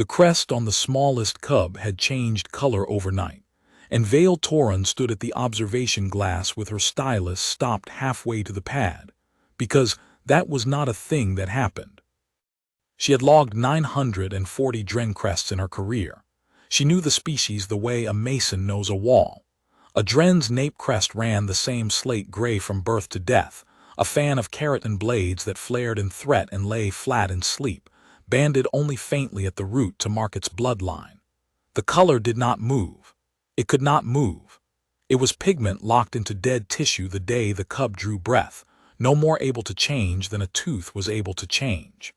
The crest on the smallest cub had changed color overnight, and Vale Toran stood at the observation glass with her stylus stopped halfway to the pad, because that was not a thing that happened. She had logged 940 dren crests in her career. She knew the species the way a mason knows a wall. A dren's nape crest ran the same slate gray from birth to death, a fan of keratin blades that flared in threat and lay flat in sleep, banded only faintly at the root to mark its bloodline. The color did not move. It could not move. It was pigment locked into dead tissue the day the cub drew breath, no more able to change than a tooth was able to change.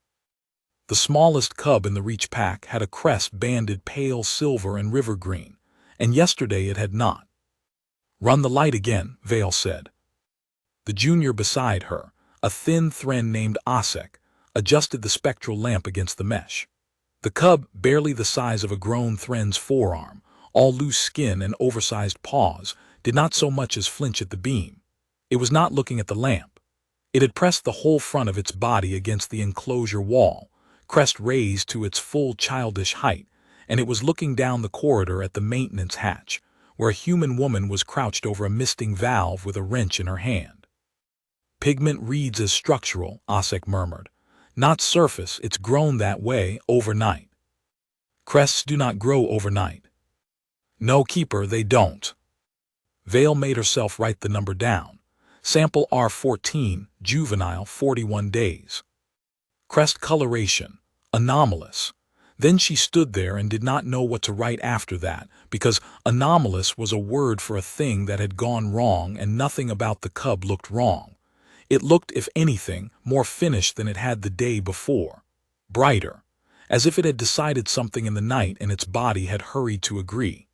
The smallest cub in the Reach pack had a crest banded pale silver and river green, and yesterday it had not. "Run the light again," Vale said. The junior beside her, a thin Thren named Osek, adjusted the spectral lamp against the mesh. The cub, barely the size of a grown Thren's forearm, all loose skin and oversized paws, did not so much as flinch at the beam. It was not looking at the lamp. It had pressed the whole front of its body against the enclosure wall, crest raised to its full childish height, and it was looking down the corridor at the maintenance hatch, where a human woman was crouched over a misting valve with a wrench in her hand. "Pigment reads as structural," Osek murmured. "Not surface, it's grown that way overnight." "Crests do not grow overnight." "No, Keeper, they don't." Vale made herself write the number down. Sample R14, juvenile, 41 days. Crest coloration, anomalous. Then she stood there and did not know what to write after that, because anomalous was a word for a thing that had gone wrong, and nothing about the cub looked wrong. It looked, if anything, more finished than it had the day before. Brighter, as if it had decided something in the night and its body had hurried to agree.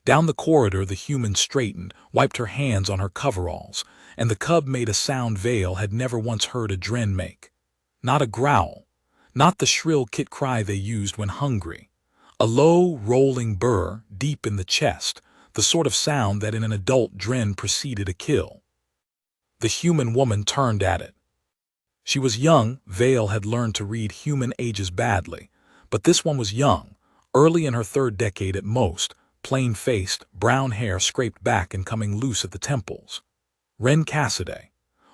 Down the corridor the human straightened, wiped her hands on her coveralls, and the cub made a sound Vale had never once heard a dren make. Not a growl, not the shrill kit cry they used when hungry. A low, rolling burr, deep in the chest, the sort of sound that in an adult dren preceded a kill. The human woman turned at it. She was young. Vale had learned to read human ages badly, but this one was young, early in her third decade at most, plain-faced, brown hair scraped back and coming loose at the temples. Ren Cassidy,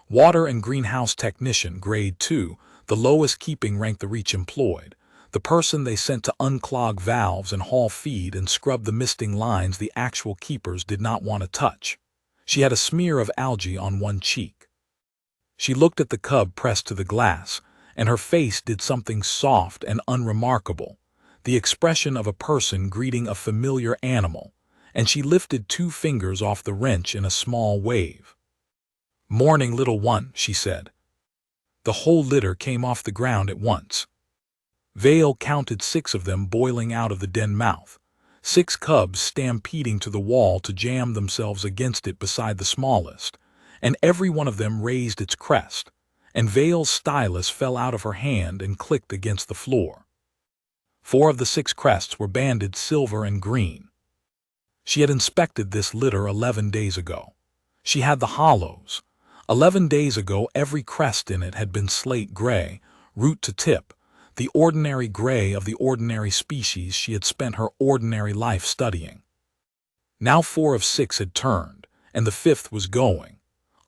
water and greenhouse technician, grade 2, the lowest keeping rank the Reach employed, the person they sent to unclog valves and haul feed and scrub the misting lines the actual keepers did not want to touch. She had a smear of algae on one cheek. She looked at the cub pressed to the glass, and her face did something soft and unremarkable, the expression of a person greeting a familiar animal, and she lifted 2 fingers off the wrench in a small wave. "Morning, little one," she said. The whole litter came off the ground at once. Vale counted 6 of them boiling out of the den mouth, 6 cubs stampeding to the wall to jam themselves against it beside the smallest, and every one of them raised its crest, and Vale's stylus fell out of her hand and clicked against the floor. 4 of the 6 crests were banded silver and green. She had inspected this litter 11 days ago. She had the hollows. 11 days ago every crest in it had been slate gray, root to tip, the ordinary gray of the ordinary species she had spent her ordinary life studying. Now 4 of 6 had turned, and the 5th was going,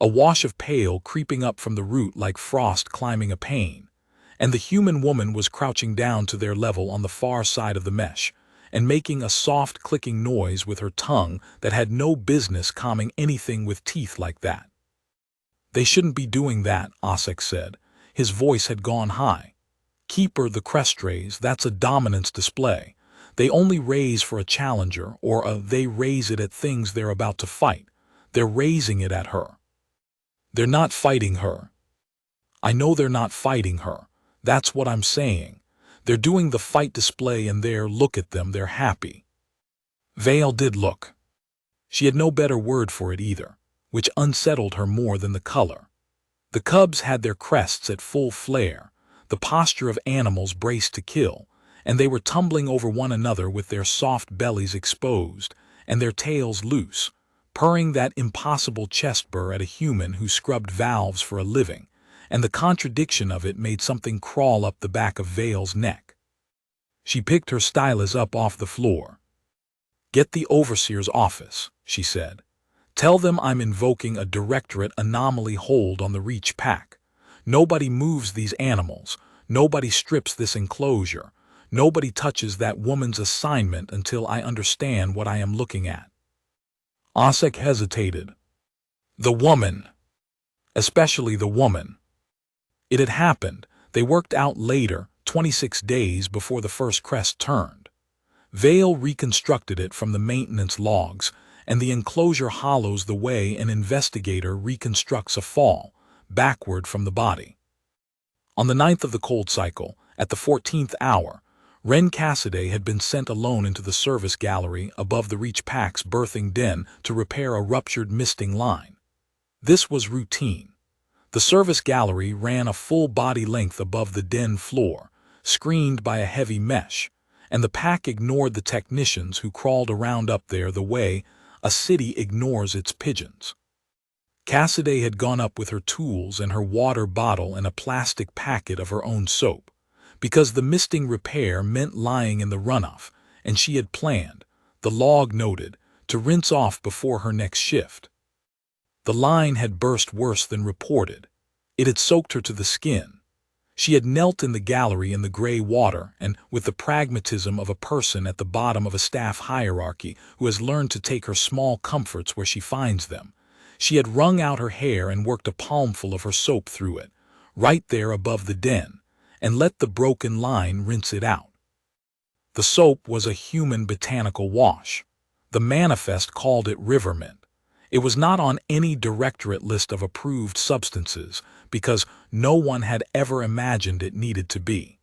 a wash of pale creeping up from the root like frost climbing a pane, and the human woman was crouching down to their level on the far side of the mesh, and making a soft clicking noise with her tongue that had no business combing anything with teeth like that. "They shouldn't be doing that," Osek said. His voice had gone high. "Keeper, the crest raise, that's a dominance display. They only raise for a challenger, or they raise it at things they're about to fight. They're raising it at her. They're not fighting her. I know they're not fighting her. That's what I'm saying. They're doing the fight display and look at them, they're happy." Vale did look. She had no better word for it either, which unsettled her more than the color. The cubs had their crests at full flare, the posture of animals braced to kill, and they were tumbling over one another with their soft bellies exposed and their tails loose, purring that impossible chest burr at a human who scrubbed valves for a living, and the contradiction of it made something crawl up the back of Vale's neck. She picked her stylus up off the floor. "Get the overseer's office," she said. "Tell them I'm invoking a directorate anomaly hold on the Reach pack. Nobody moves these animals. Nobody strips this enclosure. Nobody touches that woman's assignment until I understand what I am looking at." Osek hesitated. The woman. Especially the woman. It had happened. They worked out later, 26 days before the first crest turned. Vale reconstructed it from the maintenance logs, and the enclosure hollows the way an investigator reconstructs a fall, backward from the body. On the 9th of the cold cycle, at the 14th hour, Ren Cassidy had been sent alone into the service gallery above the Reach Pack's berthing den to repair a ruptured misting line. This was routine. The service gallery ran a full body length above the den floor, screened by a heavy mesh, and the pack ignored the technicians who crawled around up there the way a city ignores its pigeons. Cassidy had gone up with her tools and her water bottle and a plastic packet of her own soap, because the misting repair meant lying in the runoff, and she had planned, the log noted, to rinse off before her next shift. The line had burst worse than reported. It had soaked her to the skin. She had knelt in the gallery in the gray water and, with the pragmatism of a person at the bottom of a staff hierarchy who has learned to take her small comforts where she finds them, she had wrung out her hair and worked a palmful of her soap through it, right there above the den, and let the broken line rinse it out. The soap was a human botanical wash. The manifest called it river mint. It was not on any directorate list of approved substances because no one had ever imagined it needed to be.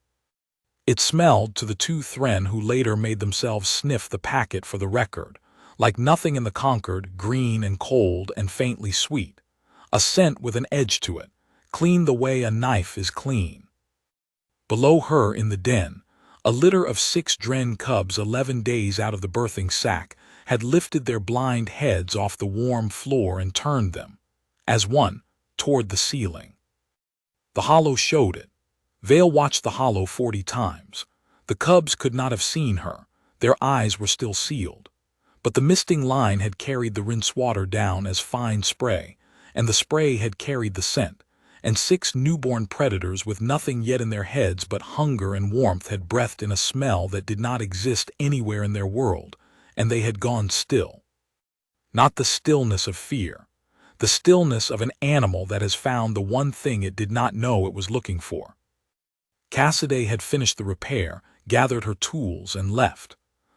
It smelled, to the two Thren who later made themselves sniff the packet for the record, like nothing in the Concord, green and cold and faintly sweet, a scent with an edge to it, clean the way a knife is clean. Below her in the den, a litter of 6 Dren cubs 11 days out of the birthing sack had lifted their blind heads off the warm floor and turned them, as one, toward the ceiling. The hollow showed it. Vale watched the hollow 40 times. The cubs could not have seen her. Their eyes were still sealed. But the misting line had carried the rinse water down as fine spray, and the spray had carried the scent, and 6 newborn predators with nothing yet in their heads but hunger and warmth had breathed in a smell that did not exist anywhere in their world, and they had gone still. Not the stillness of fear, the stillness of an animal that has found the one thing it did not know it was looking for. Cassidy had finished the repair, gathered her tools, and left.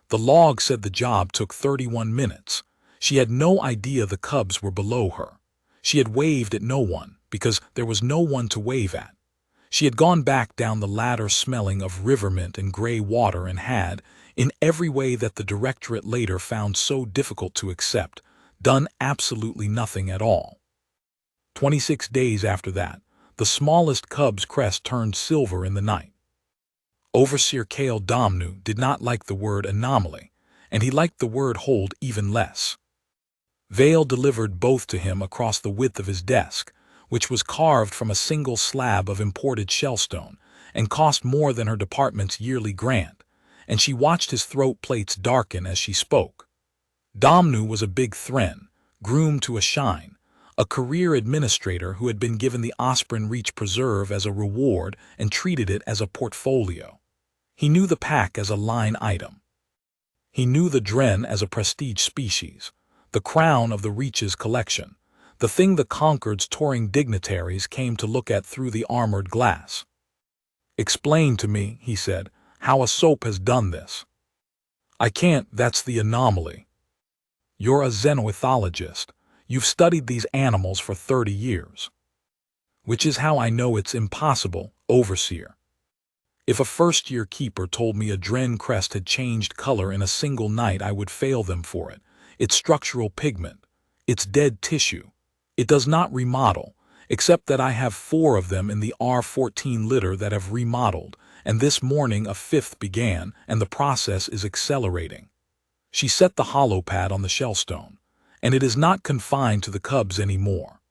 The log said the job took 31 minutes. She had no idea the cubs were below her. She had waved at no one, because there was no one to wave at. She had gone back down the ladder smelling of rivermint and gray water and had, in every way that the directorate later found so difficult to accept, done absolutely nothing at all. 26 days after that, the smallest cub's crest turned silver in the night. Overseer Kale Domnu did not like the word anomaly, and he liked the word hold even less. Vale delivered both to him across the width of his desk, which was carved from a single slab of imported shellstone and cost more than her department's yearly grant, and she watched his throat plates darken as she spoke. Domnu was a big Thren, groomed to a shine, a career administrator who had been given the Osprey Reach Preserve as a reward and treated it as a portfolio. He knew the pack as a line item. He knew the Dren as a prestige species, the crown of the Reach's collection, the thing the Concord's touring dignitaries came to look at through the armored glass. "Explain to me," he said, "how a soap has done this." "I can't, that's the anomaly." "You're a xenoethologist. You've studied these animals for 30 years. Which is how I know it's impossible, Overseer. If a first-year keeper told me a Dren crest had changed color in a single night, I would fail them for it. It's structural pigment. It's dead tissue. It does not remodel, except that I have 4 of them in the R14 litter that have remodeled, and this morning a 5th began, and the process is accelerating." She set the hollow pad on the shellstone, "and it is not confined to the cubs anymore."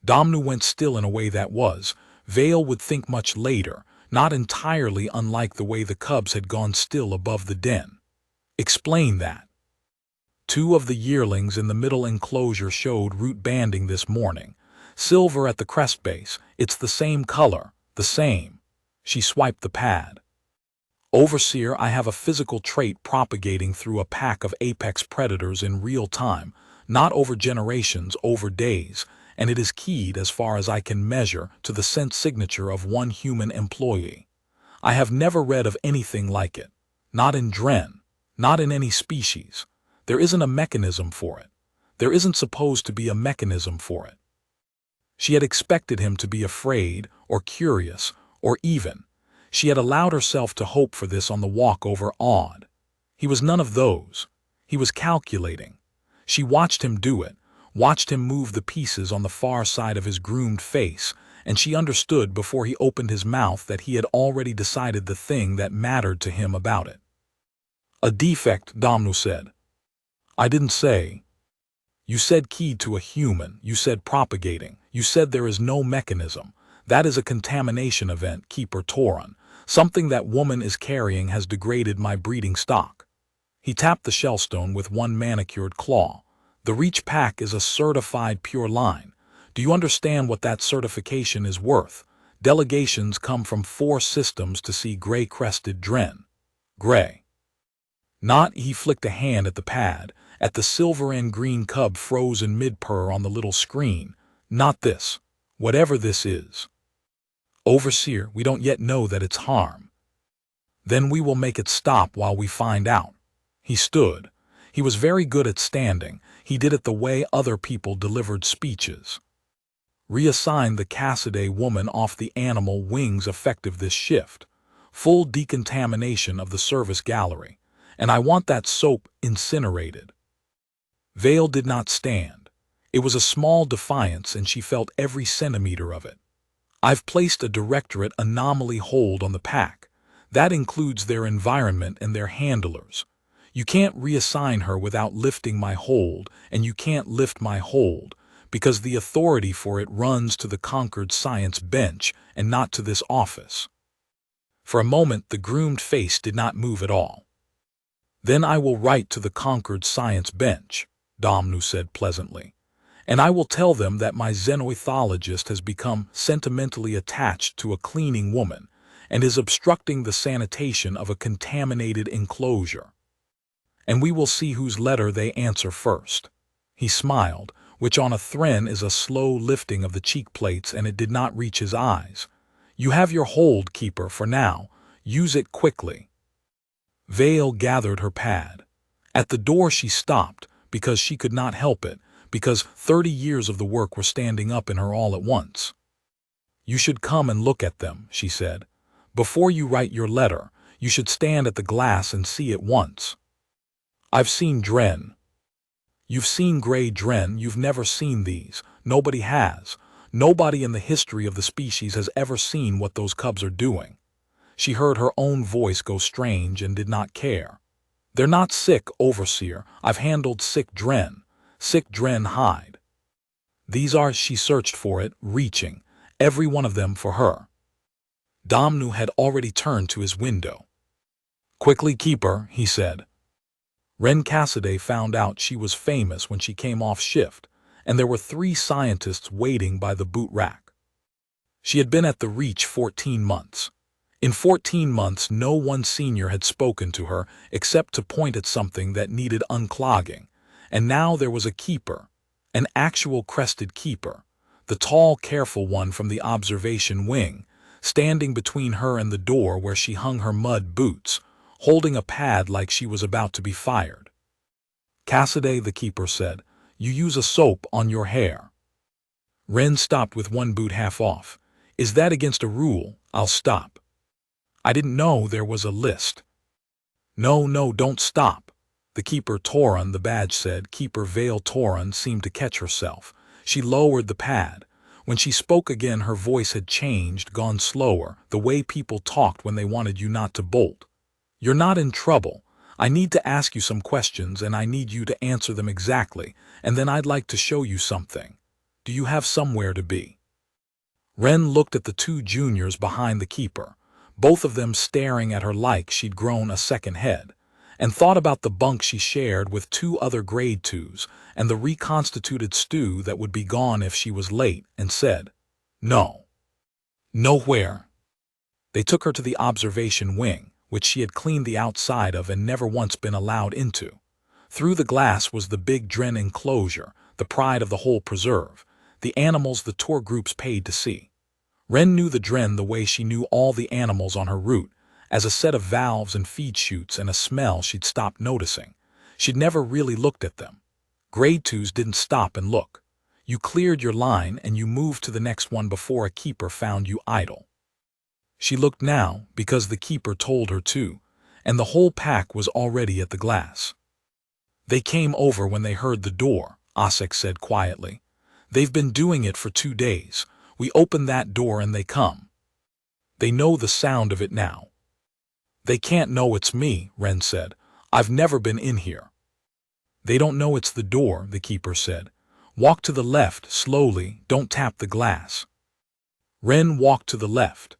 Domnu went still in a way that was, Vale would think much later, not entirely unlike the way the cubs had gone still above the den. Explain that. Two of the yearlings in the middle enclosure showed root banding this morning. Silver at the crest base. It's the same color, the same. She swiped the pad. Overseer, I have a physical trait propagating through a pack of apex predators in real time, not over generations, over days, and it is keyed, as far as I can measure, to the scent signature of one human employee. I have never read of anything like it. Not in Dren. Not in any species. There isn't a mechanism for it. There isn't supposed to be a mechanism for it. She had expected him to be afraid, or curious, or even. She had allowed herself to hope for this on the walk over awed. He was none of those. He was calculating. She watched him do it, watched him move the pieces on the far side of his groomed face, and she understood before he opened his mouth that he had already decided the thing that mattered to him about it. A defect, Domnu said. I didn't say. You said keyed to a human, you said propagating, you said there is no mechanism. That is a contamination event, Keeper Toran. Something that woman is carrying has degraded my breeding stock. He tapped the shellstone with one manicured claw. The Reach Pack is a certified pure line. Do you understand what that certification is worth? Delegations come from 4 systems to see gray-crested Dren. Gray. Not, he flicked a hand at the pad, at the silver and green cub frozen mid-purr on the little screen. Not this. Whatever this is. Overseer, we don't yet know that it's harm. Then we will make it stop while we find out. He stood. He was very good at standing. He did it the way other people delivered speeches. Reassign the Cassidy woman off the animal wings effective this shift. Full decontamination of the service gallery. And I want that soap incinerated. Vale did not stand. It was a small defiance and she felt every centimeter of it. I've placed a directorate anomaly hold on the pack. That includes their environment and their handlers. You can't reassign her without lifting my hold, and you can't lift my hold, because the authority for it runs to the Concord Science bench and not to this office. For a moment the groomed face did not move at all. Then I will write to the Concord Science bench, Domnu said pleasantly, and I will tell them that my xenoethologist has become sentimentally attached to a cleaning woman and is obstructing the sanitation of a contaminated enclosure. And we will see whose letter they answer first. He smiled, which on a Thren is a slow lifting of the cheek plates, and it did not reach his eyes. You have your hold, Keeper, for now. Use it quickly. Vale gathered her pad. At the door she stopped, because she could not help it, because 30 years of the work were standing up in her all at once. You should come and look at them, she said. Before you write your letter, you should stand at the glass and see it once. I've seen Dren. You've seen gray Dren, you've never seen these. Nobody has. Nobody in the history of the species has ever seen what those cubs are doing. She heard her own voice go strange and did not care. They're not sick, Overseer. I've handled sick Dren. Sick Dren hide. These are, she searched for it, reaching, every one of them for her. Domnu had already turned to his window. Quickly, Keeper, he said. Ren Cassidy found out she was famous when she came off shift, and there were 3 scientists waiting by the boot rack. She had been at the Reach 14 months. In 14 months, no one senior had spoken to her except to point at something that needed unclogging, and now there was a keeper, an actual crested keeper, the tall, careful one from the observation wing, standing between her and the door where she hung her mud boots, holding a pad like she was about to be fired. Cassidy, the keeper said, you use a soap on your hair. Ren stopped with one boot half off. Is that against a rule? I'll stop. I didn't know there was a list. No, don't stop. The Keeper Toran, the badge said. Keeper Vale Toran seemed to catch herself. She lowered the pad. When she spoke again, her voice had changed, gone slower, the way people talked when they wanted you not to bolt. You're not in trouble. I need to ask you some questions, and I need you to answer them exactly, and then I'd like to show you something. Do you have somewhere to be? Ren looked at the 2 juniors behind the keeper. both of them staring at her like she'd grown a second head, and thought about the bunk she shared with 2 other grade 2s and the reconstituted stew that would be gone if she was late, and said, "No. Nowhere." They took her to the observation wing, which she had cleaned the outside of and never once been allowed into. Through the glass was the big Dren enclosure, the pride of the whole preserve, the animals the tour groups paid to see. Wren knew the Dren the way she knew all the animals on her route, as a set of valves and feed chutes and a smell she'd stopped noticing. She'd never really looked at them. Grade 2s didn't stop and look. You cleared your line and you moved to the next one before a keeper found you idle. She looked now because the keeper told her to, and the whole pack was already at the glass. "They came over when they heard the door," Osek said quietly. "They've been doing it for 2 days. We open that door and they come. They know the sound of it now." "They can't know it's me," Wren said. "I've never been in here." "They don't know it's the door," the keeper said. "Walk to the left, slowly, don't tap the glass." Wren walked to the left.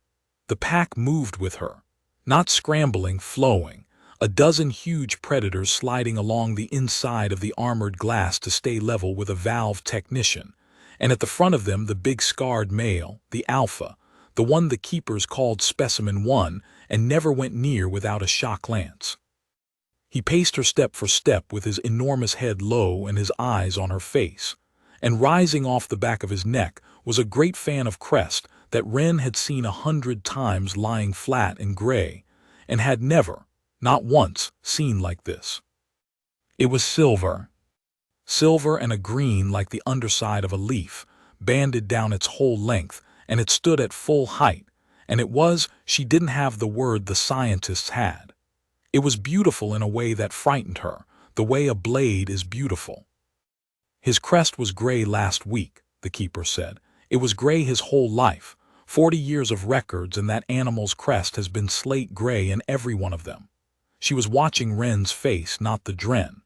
The pack moved with her, not scrambling, flowing, a dozen huge predators sliding along the inside of the armored glass to stay level with a valve technician, and at the front of them the big scarred male, the alpha, the one the keepers called Specimen 1 and never went near without a shock lance. He paced her step for step with his enormous head low and his eyes on her face, and rising off the back of his neck was a great fan of Crest that Wren had seen 100 times lying flat and gray, and had never, not once, seen like this. It was silver. Silver and a green like the underside of a leaf, banded down its whole length, and it stood at full height, and she didn't have the word the scientists had. It was beautiful in a way that frightened her, the way a blade is beautiful. "His crest was gray last week," the keeper said. "It was gray his whole life. 40 years of records, and that animal's crest has been slate gray in every one of them." She was watching Wren's face, not the Dren.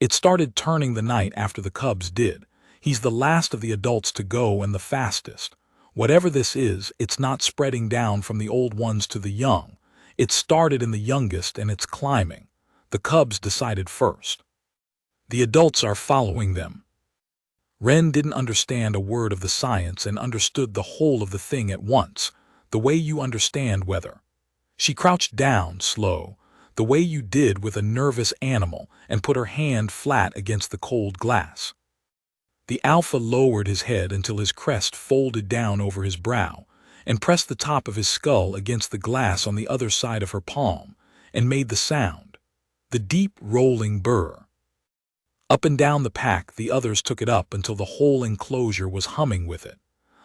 "It started turning the night after the cubs did. He's the last of the adults to go and the fastest. Whatever this is, it's not spreading down from the old ones to the young. It started in the youngest and it's climbing. The cubs decided first. The adults are following them." Wren didn't understand a word of the science and understood the whole of the thing at once, the way you understand weather. She crouched down, slow, the way you did with a nervous animal, and put her hand flat against the cold glass. The alpha lowered his head until his crest folded down over his brow, and pressed the top of his skull against the glass on the other side of her palm, and made the sound, the deep rolling burr. Up and down the pack the others took it up until the whole enclosure was humming with it,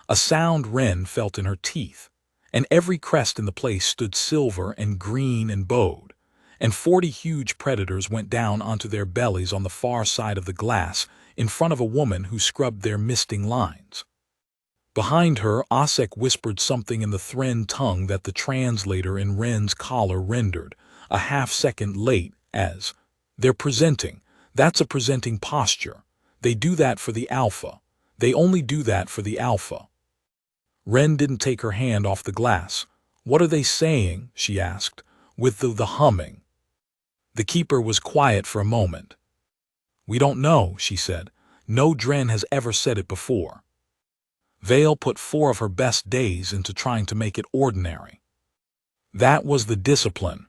a sound Wren felt in her teeth, and every crest in the place stood silver and green and bowed, and 40 huge predators went down onto their bellies on the far side of the glass in front of a woman who scrubbed their misting lines. Behind her, Osek whispered something in the Thren tongue that the translator in Wren's collar rendered, a half-second late, as, "They're presenting. That's a presenting posture. They do that for the alpha. They only do that for the alpha." Wren didn't take her hand off the glass. "What are they saying?" she asked, with the humming. The keeper was quiet for a moment. "We don't know," she said. "No Dren has ever said it before." Vale put 4 of her best days into trying to make it ordinary. That was the discipline.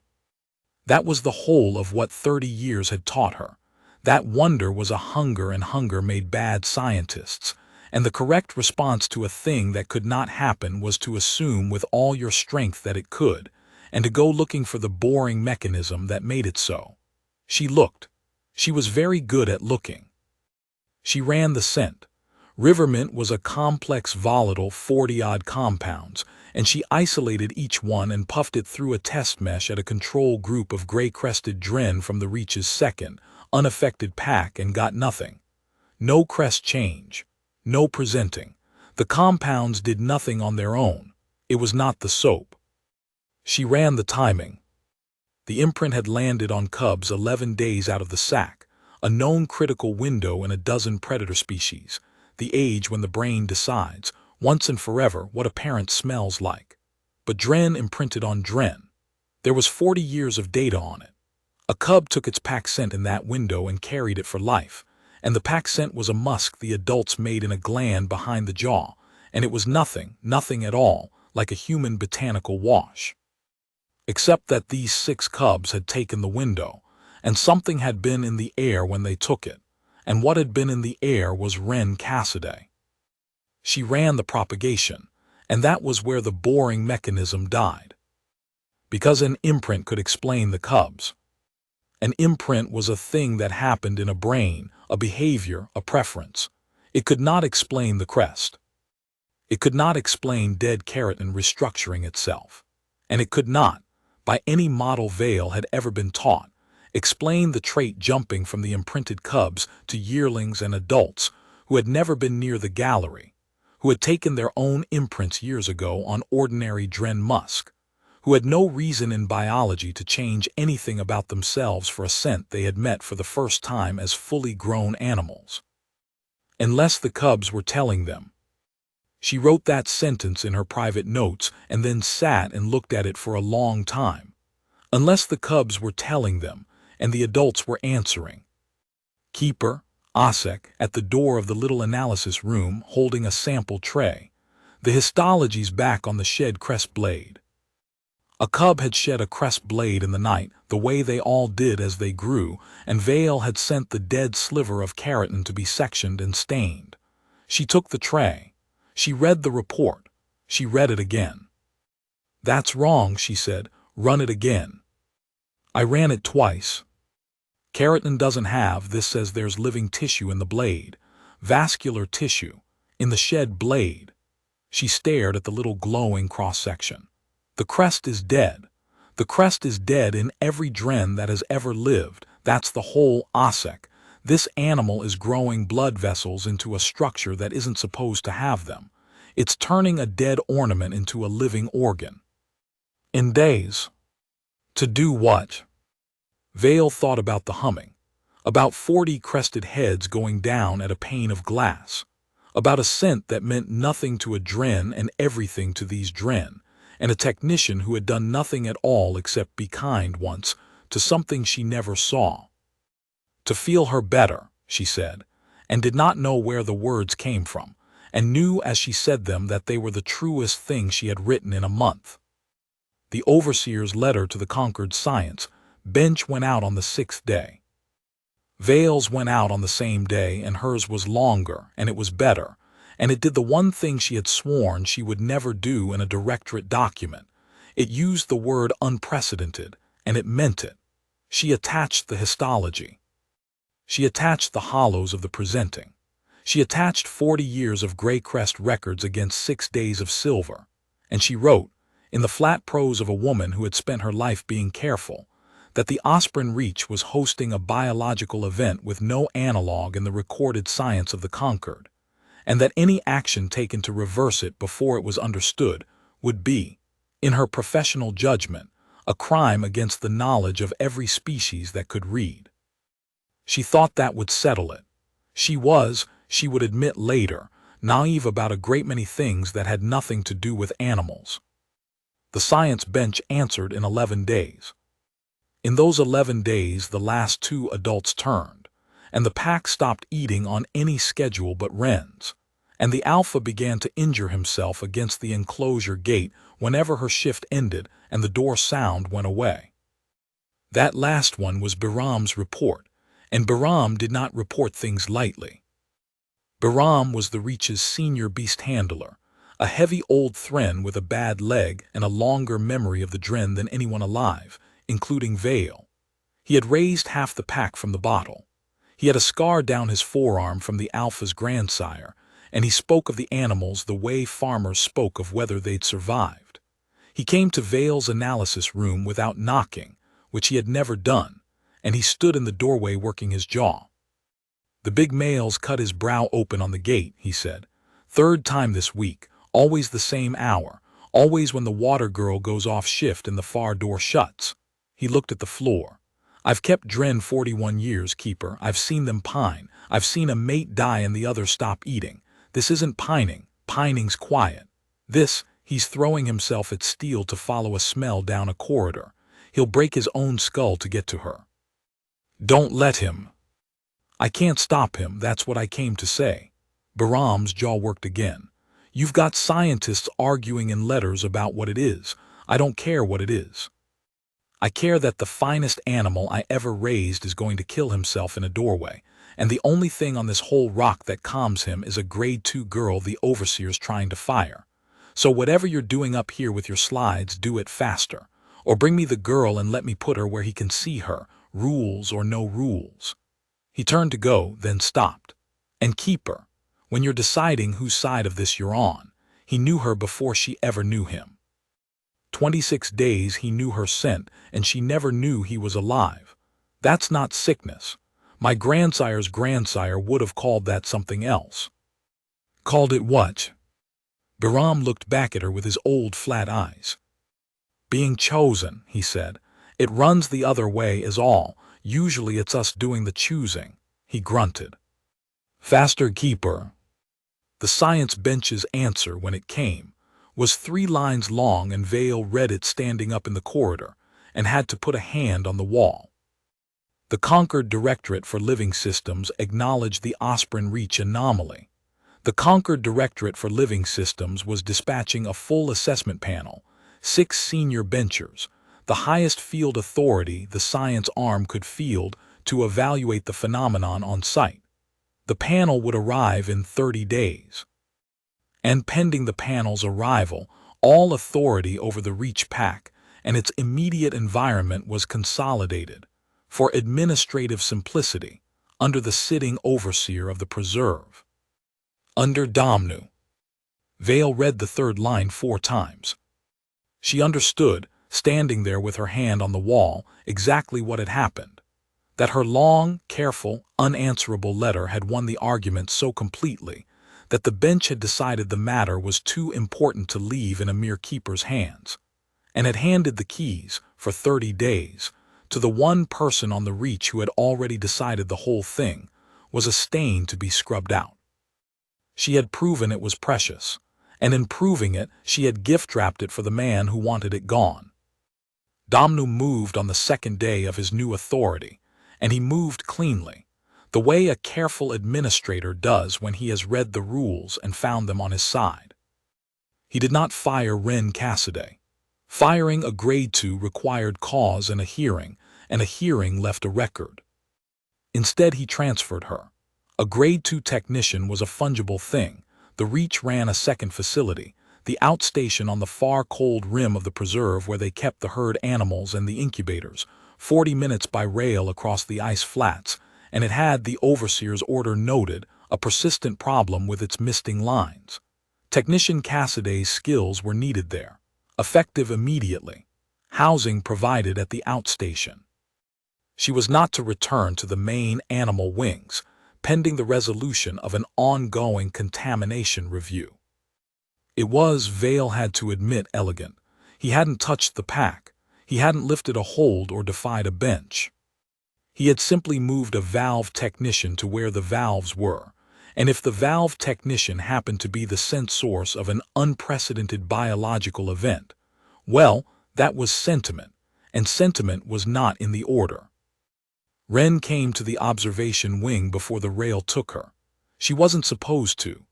That was the whole of what 30 years had taught her. That wonder was a hunger, and hunger made bad scientists, and the correct response to a thing that could not happen was to assume with all your strength that it could, and to go looking for the boring mechanism that made it so. She looked. She was very good at looking. She ran the scent. Rivermint was a complex, volatile 40-odd compounds, and she isolated each one and puffed it through a test mesh at a control group of gray-crested Dren from the Reach's second, unaffected pack, and got nothing. No crest change. No presenting. The compounds did nothing on their own. It was not the soap. She ran the timing. The imprint had landed on cubs 11 days out of the sack, a known critical window in a dozen predator species, the age when the brain decides, once and forever, what a parent smells like. but Dren imprinted on Dren. There was 40 years of data on it. A cub took its pack scent in that window and carried it for life, and the pack scent was a musk the adults made in a gland behind the jaw, and it was nothing at all, like a human botanical wash. Except that these 6 cubs had taken the window, and something had been in the air when they took it, and what had been in the air was Wren Cassidy. She ran the propagation, and that was where the boring mechanism died. Because an imprint could explain the cubs. An imprint was a thing that happened in a brain, a behavior, a preference. It could not explain the crest. It could not explain dead keratin restructuring itself. And it could not, by any model Vale had ever been taught, explain the trait jumping from the imprinted cubs to yearlings and adults who had never been near the gallery, who had taken their own imprints years ago on ordinary Dren musk, who had no reason in biology to change anything about themselves for a scent they had met for the first time as fully grown animals. Unless the cubs were telling them. She wrote that sentence in her private notes and then sat and looked at it for a long time. Unless the cubs were telling them, and the adults were answering. Keeper, Osek, at the door of the little analysis room holding a sample tray. The histology's back on the shed crest blade. A cub had shed a crest blade in the night, the way they all did as they grew, and Vale had sent the dead sliver of keratin to be sectioned and stained. She took the tray. She read the report. She read it again. "That's wrong," she said. "Run it again." "I ran it twice. Keratin doesn't have, this says there's living tissue in the blade, vascular tissue, in the shed blade." She stared at the little glowing cross-section. "The crest is dead. The crest is dead in every Dren that has ever lived. That's the whole Osek. This animal is growing blood vessels into a structure that isn't supposed to have them. It's turning a dead ornament into a living organ. In days. To do what?" Vale thought about the humming, about 40 crested heads going down at a pane of glass, about a scent that meant nothing to a Dren and everything to these Dren, and a technician who had done nothing at all except be kind once to something she never saw. To feel her better, she said, and did not know where the words came from, and knew as she said them that they were the truest thing she had written in a month. The overseer's letter to the conquered science bench went out on the 6th day. Vale's went out on the same day, and hers was longer, and it was better, and it did the one thing she had sworn she would never do in a directorate document. It used the word unprecedented, and it meant it. She attached the histology. She attached the hollows of the presenting. She attached 40 years of gray crest records against 6 days of silver, and she wrote, in the flat prose of a woman who had spent her life being careful, that the Osprey Reach was hosting a biological event with no analog in the recorded science of the conquered, and that any action taken to reverse it before it was understood would be, in her professional judgment, a crime against the knowledge of every species that could read. She thought that would settle it. She would admit later, naive about a great many things that had nothing to do with animals. The science bench answered in 11 days. In those 11 days, the last 2 adults turned, and the pack stopped eating on any schedule but Wren's, and the alpha began to injure himself against the enclosure gate whenever her shift ended and the door sound went away. That last one was Biram's report, and Biram did not report things lightly. Biram was the Reach's senior beast handler, a heavy old Thren with a bad leg and a longer memory of the Dren than anyone alive, including Vale. He had raised half the pack from the bottle. He had a scar down his forearm from the alpha's grandsire, and he spoke of the animals the way farmers spoke of whether they'd survived. He came to Vale's analysis room without knocking, which he had never done, and he stood in the doorway working his jaw. "The big males cut his brow open on the gate," he said. "3rd time this week, always the same hour, always when the water girl goes off shift and the far door shuts." He looked at the floor. "I've kept Dren 41 years, Keeper. I've seen them pine. I've seen a mate die and the other stop eating. This isn't pining. Pining's quiet. This," He's throwing himself at steel to follow a smell down a corridor. He'll break his own skull to get to her. Don't let him. I can't stop him, that's what I came to say. Bahram's jaw worked again. You've got scientists arguing in letters about what it is. I don't care what it is. I care that the finest animal I ever raised is going to kill himself in a doorway, and the only thing on this whole rock that calms him is a grade 2 girl the overseer's trying to fire. So whatever you're doing up here with your slides, do it faster. Or bring me the girl and let me put her where he can see her, rules or no rules. He turned to go, then stopped. And keep her. When you're deciding whose side of this you're on. He knew her before she ever knew him. 26 days he knew her scent, and she never knew he was alive. That's not sickness. My grandsire's grandsire would have called that something else. Called it what? Bahram looked back at her with his old flat eyes. Being chosen, he said. It runs the other way is all. Usually it's us doing the choosing, he grunted. Faster, keeper. The science bench's answer, when it came, was 3 lines long, and Vale read it standing up in the corridor and had to put a hand on the wall. The Concord Directorate for Living Systems acknowledged the Osprey Reach anomaly. The Concord Directorate for Living Systems was dispatching a full assessment panel, 6 senior benchers, the highest field authority the science arm could field, to evaluate the phenomenon on site. The panel would arrive in 30 days. And pending the panel's arrival, all authority over the Reach Pack and its immediate environment was consolidated, for administrative simplicity, under the sitting overseer of the preserve. Under Domnu. Vale read the 3rd line 4 times. She understood, standing there with her hand on the wall, exactly what had happened. That her long, careful, unanswerable letter had won the argument so completely that the bench had decided the matter was too important to leave in a mere keeper's hands, and had handed the keys, for 30 days, to the one person on the Reach who had already decided the whole thing was a stain to be scrubbed out. She had proven it was precious, and in proving it she had gift-wrapped it for the man who wanted it gone. Domnu moved on the 2nd day of his new authority, and he moved cleanly, the way a careful administrator does when he has read the rules and found them on his side. He did not fire Ren Cassidy. Firing a grade 2 required cause and a hearing left a record. Instead he transferred her. A grade 2 technician was a fungible thing. The Reach ran a second facility, the outstation on the far cold rim of the preserve where they kept the herd animals and the incubators, 40 minutes by rail across the ice flats, and it had, the overseer's order noted, a persistent problem with its misting lines. Technician Cassidy's skills were needed there, effective immediately. Housing provided at the outstation. She was not to return to the main animal wings, pending the resolution of an ongoing contamination review. It was, Vale had to admit, elegant. He hadn't touched the pack. He hadn't lifted a hold or defied a bench. He had simply moved a valve technician to where the valves were, and if the valve technician happened to be the sense source of an unprecedented biological event, well, that was sentiment, and sentiment was not in the order. Ren came to the observation wing before the rail took her. She wasn't supposed to.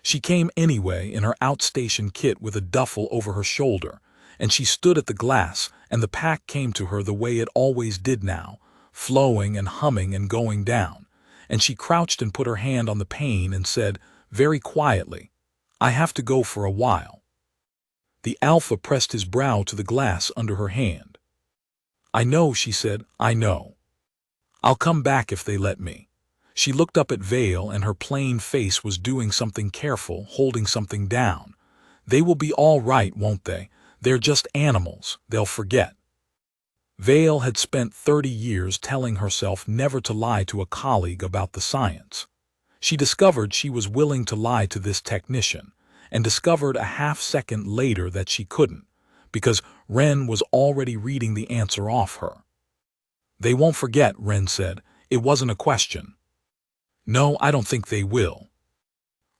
She came anyway in her outstation kit with a duffel over her shoulder, and she stood at the glass, and the pack came to her the way it always did now, flowing and humming and going down, and she crouched and put her hand on the pane and said, very quietly, I have to go for a while. The Alpha pressed his brow to the glass under her hand. I know, she said, I know. I'll come back if they let me. She looked up at Vale, and her plain face was doing something careful, holding something down. They will be all right, won't they? They're just animals, they'll forget. Vale had spent 30 years telling herself never to lie to a colleague about the science. She discovered she was willing to lie to this technician, and discovered a half-second later that she couldn't, because Ren was already reading the answer off her. They won't forget, Ren said. It wasn't a question. No, I don't think they will.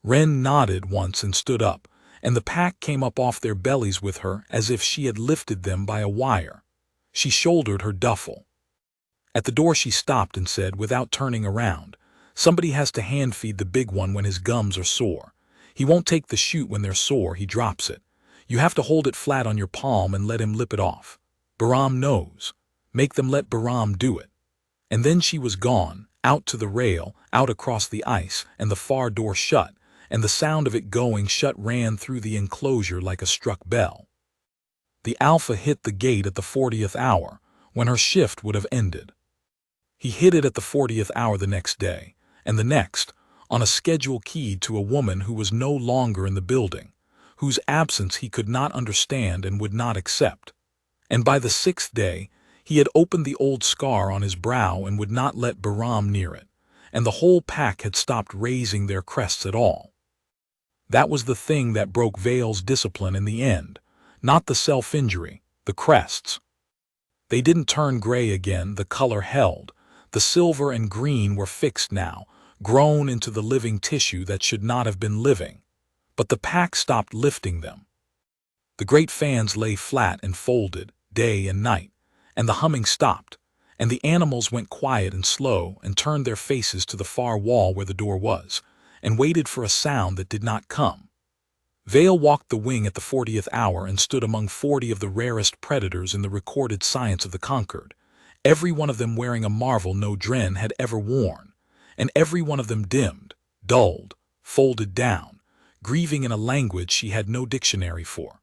Ren nodded once and stood up, and the pack came up off their bellies with her as if she had lifted them by a wire. She shouldered her duffel. At the door she stopped and said, without turning around, "Somebody has to hand-feed the big one when his gums are sore. He won't take the chute when they're sore, he drops it. You have to hold it flat on your palm and let him lip it off. Bahram knows. Make them let Bahram do it." And then she was gone, out to the rail, out across the ice, and the far door shut, and the sound of it going shut ran through the enclosure like a struck bell. The Alpha hit the gate at the 40th hour, when her shift would have ended. He hit it at the 40th hour the next day, and the next, on a schedule keyed to a woman who was no longer in the building, whose absence he could not understand and would not accept. And by the 6th day, he had opened the old scar on his brow and would not let Bahram near it, and the whole pack had stopped raising their crests at all. That was the thing that broke Vale's discipline in the end, not the self-injury, the crests. They didn't turn gray again, the color held. The silver and green were fixed now, grown into the living tissue that should not have been living. But the pack stopped lifting them. The great fans lay flat and folded, day and night, and the humming stopped, and the animals went quiet and slow and turned their faces to the far wall where the door was, and waited for a sound that did not come. Vale walked the wing at the 40th hour and stood among 40 of the rarest predators in the recorded science of the conquered, every one of them wearing a marvel no Dren had ever worn, and every one of them dimmed, dulled, folded down, grieving in a language she had no dictionary for.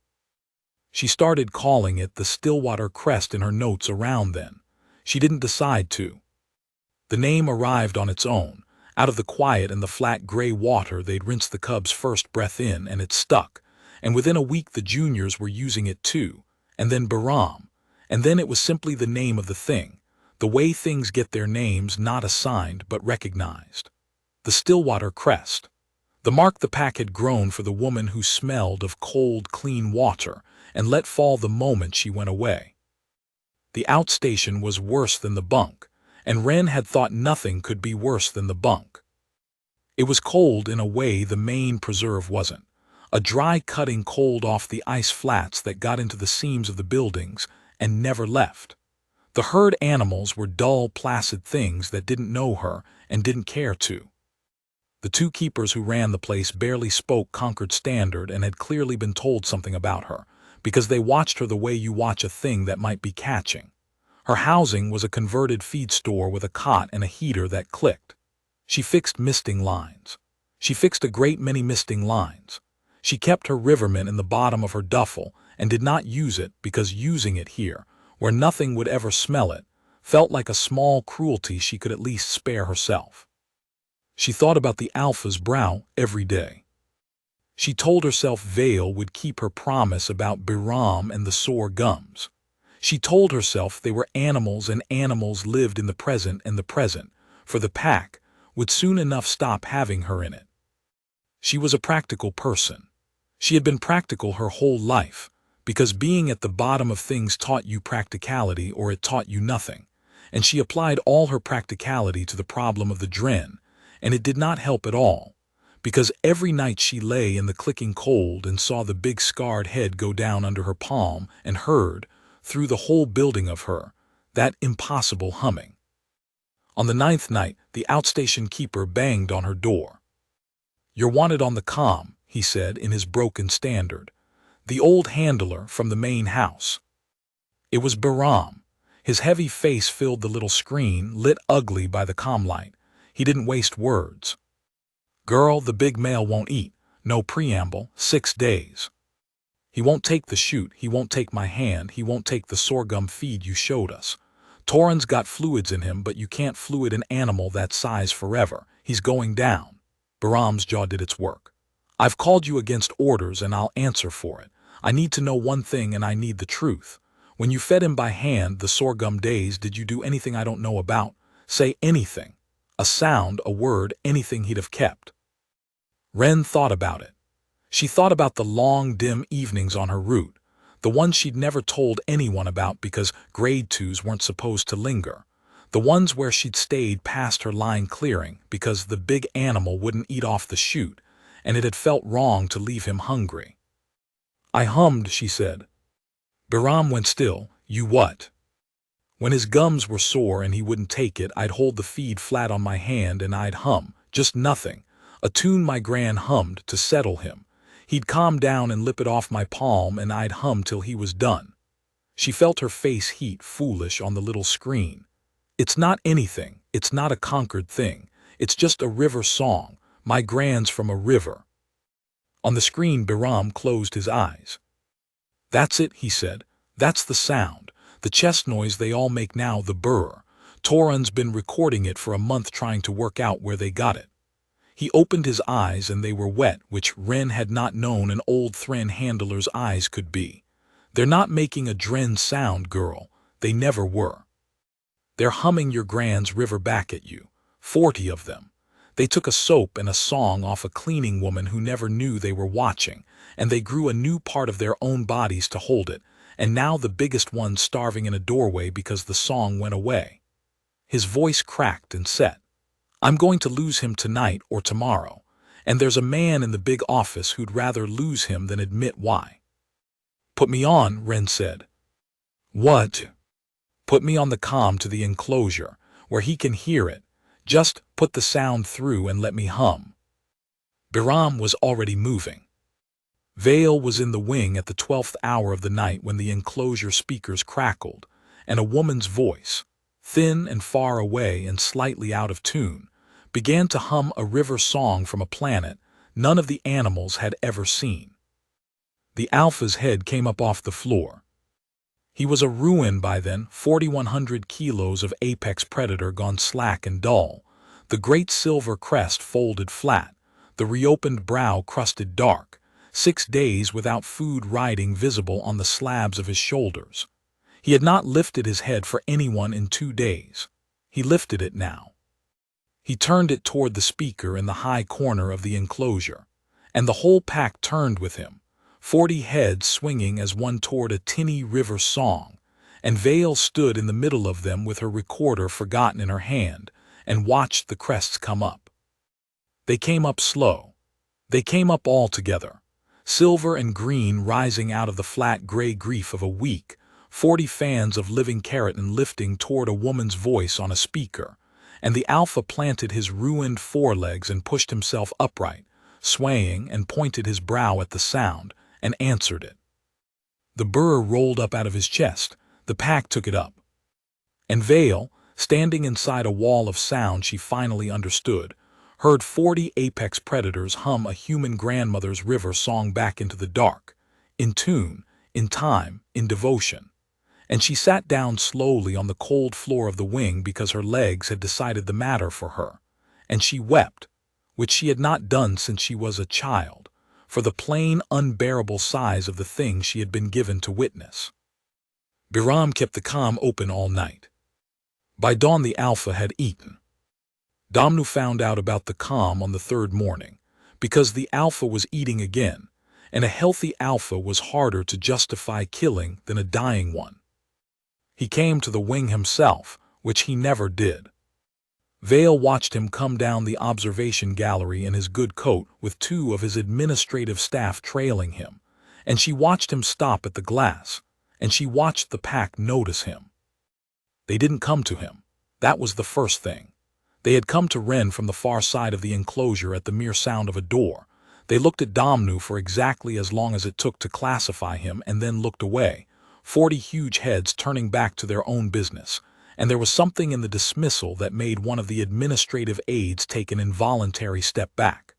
She started calling it the Stillwater crest in her notes around then. She didn't decide to. The name arrived on its own. Out of the quiet and the flat gray water they'd rinsed the cub's first breath in, and it stuck, and within a week the juniors were using it too, and then Bahram, and then it was simply the name of the thing, the way things get their names not assigned but recognized. The Stillwater crest. The mark the pack had grown for the woman who smelled of cold, clean water and let fall the moment she went away. The outstation was worse than the bunk, and Wren had thought nothing could be worse than the bunk. It was cold in a way the main preserve wasn't, a dry cutting cold off the ice flats that got into the seams of the buildings and never left. The herd animals were dull, placid things that didn't know her and didn't care to. The two keepers who ran the place barely spoke Concord Standard and had clearly been told something about her, because they watched her the way you watch a thing that might be catching. Her housing was a converted feed store with a cot and a heater that clicked. She fixed misting lines. She fixed a great many misting lines. She kept her riverman in the bottom of her duffel and did not use it because using it here, where nothing would ever smell it, felt like a small cruelty she could at least spare herself. She thought about the Alpha's brow every day. She told herself Vale would keep her promise about Bahram and the sore gums. She told herself they were animals and animals lived in the present, and the present, for the pack, would soon enough stop having her in it. She was a practical person. She had been practical her whole life, because being at the bottom of things taught you practicality or it taught you nothing, and she applied all her practicality to the problem of the Dren, and it did not help at all, because every night she lay in the clicking cold and saw the big scarred head go down under her palm and heard, through the whole building of her, that impossible humming. On the 9th night, the outstation keeper banged on her door. "You're wanted on the comm," he said in his broken standard. The old handler from the main house. It was Bahram. His heavy face filled the little screen, lit ugly by the comm light. He didn't waste words. "Girl, the big male won't eat. No preamble, 6 days. He won't take the chute, he won't take my hand, he won't take the sorghum feed you showed us. Torin's got fluids in him, but you can't fluid an animal that size forever. He's going down." Bahram's jaw did its work. "I've called you against orders and I'll answer for it. I need to know one thing and I need the truth. When you fed him by hand the sorghum days, did you do anything I don't know about? Say anything. A sound, a word, anything he'd have kept." Wren thought about it. She thought about the long, dim evenings on her route, the ones she'd never told anyone about because grade 2s weren't supposed to linger, the ones where she'd stayed past her line clearing because the big animal wouldn't eat off the chute, and it had felt wrong to leave him hungry. I hummed, she said. Bahram went still. You what? When his gums were sore and he wouldn't take it, I'd hold the feed flat on my hand and I'd hum, just nothing, a tune my gran hummed to settle him. He'd calm down and lip it off my palm and I'd hum till he was done. She felt her face heat foolish on the little screen. It's not anything, it's not a conquered thing, it's just a river song, my gran's from a river. On the screen Bahram closed his eyes. That's it, he said, that's the sound. The chest noise they all make now, the burr. Toran's been recording it for a month trying to work out where they got it. He opened his eyes and they were wet, which Ren had not known an old Thren handler's eyes could be. They're not making a dren sound, girl. They never were. They're humming your gran's river back at you. 40 of them. They took a soap and a song off a cleaning woman who never knew they were watching, and they grew a new part of their own bodies to hold it, and now the biggest one's starving in a doorway because the song went away. His voice cracked and set. I'm going to lose him tonight or tomorrow, and there's a man in the big office who'd rather lose him than admit why. Put me on, Ren said. What? Put me on the comm to the enclosure, where he can hear it. Just put the sound through and let me hum. Bahram was already moving. Vale was in the wing at the 12th hour of the night when the enclosure speakers crackled, and a woman's voice, thin and far away and slightly out of tune, began to hum a river song from a planet none of the animals had ever seen. The Alpha's head came up off the floor. He was a ruin by then, 4,100 kilos of apex predator gone slack and dull, the great silver crest folded flat, the reopened brow crusted dark, 6 days without food riding visible on the slabs of his shoulders. He had not lifted his head for anyone in 2 days. He lifted it now. He turned it toward the speaker in the high corner of the enclosure, and the whole pack turned with him, 40 heads swinging as one toward a tinny river song, and Vale stood in the middle of them with her recorder forgotten in her hand, and watched the crests come up. They came up slow. They came up all together, silver and green rising out of the flat gray grief of a week, 40 fans of living keratin lifting toward a woman's voice on a speaker, and the Alpha planted his ruined forelegs and pushed himself upright, swaying and pointed his brow at the sound, and answered it. The burr rolled up out of his chest, the pack took it up. And Vale, standing inside a wall of sound she finally understood, heard 40 apex predators hum a human grandmother's river song back into the dark, in tune, in time, in devotion. And she sat down slowly on the cold floor of the wing because her legs had decided the matter for her, and she wept, which she had not done since she was a child, for the plain, unbearable size of the thing she had been given to witness. Bahram kept the comm open all night. By dawn the Alpha had eaten. Damnu found out about the comm on the 3rd morning, because the Alpha was eating again, and a healthy Alpha was harder to justify killing than a dying one. He came to the wing himself, which he never did. Vale watched him come down the observation gallery in his good coat with 2 of his administrative staff trailing him, and she watched him stop at the glass, and she watched the pack notice him. They didn't come to him. That was the first thing. They had come to Ren from the far side of the enclosure at the mere sound of a door. They looked at Damnu for exactly as long as it took to classify him and then looked away, 40 huge heads turning back to their own business, and there was something in the dismissal that made one of the administrative aides take an involuntary step back.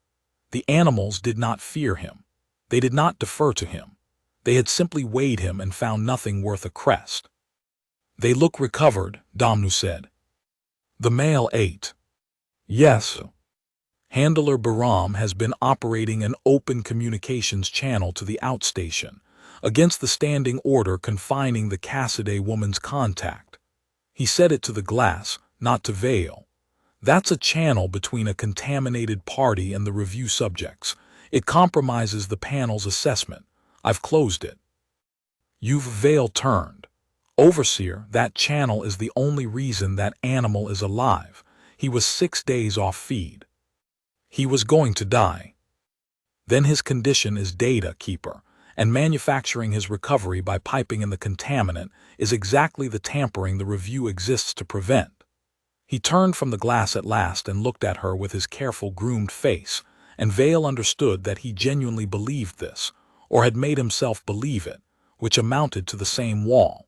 The animals did not fear him. They did not defer to him. They had simply weighed him and found nothing worth a crest. They look recovered, Damnu said. The male ate. Yes. Handler Bahram has been operating an open communications channel to the outstation, against the standing order confining the Cassidy woman's contact. He said it to the glass, not to Vale. That's a channel between a contaminated party and the review subjects. It compromises the panel's assessment. I've closed it. You've Vale turned. Overseer, that channel is the only reason that animal is alive. He was 6 days off feed. He was going to die. Then his condition is data keeper, and manufacturing his recovery by piping in the contaminant is exactly the tampering the review exists to prevent. He turned from the glass at last and looked at her with his careful, groomed face, and Vale understood that he genuinely believed this, or had made himself believe it, which amounted to the same wall.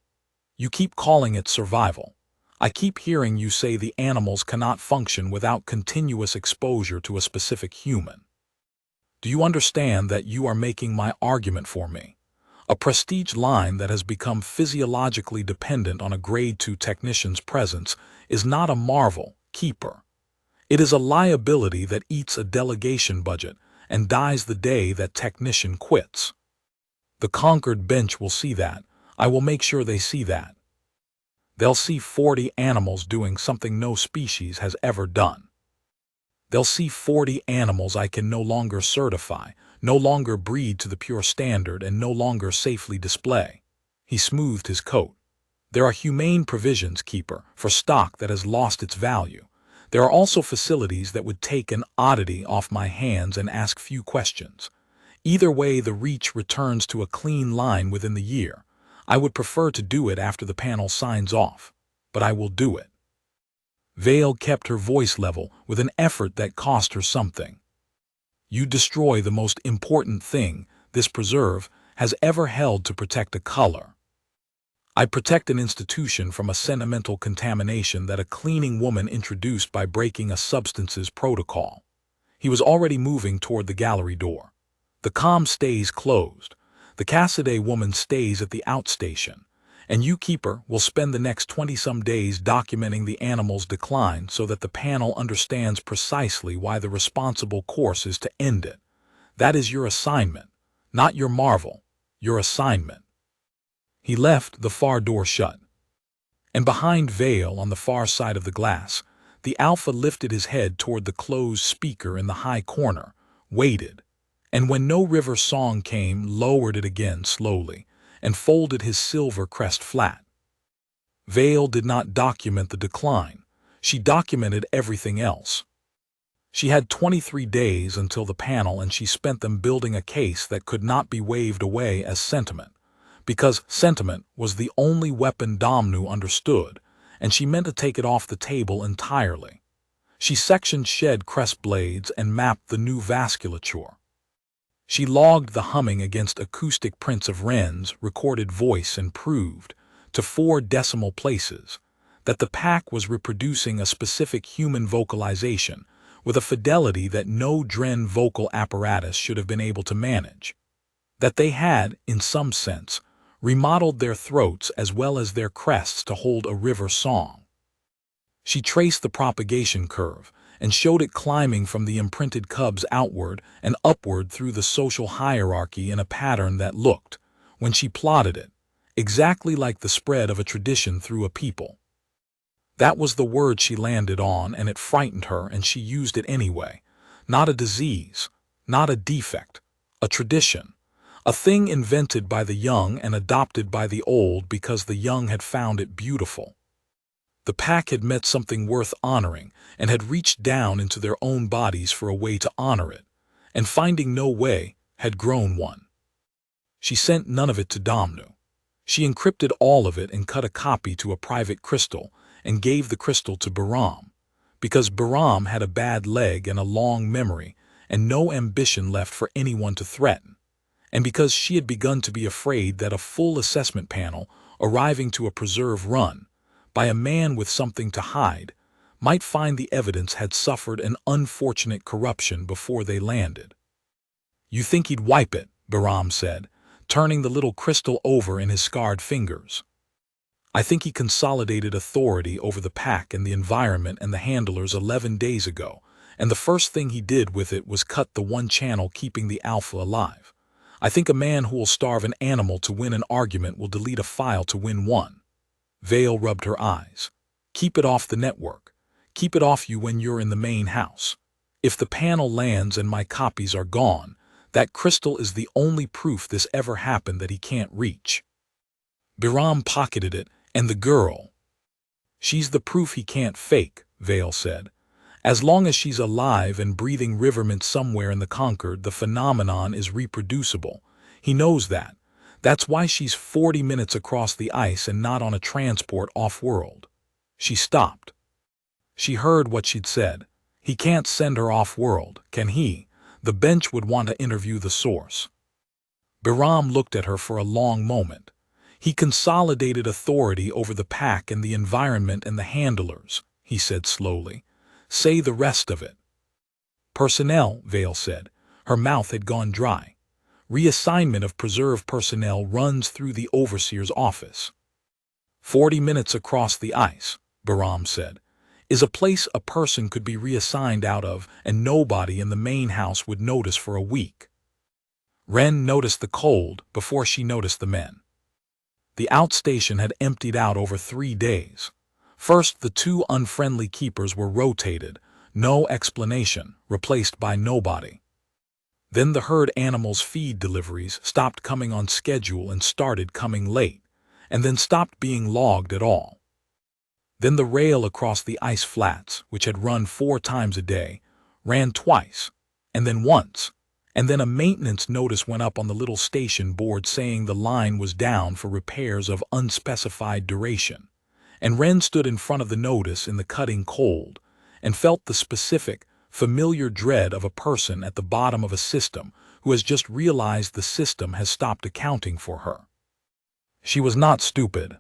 You keep calling it survival. I keep hearing you say the animals cannot function without continuous exposure to a specific human. Do you understand that you are making my argument for me? A prestige line that has become physiologically dependent on a grade 2 technician's presence is not a marvel, keeper. It is a liability that eats a delegation budget and dies the day that technician quits. The Concord bench will see that. I will make sure they see that. They'll see 40 animals doing something no species has ever done. They'll see 40 animals I can no longer certify, no longer breed to the pure standard, and no longer safely display. He smoothed his coat. There are humane provisions, keeper, for stock that has lost its value. There are also facilities that would take an oddity off my hands and ask few questions. Either way, the reach returns to a clean line within the year. I would prefer to do it after the panel signs off, but I will do it. Vale kept her voice level with an effort that cost her something. You destroy the most important thing this preserve has ever held to protect a color. I protect an institution from a sentimental contamination that a cleaning woman introduced by breaking a substance's protocol. He was already moving toward the gallery door. The comm stays closed. The Cassidy woman stays at the outstation, and you, keeper, will spend the next 20-some days documenting the animal's decline so that the panel understands precisely why the responsible course is to end it. That is your assignment, not your marvel, your assignment. He left the far door shut. And behind Vale, on the far side of the glass, the Alpha lifted his head toward the closed speaker in the high corner, waited, and when No River Song came, lowered it again slowly, and folded his silver crest flat. Vale did not document the decline. She documented everything else. She had 23 days until the panel, and she spent them building a case that could not be waved away as sentiment, because sentiment was the only weapon Domnu understood, and she meant to take it off the table entirely. She sectioned shed crest blades and mapped the new vasculature. She logged the humming against acoustic prints of Wren's recorded voice and proved, to 4 decimal places, that the pack was reproducing a specific human vocalization with a fidelity that no Dren vocal apparatus should have been able to manage. That they had, in some sense, remodeled their throats as well as their crests to hold a river song. She traced the propagation curve and showed it climbing from the imprinted cubs outward and upward through the social hierarchy in a pattern that looked, when she plotted it, exactly like the spread of a tradition through a people. That was the word she landed on, and it frightened her, and she used it anyway. Not a disease, not a defect, a tradition, a thing invented by the young and adopted by the old because the young had found it beautiful. The pack had met something worth honoring and had reached down into their own bodies for a way to honor it, and finding no way, had grown one. She sent none of it to Domnu. She encrypted all of it and cut a copy to a private crystal and gave the crystal to Bahram, because Bahram had a bad leg and a long memory and no ambition left for anyone to threaten, and because she had begun to be afraid that a full assessment panel arriving to a preserve run by a man with something to hide might find the evidence had suffered an unfortunate corruption before they landed. You think he'd wipe it, Bahram said, turning the little crystal over in his scarred fingers. I think he consolidated authority over the pack and the environment and the handlers 11 days ago, and the first thing he did with it was cut the one channel keeping the Alpha alive. I think a man who will starve an animal to win an argument will delete a file to win one. Vale rubbed her eyes. Keep it off the network. Keep it off you when you're in the main house. If the panel lands and my copies are gone, that crystal is the only proof this ever happened that he can't reach. Bahram pocketed it, and the girl. She's the proof he can't fake, Vale said. As long as she's alive and breathing rivermint somewhere in the Concord, the phenomenon is reproducible. He knows that. That's why she's 40 minutes across the ice and not on a transport off-world. She stopped. She heard what she'd said. He can't send her off-world, can he? The bench would want to interview the source. Bahram looked at her for a long moment. He consolidated authority over the pack and the environment and the handlers, he said slowly. Say the rest of it. Personnel, Vale said. Her mouth had gone dry. Reassignment of preserve personnel runs through the overseer's office. 40 minutes across the ice, Bahram said, is a place a person could be reassigned out of and nobody in the main house would notice for a week. Wren noticed the cold before she noticed the men. The outstation had emptied out over 3 days. First, the 2 unfriendly keepers were rotated, no explanation, replaced by nobody. Then the herd animals' feed deliveries stopped coming on schedule and started coming late, and then stopped being logged at all. Then the rail across the ice flats, which had run 4 times a day, ran twice, and then once, and then a maintenance notice went up on the little station board saying the line was down for repairs of unspecified duration, and Wren stood in front of the notice in the cutting cold, and felt the specific, familiar dread of a person at the bottom of a system who has just realized the system has stopped accounting for her. She was not stupid.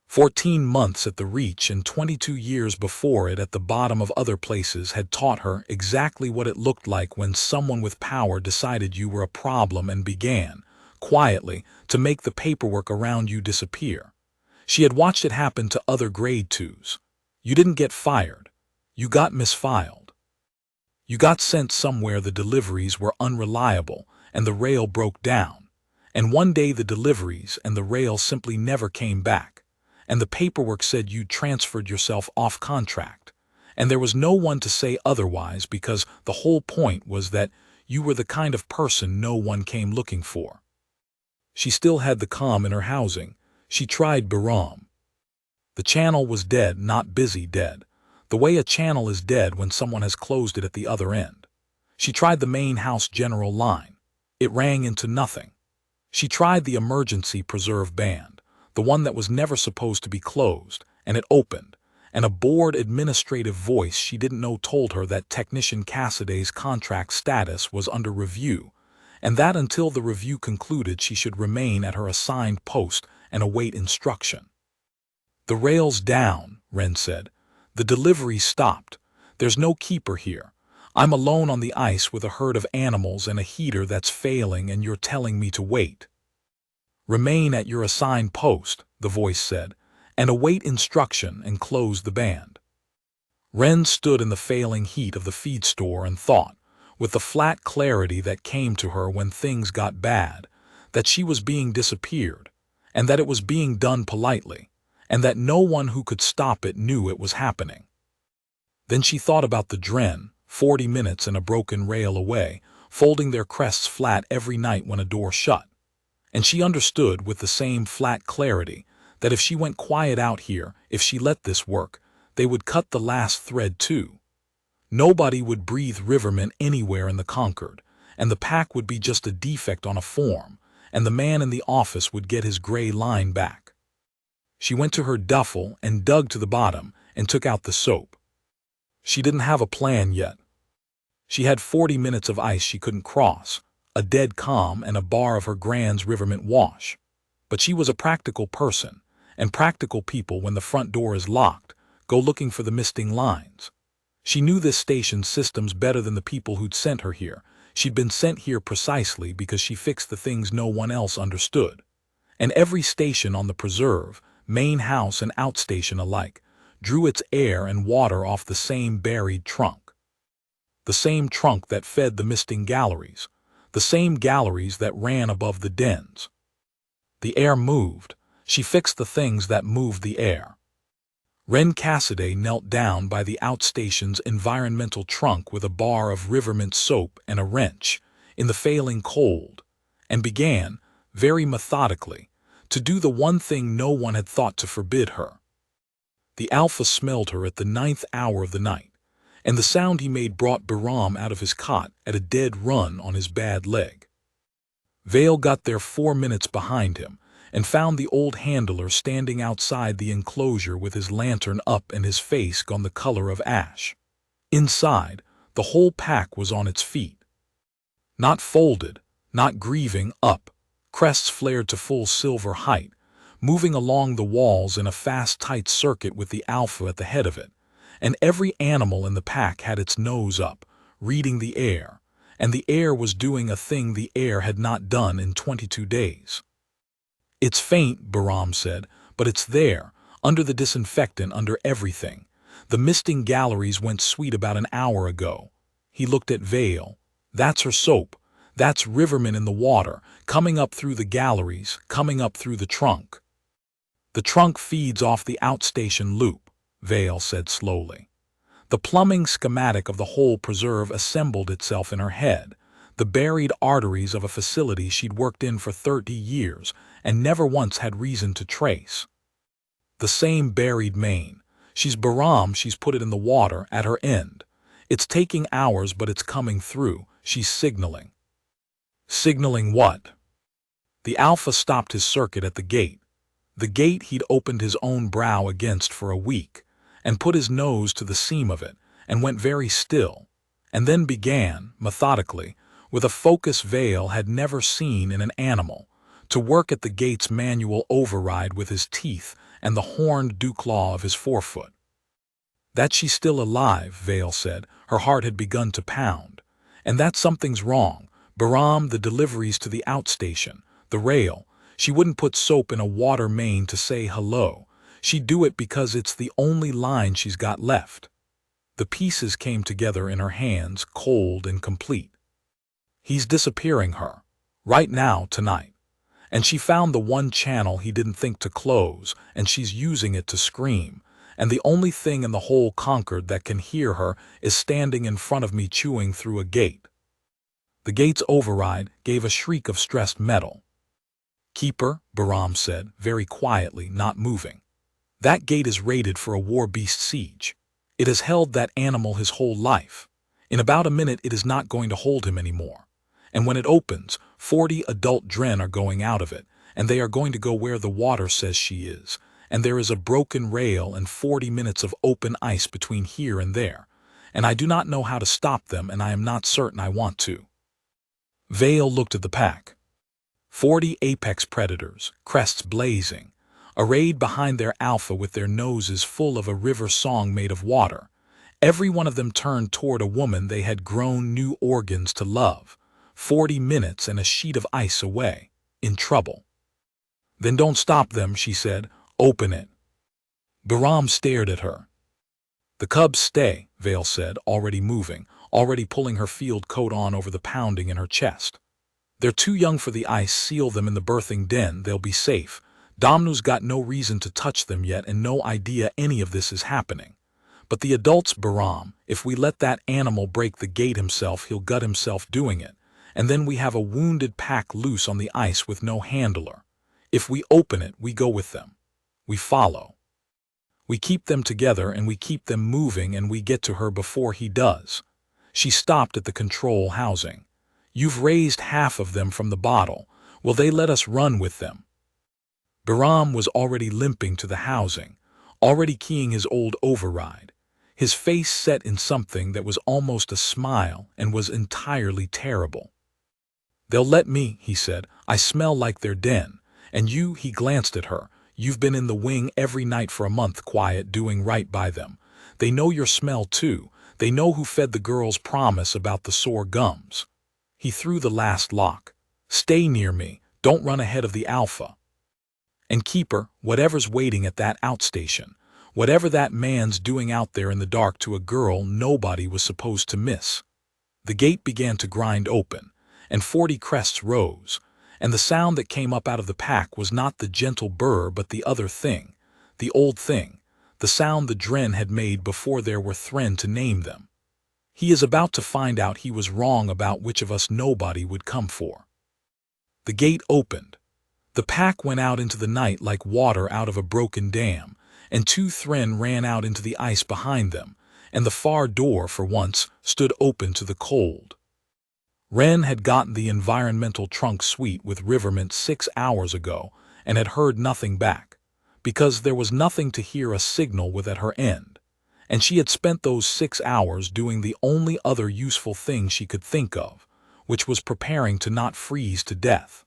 14 months at the Reach and 22 years before it at the bottom of other places had taught her exactly what it looked like when someone with power decided you were a problem and began, quietly, to make the paperwork around you disappear. She had watched it happen to other grade 2s. You didn't get fired. You got misfiled. You got sent somewhere the deliveries were unreliable and the rail broke down, and one day the deliveries and the rail simply never came back, and the paperwork said you transferred yourself off contract, and there was no one to say otherwise because the whole point was that you were the kind of person no one came looking for. She still had the calm in her housing. She tried Bahram. The channel was dead, not busy dead. The way a channel is dead when someone has closed it at the other end. She tried the main house general line. It rang into nothing. She tried the emergency preserve band, the one that was never supposed to be closed, and it opened, and a bored administrative voice she didn't know told her that Technician Cassiday's contract status was under review, and that until the review concluded she should remain at her assigned post and await instruction. The rail's down, Wren said. The delivery stopped. There's no keeper here. I'm alone on the ice with a herd of animals and a heater that's failing, and you're telling me to wait. Remain at your assigned post, the voice said, and await instruction and close the band. Wren stood in the failing heat of the feed store and thought, with the flat clarity that came to her when things got bad, that she was being disappeared, and that it was being done politely, and that no one who could stop it knew it was happening. Then she thought about the Dren, 40 minutes and a broken rail away, folding their crests flat every night when a door shut. And she understood with the same flat clarity that if she went quiet out here, if she let this work, they would cut the last thread too. Nobody would breathe Riverman anywhere in the Concord, and the pack would be just a defect on a form, and the man in the office would get his gray line back. She went to her duffel and dug to the bottom and took out the soap. She didn't have a plan yet. She had 40 minutes of ice she couldn't cross, a dead calm and a bar of her Grand's Rivermint wash. But she was a practical person, and practical people, when the front door is locked, go looking for the misting lines. She knew this station's systems better than the people who'd sent her here. She'd been sent here precisely because she fixed the things no one else understood. And every station on the preserve, main house and outstation alike, drew its air and water off the same buried trunk. The same trunk that fed the misting galleries, the same galleries that ran above the dens. The air moved. She fixed the things that moved the air. Wren Cassiday knelt down by the outstation's environmental trunk with a bar of Rivermint soap and a wrench, in the failing cold, and began, very methodically, to do the one thing no one had thought to forbid her. The Alpha smelled her at the 9th hour of the night, and the sound he made brought Bahram out of his cot at a dead run on his bad leg. Vale got there 4 minutes behind him, and found the old handler standing outside the enclosure with his lantern up and his face gone the color of ash. Inside, the whole pack was on its feet. Not folded, not grieving, up. Crests flared to full silver height, moving along the walls in a fast, tight circuit with the alpha at the head of it, and every animal in the pack had its nose up, reading the air, and the air was doing a thing the air had not done in 22 days. "It's faint," Bahram said, "but it's there, under the disinfectant, under everything. The misting galleries went sweet about an hour ago." He looked at Vale. "That's her soap. That's Riverman in the water, coming up through the galleries, coming up through the trunk." "The trunk feeds off the outstation loop," Vale said slowly. The plumbing schematic of the whole preserve assembled itself in her head, the buried arteries of a facility she'd worked in for 30 years and never once had reason to trace. The same buried main. She's Bahram, she's put it in the water at her end. It's taking hours, but it's coming through. She's signaling. Signaling what? The alpha stopped his circuit at the gate. The gate he'd opened his own brow against for a week, and put his nose to the seam of it, and went very still, and then began, methodically, with a focus Vale had never seen in an animal, to work at the gate's manual override with his teeth and the horned dew-claw of his forefoot. "That she's still alive," Vale said. Her heart had begun to pound. "And that something's wrong. Bahram, the deliveries to the outstation, the rail. She wouldn't put soap in a water main to say hello. She'd do it because it's the only line she's got left." The pieces came together in her hands, cold and complete. "He's disappearing her. Right now, tonight. And she found the one channel he didn't think to close, and she's using it to scream. And the only thing in the whole Concord that can hear her is standing in front of me chewing through a gate." The gate's override gave a shriek of stressed metal. "Keep her," Bahram said, very quietly, not moving. "That gate is rated for a war beast siege. It has held that animal his whole life. In about a minute it is not going to hold him anymore. And when it opens, 40 adult dren are going out of it, and they are going to go where the water says she is, and there is a broken rail and 40 minutes of open ice between here and there, and I do not know how to stop them, and I am not certain I want to." Vale looked at the pack. 40 apex predators, crests blazing, arrayed behind their alpha with their noses full of a river song made of water. Every one of them turned toward a woman they had grown new organs to love. 40 minutes and a sheet of ice away. In trouble. "Then don't stop them," she said. "Open it." Bahram stared at her. "The cubs stay," Vale said, already moving, already pulling her field coat on over the pounding in her chest. "They're too young for the ice. Seal them in the birthing den. They'll be safe. Domnu's got no reason to touch them yet and no idea any of this is happening. But the adults, Bahram, if we let that animal break the gate himself, he'll gut himself doing it. And then we have a wounded pack loose on the ice with no handler. If we open it, we go with them. We follow. We keep them together and we keep them moving and we get to her before he does." She stopped at the control housing. "You've raised half of them from the bottle. Will they let us run with them?" Bahram was already limping to the housing, already keying his old override. His face set in something that was almost a smile and was entirely terrible. "They'll let me," he said. "I smell like their den. And you," he glanced at her, "you've been in the wing every night for a month, quiet, doing right by them. They know your smell too. They know who fed the girl's promise about the sore gums." He threw the last lock. "Stay near me. Don't run ahead of the alpha. And keep her, whatever's waiting at that outstation. Whatever that man's doing out there in the dark to a girl nobody was supposed to miss." The gate began to grind open, and 40 crests rose, and the sound that came up out of the pack was not the gentle burr but the other thing, the old thing, the sound the dren had made before there were thren to name them. He is about to find out he was wrong about which of us nobody would come for. The gate opened. The pack went out into the night like water out of a broken dam, and 2 thren ran out into the ice behind them, and the far door, for once, stood open to the cold. Wren had gotten the environmental trunk suite with Rivermint 6 hours ago and had heard nothing back, because there was nothing to hear a signal with at her end, and she had spent those 6 hours doing the only other useful thing she could think of, which was preparing to not freeze to death.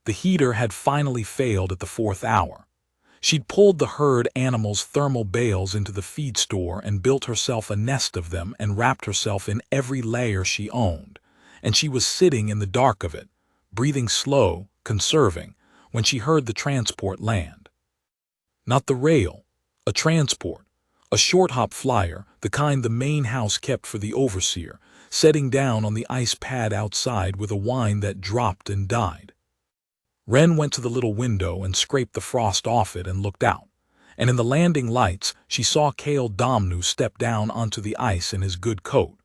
The heater had finally failed at the 4th hour. She'd pulled the herd animals' thermal bales into the feed store and built herself a nest of them and wrapped herself in every layer she owned, and she was sitting in the dark of it, breathing slow, conserving, when she heard the transport land. Not the rail, a transport, a short-hop flyer, the kind the main house kept for the overseer, setting down on the ice pad outside with a whine that dropped and died. Wren went to the little window and scraped the frost off it and looked out, and in the landing lights she saw Cale Domnu step down onto the ice in his good coat,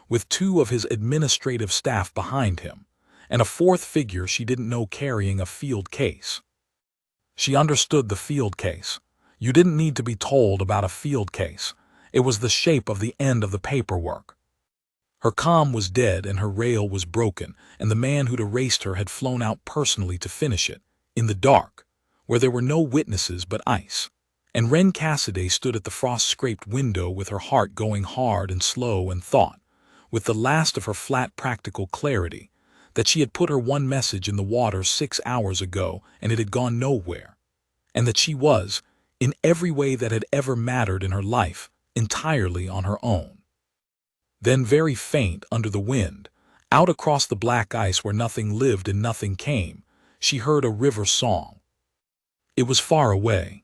with 2 of his administrative staff behind him, and a 4th figure she didn't know carrying a field case. She understood the field case. You didn't need to be told about a field case. It was the shape of the end of the paperwork. Her comm was dead and her rail was broken, and the man who'd erased her had flown out personally to finish it, in the dark, where there were no witnesses but ice. And Wren Cassidy stood at the frost-scraped window with her heart going hard and slow and thought, with the last of her flat practical clarity, that she had put her one message in the water 6 hours ago and it had gone nowhere, and that she was, in every way that had ever mattered in her life, entirely on her own. Then very faint under the wind, out across the black ice where nothing lived and nothing came, she heard a river song. It was far away.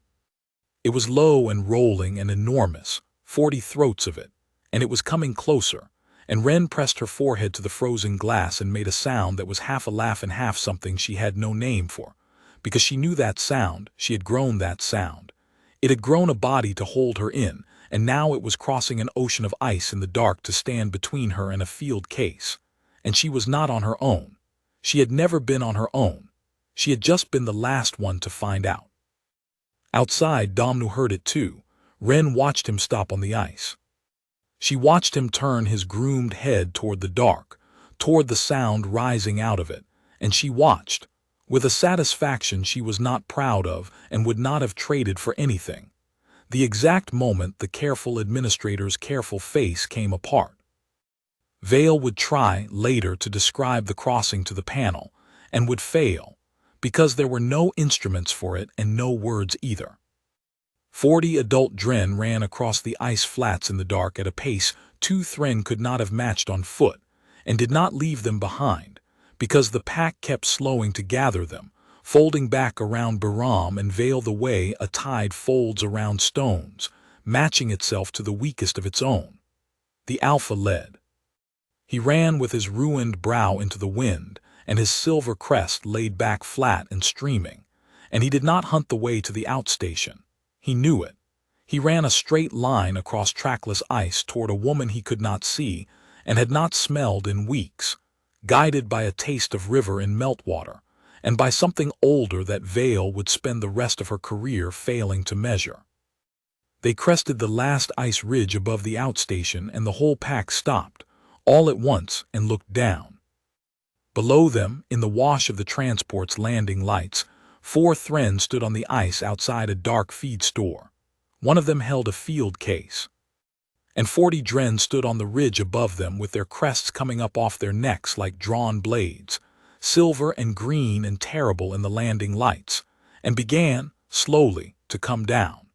It was low and rolling and enormous, 40 throats of it, and it was coming closer, and Wren pressed her forehead to the frozen glass and made a sound that was half a laugh and half something she had no name for, because she knew that sound, she had grown that sound. It had grown a body to hold her in, and now it was crossing an ocean of ice in the dark to stand between her and a field case. And she was not on her own. She had never been on her own. She had just been the last one to find out. Outside, Domnu heard it too. Wren watched him stop on the ice. She watched him turn his groomed head toward the dark, toward the sound rising out of it, and she watched, with a satisfaction she was not proud of and would not have traded for anything, the exact moment the careful administrator's careful face came apart. Vale would try, later, to describe the crossing to the panel, and would fail, because there were no instruments for it and no words either. 40 adult Dren ran across the ice flats in the dark at a pace 2 Thren could not have matched on foot, and did not leave them behind, because the pack kept slowing to gather them, folding back around Baram and Vale the way a tide folds around stones, matching itself to the weakest of its own. The Alpha led. He ran with his ruined brow into the wind, and his silver crest laid back flat and streaming, and he did not hunt the way to the outstation. He knew it. He ran a straight line across trackless ice toward a woman he could not see and had not smelled in weeks, guided by a taste of river in meltwater, and by something older that Vale would spend the rest of her career failing to measure. They crested the last ice ridge above the outstation, and the whole pack stopped, all at once, and looked down. Below them, in the wash of the transport's landing lights, 4 Thren stood on the ice outside a dark feed store. One of them held a field case. And 40 Dren stood on the ridge above them with their crests coming up off their necks like drawn blades, silver and green and terrible in the landing lights, and began, slowly, to come down.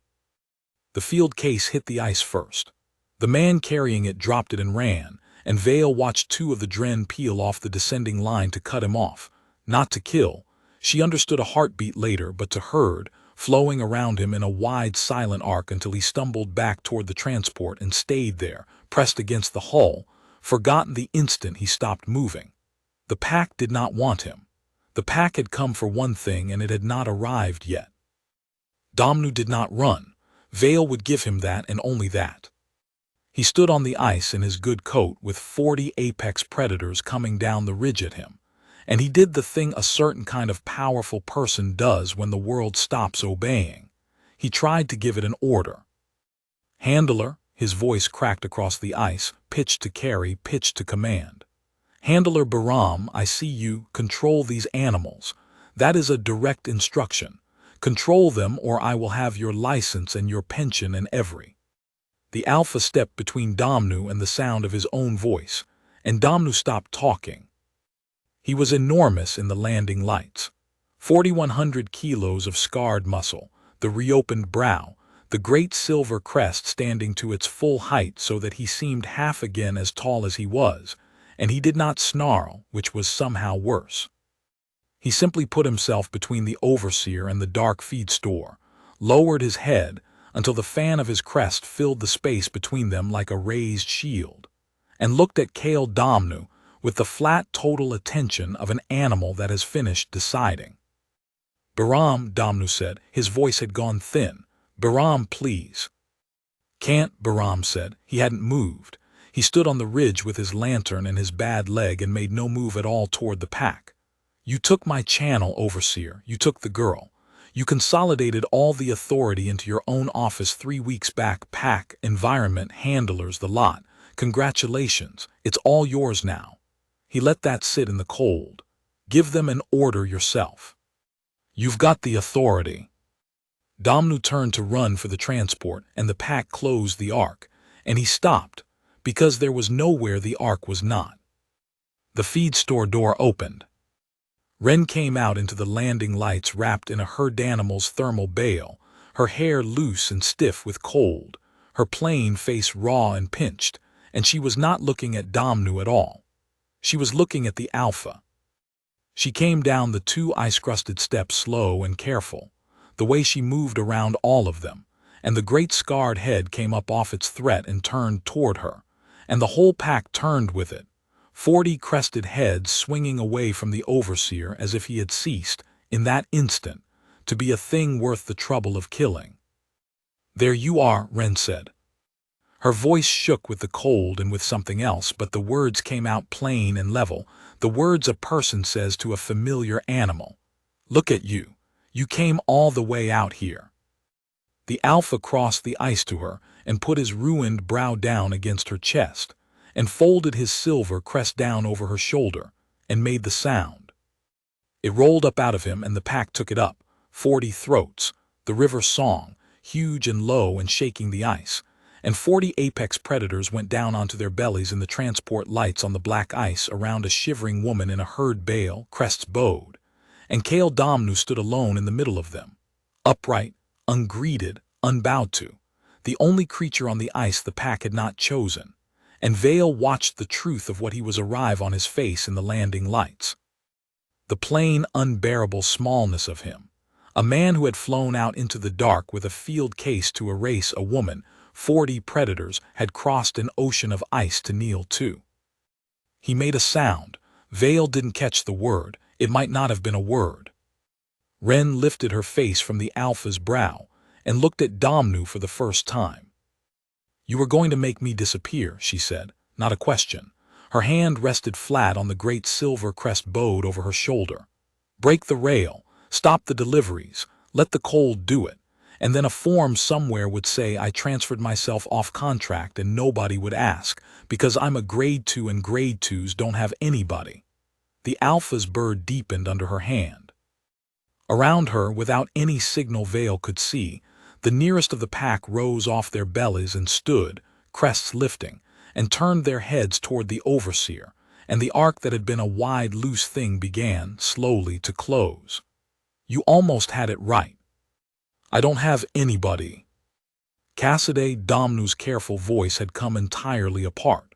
The field case hit the ice first. The man carrying it dropped it and ran, and Vale watched 2 of the Dren peel off the descending line to cut him off, not to kill. She understood a heartbeat later, but to herd, flowing around him in a wide silent arc until he stumbled back toward the transport and stayed there, pressed against the hull, forgotten the instant he stopped moving. The pack did not want him. The pack had come for one thing, and it had not arrived yet. Domnu did not run. Vale would give him that and only that. He stood on the ice in his good coat with 40 apex predators coming down the ridge at him, and he did the thing a certain kind of powerful person does when the world stops obeying. He tried to give it an order. Handler, his voice cracked across the ice, pitched to carry, pitched to command. Handler Bahram, I see you. Control these animals. That is a direct instruction. Control them or I will have your license and your pension and every. The Alpha stepped between Domnu and the sound of his own voice, and Domnu stopped talking. He was enormous in the landing lights. 4,100 kilos of scarred muscle, the reopened brow, the great silver crest standing to its full height so that he seemed half again as tall as he was, and he did not snarl, which was somehow worse. He simply put himself between the overseer and the dark feed store, lowered his head until the fan of his crest filled the space between them like a raised shield, and looked at Kale Domnu with the flat total attention of an animal that has finished deciding. Bahram, Domnu said. His voice had gone thin. Bahram, please. Can't, Bahram said. He hadn't moved. He stood on the ridge with his lantern and his bad leg and made no move at all toward the pack. You took my channel, overseer. You took the girl. You consolidated all the authority into your own office 3 weeks back. Pack, environment, handlers, the lot. Congratulations. It's all yours now. He let that sit in the cold. Give them an order yourself. You've got the authority. Domnu turned to run for the transport, and the pack closed the ark, and he stopped, because there was nowhere the ark was not. The feed store door opened. Ren came out into the landing lights wrapped in a herd animal's thermal bale, her hair loose and stiff with cold, her plain face raw and pinched, and she was not looking at Domnu at all. She was looking at the Alpha. She came down the 2 ice-crusted steps slow and careful, the way she moved around all of them, and the great scarred head came up off its threat and turned toward her, and the whole pack turned with it, 40 crested heads swinging away from the overseer as if he had ceased, in that instant, to be a thing worth the trouble of killing. There you are, Ren said. Her voice shook with the cold and with something else, but the words came out plain and level, the words a person says to a familiar animal. Look at you. You came all the way out here. The Alpha crossed the ice to her and put his ruined brow down against her chest, and folded his silver crest down over her shoulder, and made the sound. It rolled up out of him, and the pack took it up, 40 throats, the river song, huge and low and shaking the ice, and 40 apex predators went down onto their bellies in the transport lights on the black ice around a shivering woman in a herd bale, crests bowed, and Kale Domnu stood alone in the middle of them, upright, ungreeted, unbowed to, the only creature on the ice the pack had not chosen, and Vale watched the truth of what he was arrive on his face in the landing lights. The plain, unbearable smallness of him, a man who had flown out into the dark with a field case to erase a woman, 40 predators had crossed an ocean of ice to kneel to. He made a sound. Vale didn't catch the word. It might not have been a word. Ren lifted her face from the Alpha's brow and looked at Domnu for the first time. You were going to make me disappear, she said, not a question. Her hand rested flat on the great silver crest bowed over her shoulder. Break the rail, stop the deliveries, let the cold do it, and then a form somewhere would say I transferred myself off contract and nobody would ask, because I'm a grade 2 and grade 2s don't have anybody. The Alpha's bird deepened under her hand. Around her, without any signal Vale could see, the nearest of the pack rose off their bellies and stood, crests lifting, and turned their heads toward the overseer, and the arc that had been a wide, loose thing began, slowly, to close. You almost had it right. I don't have anybody. Cassidy, Domnu's careful voice had come entirely apart.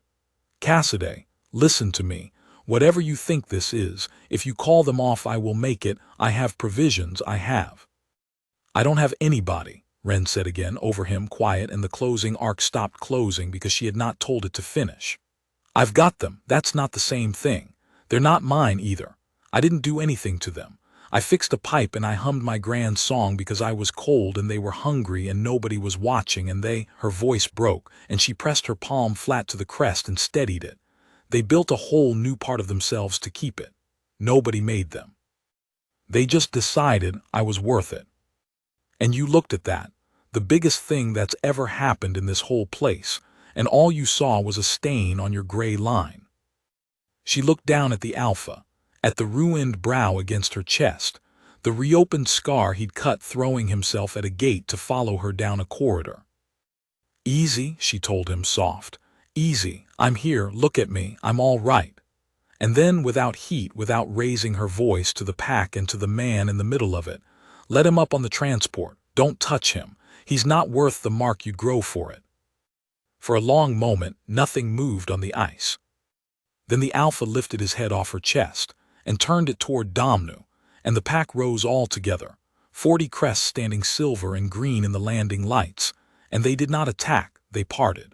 Cassidy, listen to me. Whatever you think this is, if you call them off I will make it. I have provisions, I have. I don't have anybody, Ren said again, over him, quiet, and the closing arc stopped closing because she had not told it to finish. I've got them. That's not the same thing. They're not mine either. I didn't do anything to them. I fixed a pipe and I hummed my grand song because I was cold and they were hungry and nobody was watching and her voice broke, and she pressed her palm flat to the crest and steadied it. They built a whole new part of themselves to keep it. Nobody made them. They just decided I was worth it. And you looked at that, the biggest thing that's ever happened in this whole place, and all you saw was a stain on your gray line. She looked down at the Alpha, at the ruined brow against her chest, the reopened scar he'd cut throwing himself at a gate to follow her down a corridor. "Easy," she told him, soft. "Easy. I'm here. Look at me. I'm all right." And then, without heat, without raising her voice, to the pack and to the man in the middle of it, "Let him up on the transport. Don't touch him. He's not worth the mark you grow for it." For a long moment, nothing moved on the ice. Then the Alpha lifted his head off her chest and turned it toward Domnu, and the pack rose all together, 40 crests standing silver and green in the landing lights, and they did not attack, they parted.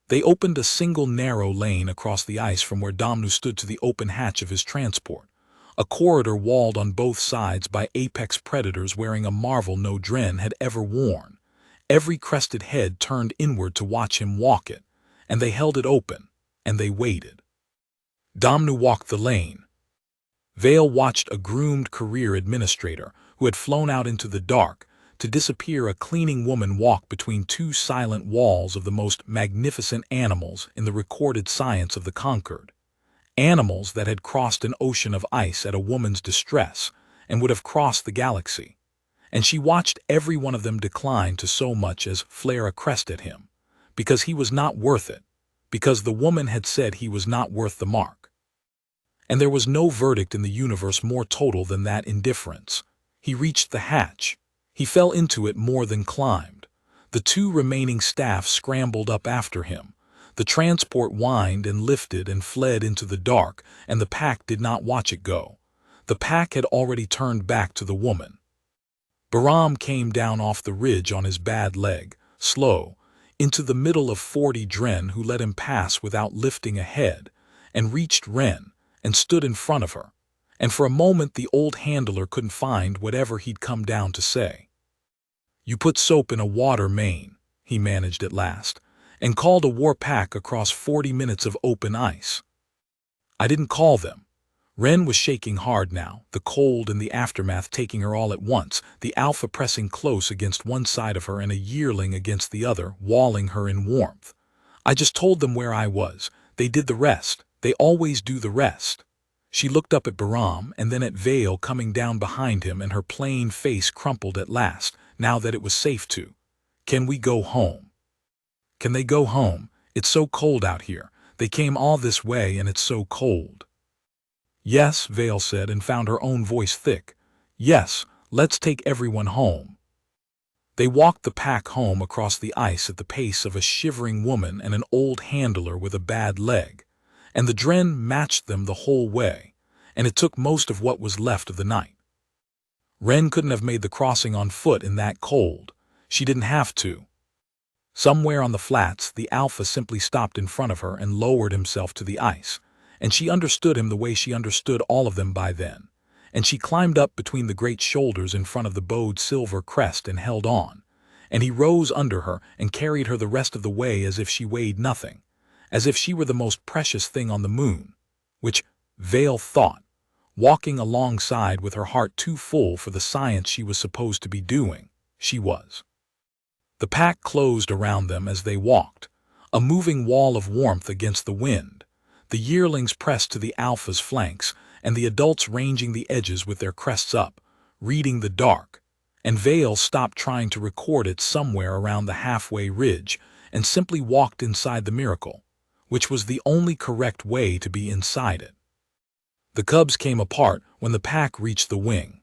They opened a single narrow lane across the ice from where Domnu stood to the open hatch of his transport, a corridor walled on both sides by apex predators wearing a marvel no Dren had ever worn. Every crested head turned inward to watch him walk it, and they held it open, and they waited. Domnu walked the lane. Vale watched a groomed career administrator who had flown out into the dark to disappear, a cleaning woman walk between two silent walls of the most magnificent animals in the recorded science of the conquered. Animals that had crossed an ocean of ice at a woman's distress and would have crossed the galaxy. And she watched every one of them decline to so much as flare a crest at him, because he was not worth it, because the woman had said he was not worth the mark. And there was no verdict in the universe more total than that indifference. He reached the hatch. He fell into it more than climbed. The two remaining staff scrambled up after him. The transport whined and lifted and fled into the dark, and the pack did not watch it go. The pack had already turned back to the woman. Bahram came down off the ridge on his bad leg, slow, into the middle of 40 Dren who let him pass without lifting a head, and reached Ren, and stood in front of her. And for a moment the old handler couldn't find whatever he'd come down to say. "You put soap in a water main," he managed at last, "and called a war pack across 40 minutes of open ice." "I didn't call them." Ren was shaking hard now, the cold and the aftermath taking her all at once, the Alpha pressing close against one side of her and a yearling against the other, walling her in warmth. "I just told them where I was. They did the rest. They always do the rest." She looked up at Bahram and then at Vale coming down behind him, and her plain face crumpled at last, now that it was safe to. "Can we go home?" "Can they go home? It's so cold out here. They came all this way and it's so cold." "Yes," Vale said, and found her own voice thick. "Yes, let's take everyone home." They walked the pack home across the ice at the pace of a shivering woman and an old handler with a bad leg, and the Dren matched them the whole way, and it took most of what was left of the night. Ren couldn't have made the crossing on foot in that cold. She didn't have to. Somewhere on the flats, the Alpha simply stopped in front of her and lowered himself to the ice, and she understood him the way she understood all of them by then, and she climbed up between the great shoulders in front of the bowed silver crest and held on, and he rose under her and carried her the rest of the way as if she weighed nothing, as if she were the most precious thing on the moon, which, Vale thought, walking alongside with her heart too full for the science she was supposed to be doing, she was. The pack closed around them as they walked, a moving wall of warmth against the wind, the yearlings pressed to the Alpha's flanks, and the adults ranging the edges with their crests up, reading the dark, and Vale stopped trying to record it somewhere around the halfway ridge and simply walked inside the miracle, which was the only correct way to be inside it. The cubs came apart when the pack reached the wing.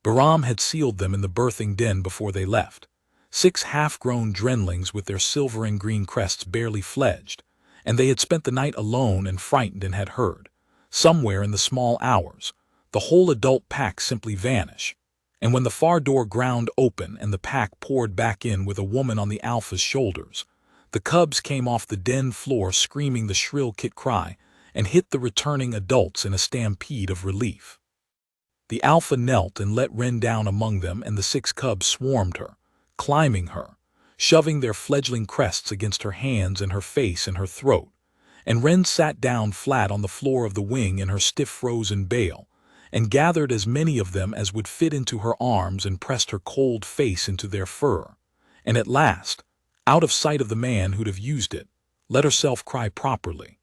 Bahram had sealed them in the birthing den before they left, 6 half-grown Drenlings with their silver and green crests barely fledged, and they had spent the night alone and frightened and had heard, somewhere in the small hours, the whole adult pack simply vanish. And when the far door ground open and the pack poured back in with a woman on the Alpha's shoulders, the cubs came off the den floor screaming the shrill kit cry and hit the returning adults in a stampede of relief. The Alpha knelt and let Ren down among them, and the 6 cubs swarmed her, climbing her, shoving their fledgling crests against her hands and her face and her throat, and Ren sat down flat on the floor of the wing in her stiff frozen bale, and gathered as many of them as would fit into her arms and pressed her cold face into their fur, and at last, out of sight of the man who'd have used it, let herself cry properly.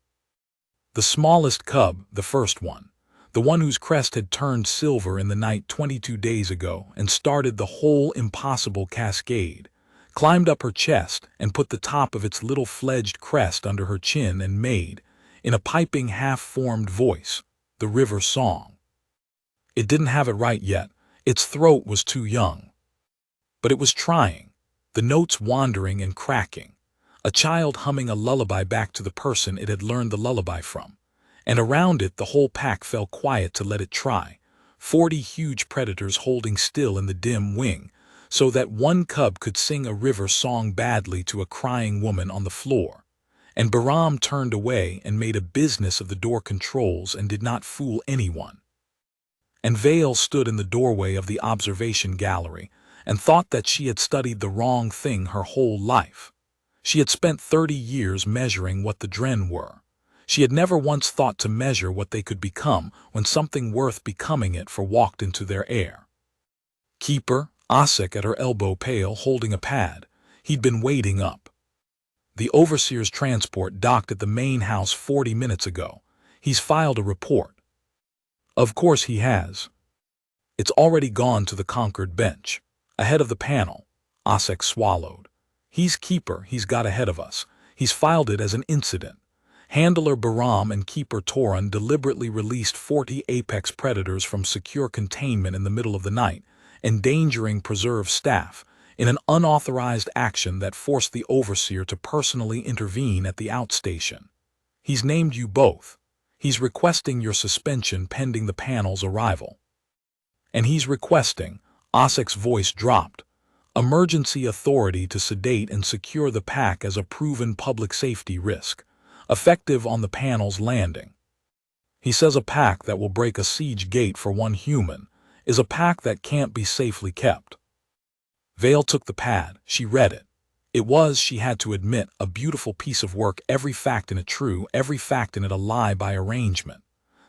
The smallest cub, the first one, the one whose crest had turned silver in the night 22 days ago and started the whole impossible cascade, climbed up her chest and put the top of its little fledged crest under her chin and made, in a piping half-formed voice, the river song. It didn't have it right yet. Its throat was too young. But it was trying, the notes wandering and cracking, a child humming a lullaby back to the person it had learned the lullaby from. And around it the whole pack fell quiet to let it try, 40 huge predators holding still in the dim wing, so that one cub could sing a river song badly to a crying woman on the floor. And Bahram turned away and made a business of the door controls and did not fool anyone. And Vale stood in the doorway of the observation gallery and thought that she had studied the wrong thing her whole life. She had spent 30 years measuring what the Dren were. She had never once thought to measure what they could become when something worth becoming it for walked into their air. Keeper, Osek at her elbow pale holding a pad, he'd been waiting up. The overseer's transport docked at the main house 40 minutes ago. He's filed a report. Of course he has. It's already gone to the Concord bench. Ahead of the panel. Osek swallowed. He's keeper, he's got ahead of us. He's filed it as an incident. Handler Bahram and Keeper Toran deliberately released 40 apex predators from secure containment in the middle of the night, endangering preserve staff, in an unauthorized action that forced the overseer to personally intervene at the outstation. He's named you both. He's requesting your suspension pending the panel's arrival. And he's requesting, Osek's voice dropped, emergency authority to sedate and secure the pack as a proven public safety risk, effective on the panel's landing. He says a pack that will break a siege gate for one human is a pack that can't be safely kept. Vale took the pad. She read it. It was, she had to admit, a beautiful piece of work, every fact in it true, every fact in it a lie by arrangement.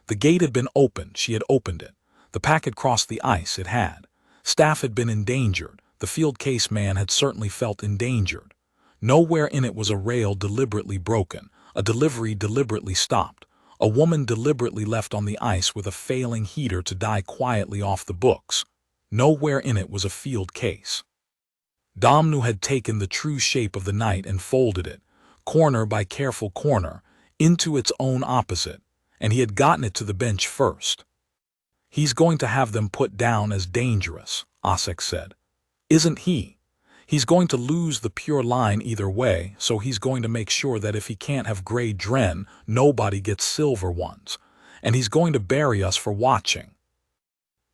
The gate had been opened. She had opened it. The pack had crossed the ice. It had. Staff had been endangered. The field case man had certainly felt endangered. Nowhere in it was a rail deliberately broken, a delivery deliberately stopped, a woman deliberately left on the ice with a failing heater to die quietly off the books. Nowhere in it was a field case. Domnu had taken the true shape of the night and folded it, corner by careful corner, into its own opposite, and he had gotten it to the bench first. He's going to have them put down as dangerous, Osek said. Isn't he? He's going to lose the pure line either way, so he's going to make sure that if he can't have gray Dren, nobody gets silver ones, and he's going to bury us for watching.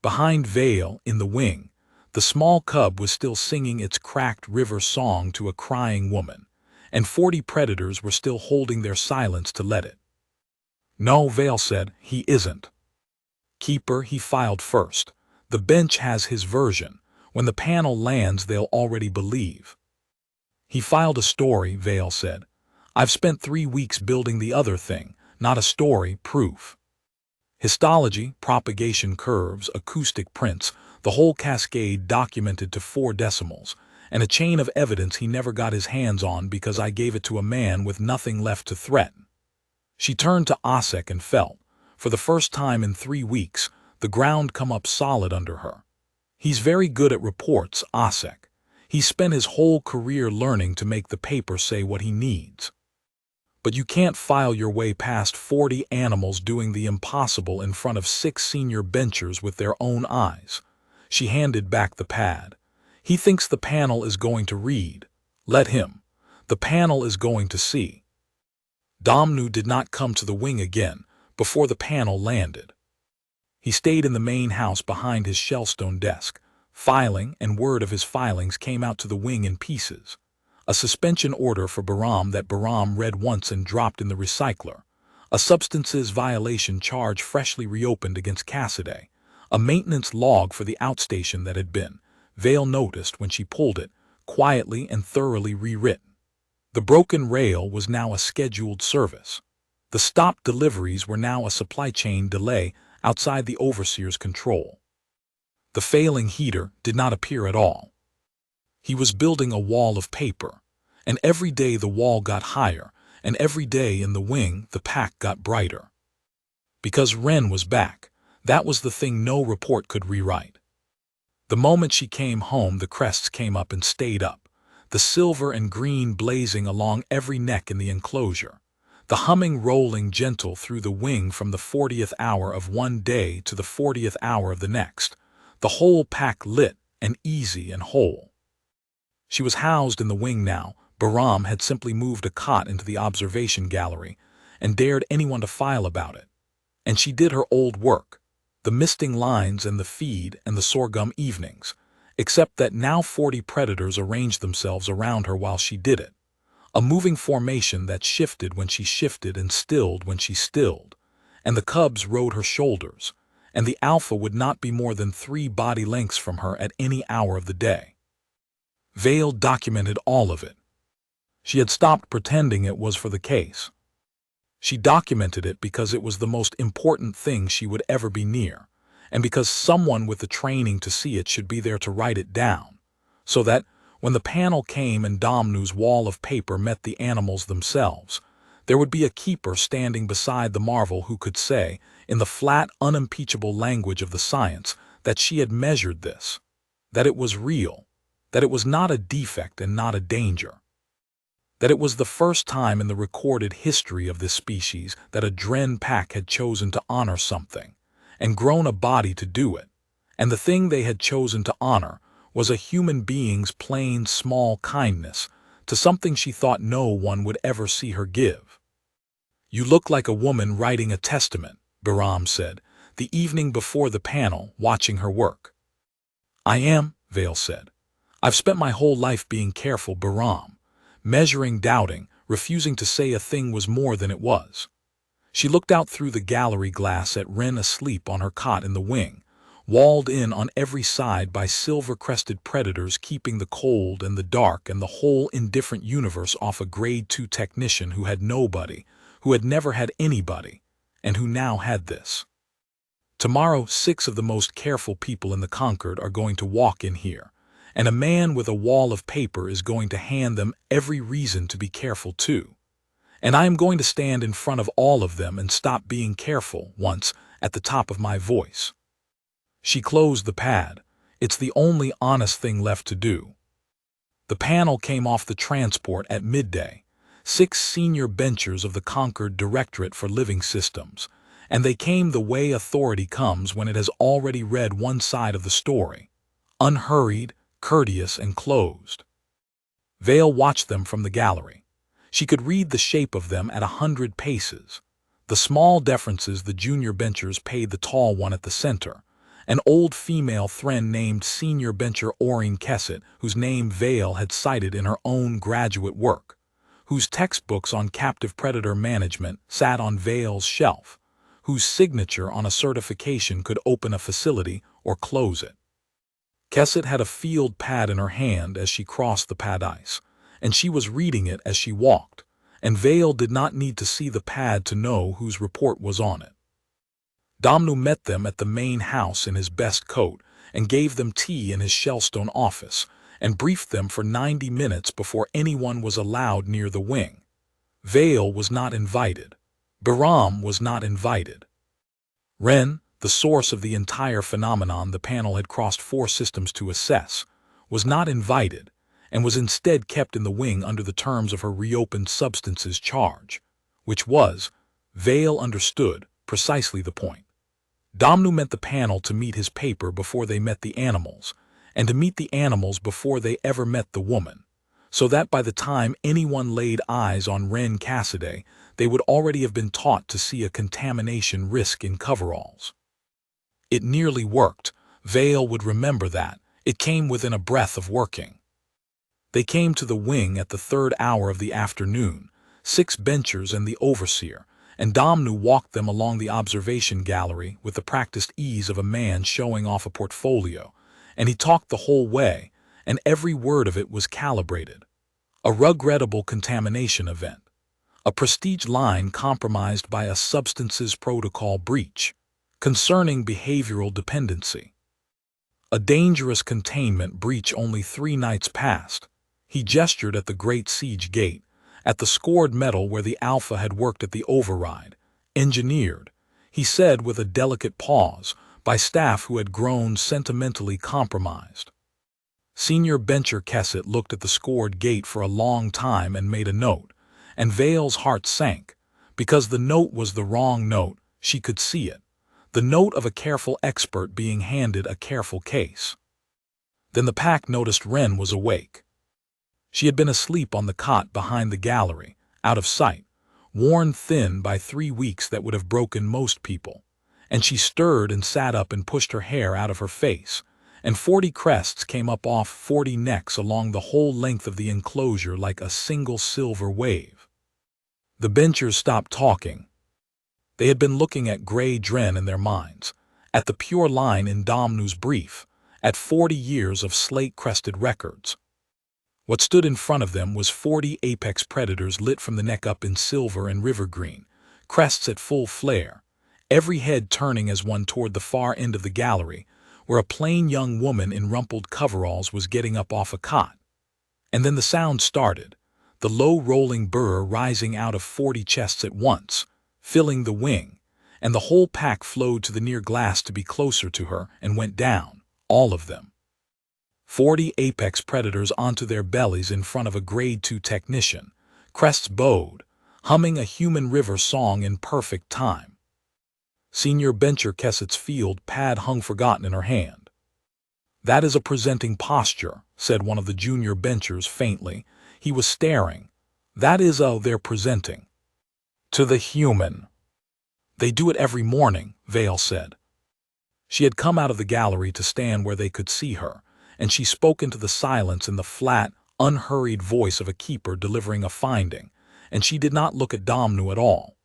Behind Vale, in the wing, the small cub was still singing its cracked river song to a crying woman, and 40 predators were still holding their silence to let it. No, Vale said, he isn't. Keeper, he filed first. The bench has his version. When the panel lands, they'll already believe. He filed a story, Vale said. I've spent 3 weeks building the other thing, not a story, proof. Histology, propagation curves, acoustic prints, the whole cascade documented to 4 decimals, and a chain of evidence he never got his hands on because I gave it to a man with nothing left to threaten. She turned to Osek and felt, for the first time in 3 weeks, the ground come up solid under her. He's very good at reports, Osek. He's spent his whole career learning to make the paper say what he needs. But you can't file your way past 40 animals doing the impossible in front of 6 senior benchers with their own eyes. She handed back the pad. He thinks the panel is going to read. Let him. The panel is going to see. Domnu did not come to the wing again before the panel landed. He stayed in the main house behind his shellstone desk, filing, and word of his filings came out to the wing in pieces. A suspension order for Bahram that Bahram read once and dropped in the recycler. A substances violation charge freshly reopened against Cassidy. A maintenance log for the outstation that had been, Vale noticed when she pulled it, quietly and thoroughly rewritten. The broken rail was now a scheduled service. The stopped deliveries were now a supply chain delay outside the overseer's control. The failing heater did not appear at all. He was building a wall of paper, and every day the wall got higher, and every day in the wing the pack got brighter. Because Wren was back, that was the thing no report could rewrite. The moment she came home, the crests came up and stayed up, the silver and green blazing along every neck in the enclosure, the humming rolling gentle through the wing from the 40th hour of one day to the 40th hour of the next, the whole pack lit and easy and whole. She was housed in the wing now. Bahram had simply moved a cot into the observation gallery and dared anyone to file about it. And she did her old work, the misting lines and the feed and the sorghum evenings, except that now 40 predators arranged themselves around her while she did it. A moving formation that shifted when she shifted and stilled when she stilled, and the cubs rode her shoulders, and the alpha would not be more than 3 body lengths from her at any hour of the day. Vale documented all of it. She had stopped pretending it was for the case. She documented it because it was the most important thing she would ever be near, and because someone with the training to see it should be there to write it down, so that, when the panel came and Domnu's wall of paper met the animals themselves, there would be a keeper standing beside the marvel who could say, in the flat, unimpeachable language of the science, that she had measured this, that it was real, that it was not a defect and not a danger, that it was the first time in the recorded history of this species that a Dren pack had chosen to honor something, and grown a body to do it, and the thing they had chosen to honor was a human being's plain, small kindness to something she thought no one would ever see her give. "You look like a woman writing a testament," Bahram said, the evening before the panel, watching her work. "I am," Vale said. "I've spent my whole life being careful, Bahram, measuring, doubting, refusing to say a thing was more than it was." She looked out through the gallery glass at Wren asleep on her cot in the wing, walled in on every side by silver-crested predators keeping the cold and the dark and the whole indifferent universe off a grade 2 technician who had nobody, who had never had anybody, and who now had this. Tomorrow 6 of the most careful people in the Concord are going to walk in here, and a man with a wall of paper is going to hand them every reason to be careful too. And I am going to stand in front of all of them and stop being careful once at the top of my voice. She closed the pad. It's the only honest thing left to do. The panel came off the transport at midday, 6 senior benchers of the Concord Directorate for Living Systems, and they came the way authority comes when it has already read one side of the story, unhurried, courteous, and closed. Vale watched them from the gallery. She could read the shape of them at 100 paces. The small deferences the junior benchers paid the tall one at the center, an old female Thren named Senior Bencher Oreen Kessett, whose name Vale had cited in her own graduate work, whose textbooks on captive predator management sat on Vale's shelf, whose signature on a certification could open a facility or close it. Kessett had a field pad in her hand as she crossed the pad ice, and she was reading it as she walked, and Vale did not need to see the pad to know whose report was on it. Domnu met them at the main house in his best coat and gave them tea in his shellstone office and briefed them for 90 minutes before anyone was allowed near the wing. Vale was not invited. Bahram was not invited. Wren, the source of the entire phenomenon the panel had crossed 4 systems to assess, was not invited and was instead kept in the wing under the terms of her reopened substances charge, which was, Vale understood, precisely the point. Domnu meant the panel to meet his paper before they met the animals, and to meet the animals before they ever met the woman, so that by the time anyone laid eyes on Wren Cassidy, they would already have been taught to see a contamination risk in coveralls. It nearly worked. Vale would remember that. It came within a breath of working. They came to the wing at the 3rd hour of the afternoon, 6 benchers and the overseer, and Domnu walked them along the observation gallery with the practiced ease of a man showing off a portfolio, and he talked the whole way, and every word of it was calibrated. A regrettable contamination event. A prestige line compromised by a substances protocol breach, concerning behavioral dependency. A dangerous containment breach only 3 nights past. He gestured at the Great Siege Gate, at the scored metal where the Alpha had worked at the override, engineered, he said with a delicate pause, by staff who had grown sentimentally compromised. Senior Bencher Kesset looked at the scored gate for a long time and made a note, and Vale's heart sank, because the note was the wrong note. She could see it, the note of a careful expert being handed a careful case. Then the pack noticed Wren was awake. She had been asleep on the cot behind the gallery, out of sight, worn thin by 3 weeks that would have broken most people, and she stirred and sat up and pushed her hair out of her face, and 40 crests came up off 40 necks along the whole length of the enclosure like a single silver wave. The benchers stopped talking. They had been looking at Grey Dren in their minds, at the pure line in Domnu's brief, at 40 years of slate-crested records. What stood in front of them was 40 apex predators lit from the neck up in silver and river green, crests at full flare, every head turning as one toward the far end of the gallery, where a plain young woman in rumpled coveralls was getting up off a cot. And then the sound started, the low rolling burr rising out of 40 chests at once, filling the wing, and the whole pack flowed to the near glass to be closer to her and went down, all of them. 40 apex predators onto their bellies in front of a Grade 2 technician, crests bowed, humming a human river song in perfect time. Senior Bencher Kesset's field pad hung forgotten in her hand. "That is a presenting posture," said one of the junior benchers faintly. He was staring. "That is they're presenting. To the human." "They do it every morning," Vale said. She had come out of the gallery to stand where they could see her, and she spoke into the silence in the flat, unhurried voice of a keeper delivering a finding, and she did not look at Domnu at all.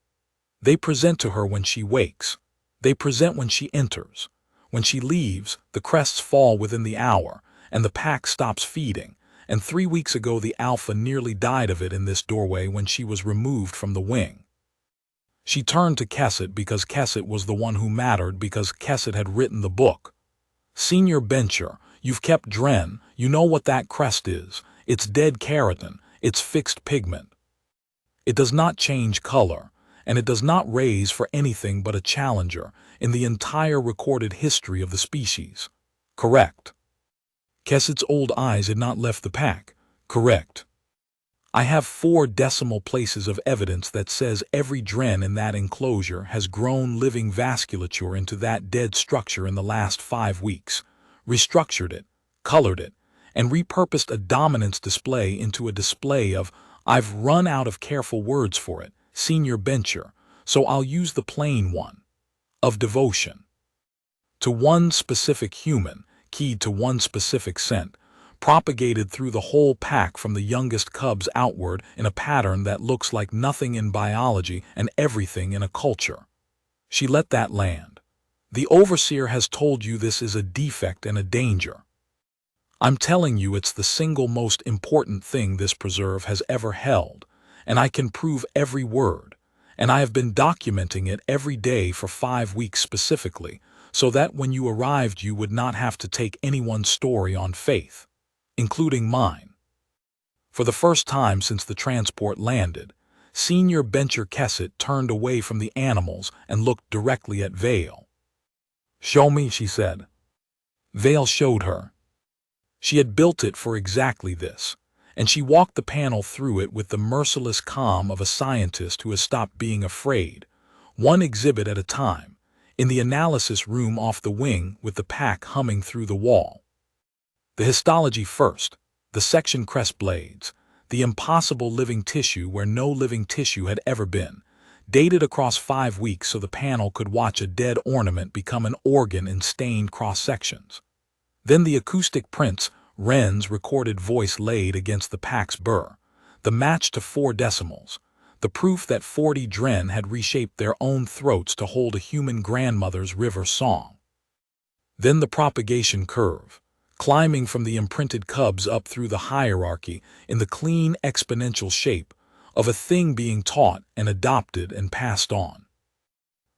"They present to her when she wakes. They present when she enters. When she leaves, the crests fall within the hour, and the pack stops feeding, and 3 weeks ago the Alpha nearly died of it in this doorway when she was removed from the wing." She turned to Kesset because Kesset was the one who mattered, because Kesset had written the book. "Senior Bencher, you've kept Dren, you know what that crest is. It's dead keratin, it's fixed pigment. It does not change color, and it does not raise for anything but a challenger in the entire recorded history of the species. Correct?" Kesset's old eyes had not left the pack. "Correct. I have 4 decimal places of evidence that says every Dren in that enclosure has grown living vasculature into that dead structure in the last 5 weeks, restructured it, colored it, and repurposed a dominance display into a display of, I've run out of careful words for it, Senior Bencher, so I'll use the plain one, of devotion. To one specific human, keyed to one specific scent, propagated through the whole pack from the youngest cubs outward in a pattern that looks like nothing in biology and everything in a culture." She let that land. "The overseer has told you this is a defect and a danger. I'm telling you it's the single most important thing this preserve has ever held, and I can prove every word, and I have been documenting it every day for 5 weeks specifically, so that when you arrived you would not have to take anyone's story on faith, including mine." For the first time since the transport landed, Senior Bencher Kesset turned away from the animals and looked directly at Vale. "Show me," she said. Vale showed her. She had built it for exactly this, and she walked the panel through it with the merciless calm of a scientist who has stopped being afraid, one exhibit at a time, in the analysis room off the wing with the pack humming through the wall. The histology first, the section crest blades, the impossible living tissue where no living tissue had ever been, dated across 5 weeks so the panel could watch a dead ornament become an organ in stained cross-sections. Then the acoustic prints, Wren's recorded voice laid against the pack's burr, the match to 4 decimals, the proof that 40 Dren had reshaped their own throats to hold a human grandmother's river song. Then the propagation curve, climbing from the imprinted cubs up through the hierarchy in the clean exponential shape of a thing being taught and adopted and passed on.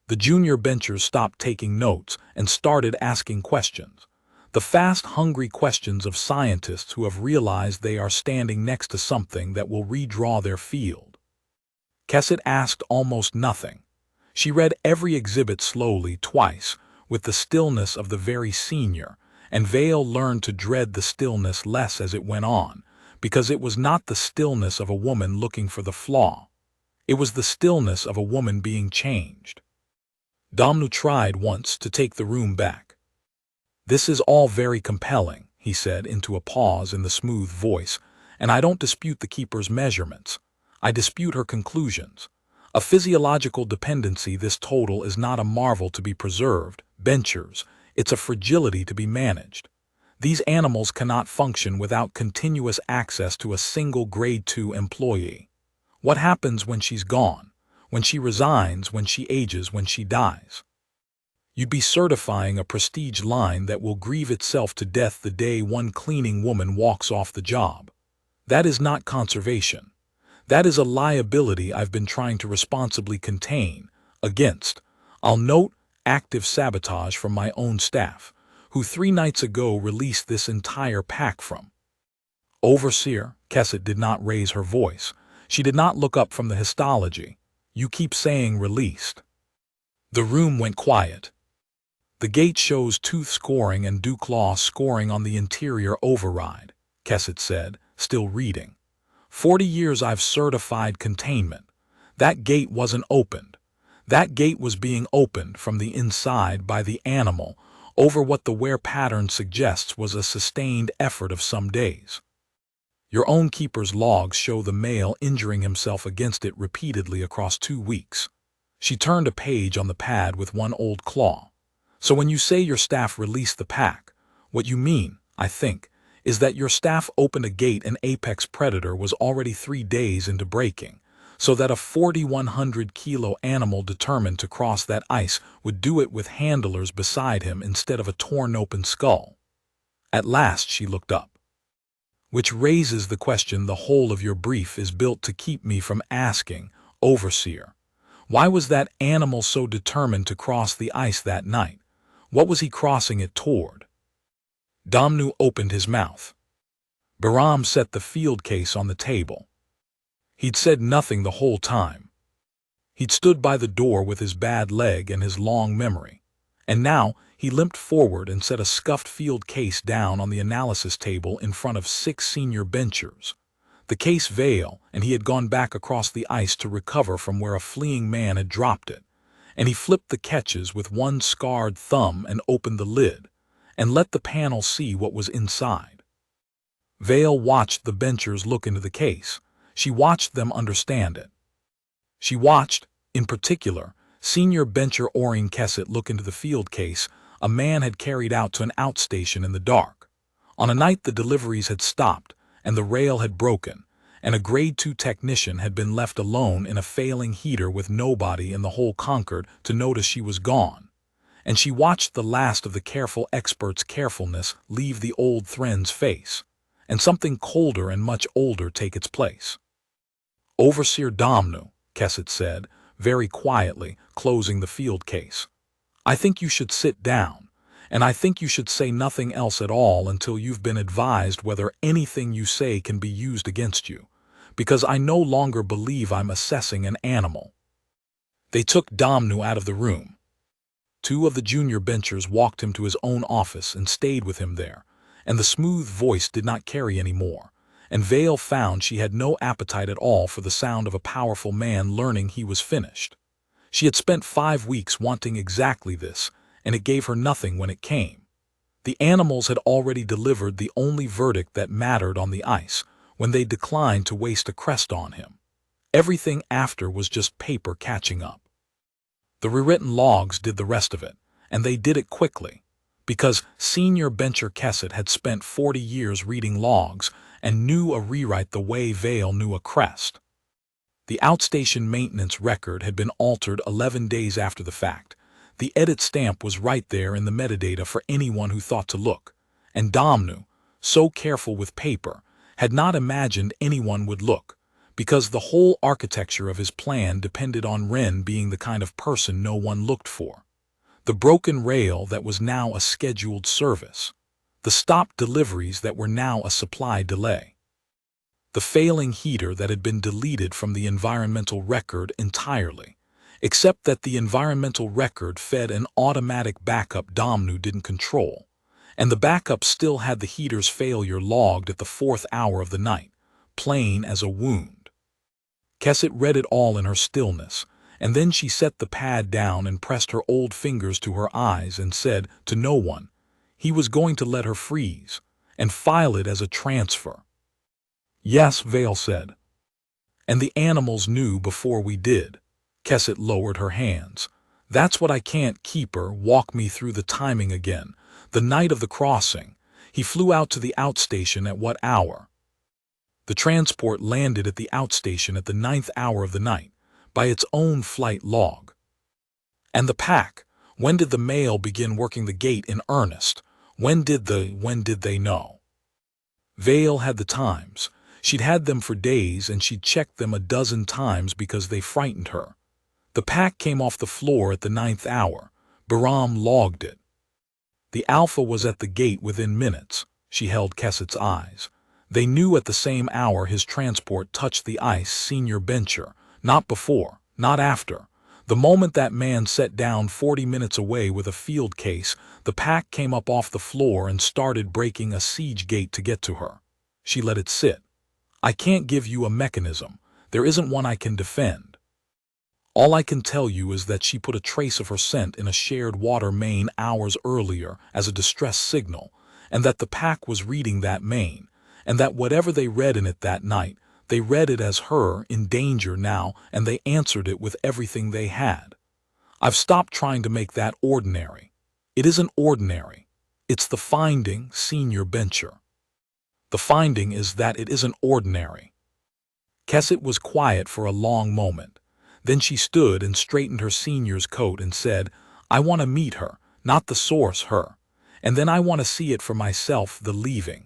The junior benchers stopped taking notes and started asking questions. The fast, hungry questions of scientists who have realized they are standing next to something that will redraw their field. Kesset asked almost nothing. She read every exhibit slowly, twice, with the stillness of the very senior, and Vale learned to dread the stillness less as it went on, because it was not the stillness of a woman looking for the flaw. It was the stillness of a woman being changed. Domnu tried once to take the room back. "This is all very compelling," he said into a pause in the smooth voice, "and I don't dispute the keeper's measurements. I dispute her conclusions. A physiological dependency this total is not a marvel to be preserved, benchers, it's a fragility to be managed. These animals cannot function without continuous access to a single grade 2 employee. What happens when she's gone? When she resigns, when she ages, when she dies? You'd be certifying a prestige line that will grieve itself to death the day one cleaning woman walks off the job. That is not conservation. That is a liability I've been trying to responsibly contain against, I'll note, active sabotage from my own staff, who 3 nights ago released this entire pack from." "Overseer," Kesset did not raise her voice. She did not look up from the histology. "You keep saying released." The room went quiet. "The gate shows tooth scoring and dew claw scoring on the interior override," Kesset said, still reading. "40 years I've certified containment. That gate wasn't opened. That gate was being opened from the inside by the animal over what the wear pattern suggests was a sustained effort of some days. Your own keeper's logs show the male injuring himself against it repeatedly across 2 weeks." She turned a page on the pad with one old claw. "So when you say your staff released the pack, what you mean, I think, is that your staff opened a gate an apex predator was already 3 days into breaking, so that a 4,100-kilo animal determined to cross that ice would do it with handlers beside him instead of a torn-open skull." At last she looked up. "Which raises the question the whole of your brief is built to keep me from asking, Overseer. Why was that animal so determined to cross the ice that night? What was he crossing it toward?" Domnu opened his mouth. Bahram set the field case on the table. He'd said nothing the whole time. He'd stood by the door with his bad leg and his long memory, and now he limped forward and set a scuffed field case down on the analysis table in front of 6 senior benchers. The case Vale, and he had gone back across the ice to recover from where a fleeing man had dropped it, and he flipped the catches with one scarred thumb and opened the lid, and let the panel see what was inside. Vale watched the benchers look into the case. She watched them understand it. She watched, in particular, senior bencher Orrin Kesset look into the field case a man had carried out to an outstation in the dark. On a night the deliveries had stopped, and the rail had broken, and a grade 2 technician had been left alone in a failing heater with nobody in the whole Concord to notice she was gone. And she watched the last of the careful expert's carefulness leave the old Thren's face, and something colder and much older take its place. "Overseer Domnu," Kesset said, very quietly, closing the field case. "I think you should sit down, and I think you should say nothing else at all until you've been advised whether anything you say can be used against you, because I no longer believe I'm assessing an animal." They took Domnu out of the room. 2 of the junior benchers walked him to his own office and stayed with him there, and the smooth voice did not carry any more, and Vale found she had no appetite at all for the sound of a powerful man learning he was finished. She had spent 5 weeks wanting exactly this, and it gave her nothing when it came. The animals had already delivered the only verdict that mattered on the ice when they declined to waste a crest on him. Everything after was just paper catching up. The rewritten logs did the rest of it, and they did it quickly, because senior bencher Kesset had spent 40 years reading logs and knew a rewrite the way Vale knew a crest. The outstation maintenance record had been altered 11 days after the fact. The edit stamp was right there in the metadata for anyone who thought to look, and Domnu, so careful with paper, had not imagined anyone would look, because the whole architecture of his plan depended on Wren being the kind of person no one looked for. The broken rail that was now a scheduled service. the stopped deliveries that were now a supply delay, the failing heater that had been deleted from the environmental record entirely, except that the environmental record fed an automatic backup Domnu didn't control, and the backup still had the heater's failure logged at the 4th hour of the night, plain as a wound. Kesset read it all in her stillness, and then she set the pad down and pressed her old fingers to her eyes and said to no one he was going to let her freeze and file it as a transfer. Yes, Vale said. And the animals knew before we did. Kesset lowered her hands. That's what I can't keep her. Walk me through the timing again. The night of the crossing. He flew out to the outstation at what hour? The transport landed at the outstation at the 9th hour of the night, by its own flight log. And the pack, when did the mail begin working the gate in earnest? When did they know? Vale had the times. She'd had them for days and she'd checked them a dozen times because they frightened her. The pack came off the floor at the 9th hour. Bahram logged it. The Alpha was at the gate within minutes. She held Kesset's eyes. They knew at the same hour his transport touched the ice, Senior Bencher. Not before, not after. The moment that man set down 40 minutes away with a field case, the pack came up off the floor and started breaking a siege gate to get to her. She let it sit. I can't give you a mechanism. There isn't one I can defend. All I can tell you is that she put a trace of her scent in a shared water main hours earlier as a distress signal, and that the pack was reading that main, and that whatever they read in it that night, they read it as her in danger now, and they answered it with everything they had. I've stopped trying to make that ordinary. It isn't ordinary. It's the finding, Senior Bencher. The finding is that it isn't ordinary. Kesset was quiet for a long moment. Then she stood and straightened her senior's coat and said, I want to meet her, not the source, her. And then I want to see it for myself, the leaving.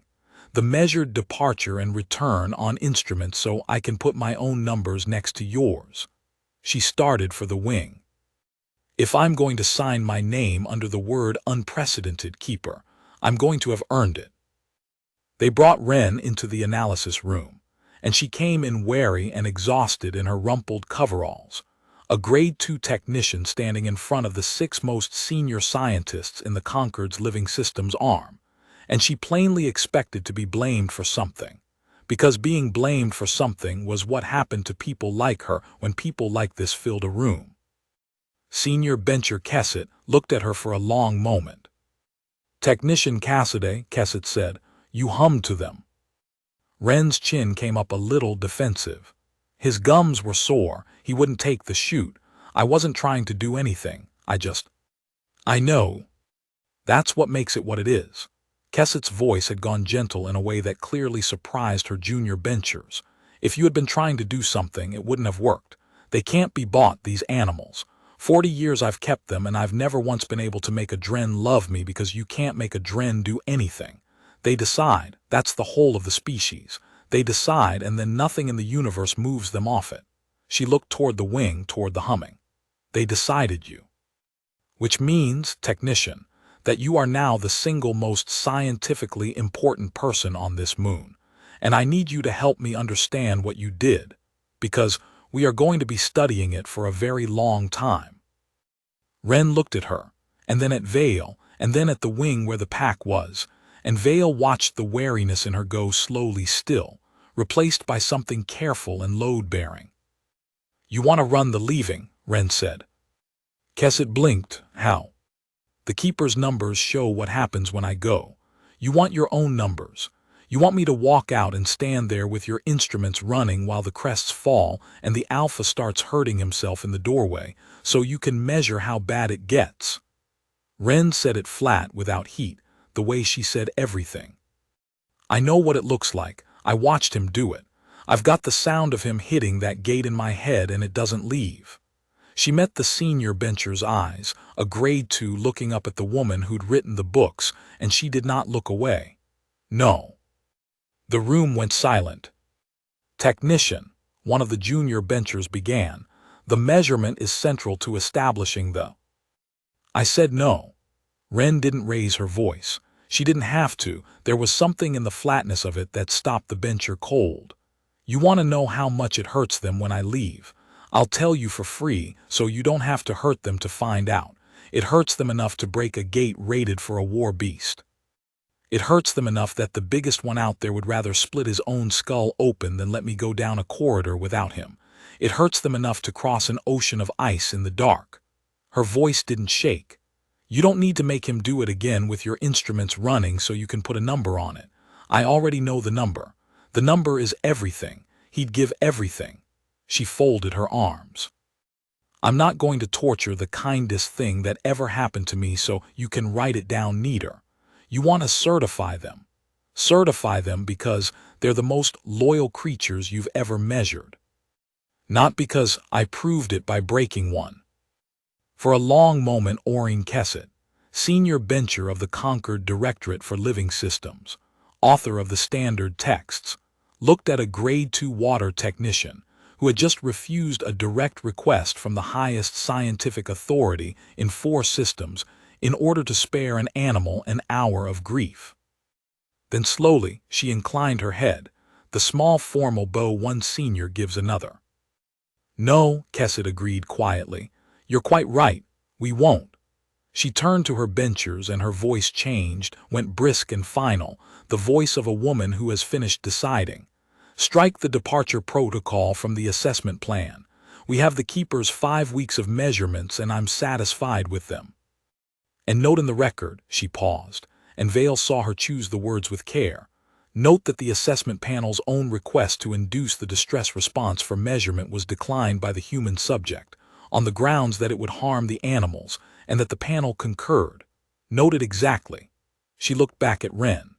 The measured departure and return on instruments so I can put my own numbers next to yours. She started for the wing. If I'm going to sign my name under the word unprecedented keeper, I'm going to have earned it. They brought Wren into the analysis room, and she came in weary and exhausted in her rumpled coveralls, a grade 2 technician standing in front of the 6 most senior scientists in the Concord's living systems arm. And she plainly expected to be blamed for something, because being blamed for something was what happened to people like her when people like this filled a room. Senior Bencher Kesset looked at her for a long moment. Technician Cassidy, Kesset said, you hummed to them. Wren's chin came up a little defensive. His gums were sore, he wouldn't take the shoot. I wasn't trying to do anything, I know. That's what makes it what it is. Kesset's voice had gone gentle in a way that clearly surprised her junior benchers. If you had been trying to do something, it wouldn't have worked. They can't be bought, these animals. 40 years I've kept them, and I've never once been able to make a dren love me because you can't make a dren do anything. They decide, that's the whole of the species. They decide, and then nothing in the universe moves them off it. She looked toward the wing, toward the humming. They decided you. Which means, technician, that you are now the single most scientifically important person on this moon, and I need you to help me understand what you did, because we are going to be studying it for a very long time. Wren looked at her, and then at Vale, and then at the wing where the pack was, and Vale watched the wariness in her go slowly still, replaced by something careful and load-bearing. You want to run the leaving, Wren said. Kesset blinked. How? The keeper's numbers show what happens when I go. You want your own numbers. You want me to walk out and stand there with your instruments running while the crests fall and the Alpha starts hurting himself in the doorway, so you can measure how bad it gets. Wren said it flat, without heat, the way she said everything. I know what it looks like. I watched him do it. I've got the sound of him hitting that gate in my head, and it doesn't leave. She met the senior bencher's eyes, a grade 2 looking up at the woman who'd written the books, and she did not look away. No. The room went silent. Technician, one of the junior benchers began, the measurement is central to establishing the... I said no. Wren didn't raise her voice. She didn't have to. There was something in the flatness of it that stopped the bencher cold. You want to know how much it hurts them when I leave? I'll tell you for free, so you don't have to hurt them to find out. It hurts them enough to break a gate rated for a war beast. It hurts them enough that the biggest one out there would rather split his own skull open than let me go down a corridor without him. It hurts them enough to cross an ocean of ice in the dark. Her voice didn't shake. You don't need to make him do it again with your instruments running so you can put a number on it. I already know the number. The number is everything. He'd give everything. She folded her arms. I'm not going to torture the kindest thing that ever happened to me so you can write it down neater. You want to certify them. Certify them because they're the most loyal creatures you've ever measured. Not because I proved it by breaking one. For a long moment, Orrin Kessett, senior bencher of the Concord Directorate for Living Systems, author of the standard texts, looked at a Grade 2 water technician who had just refused a direct request from the highest scientific authority in 4 systems in order to spare an animal an hour of grief. Then slowly she inclined her head, the small formal bow one senior gives another. No, Kessett agreed quietly. You're quite right. We won't. She turned to her benchers and her voice changed, went brisk and final, the voice of a woman who has finished deciding. Strike the departure protocol from the assessment plan. We have the keepers 5 weeks of measurements and I'm satisfied with them. And note in the record, she paused, and Vale saw her choose the words with care. Note that the assessment panel's own request to induce the distress response for measurement was declined by the human subject, on the grounds that it would harm the animals, and that the panel concurred. Note it exactly. She looked back at Wren.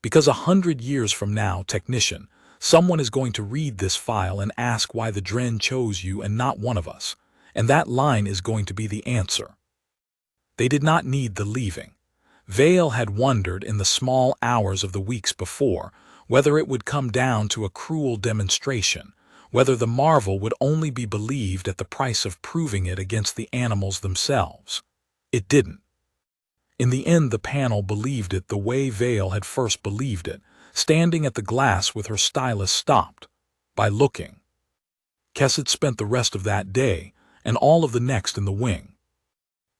Because 100 years from now, technician, someone is going to read this file and ask why the Dren chose you and not one of us, and that line is going to be the answer. They did not need the leaving. Vale had wondered in the small hours of the weeks before whether it would come down to a cruel demonstration, whether the marvel would only be believed at the price of proving it against the animals themselves. It didn't. In the end, the panel believed it the way Vale had first believed it, standing at the glass with her stylus stopped, by looking. Kessett spent the rest of that day and all of the next in the wing.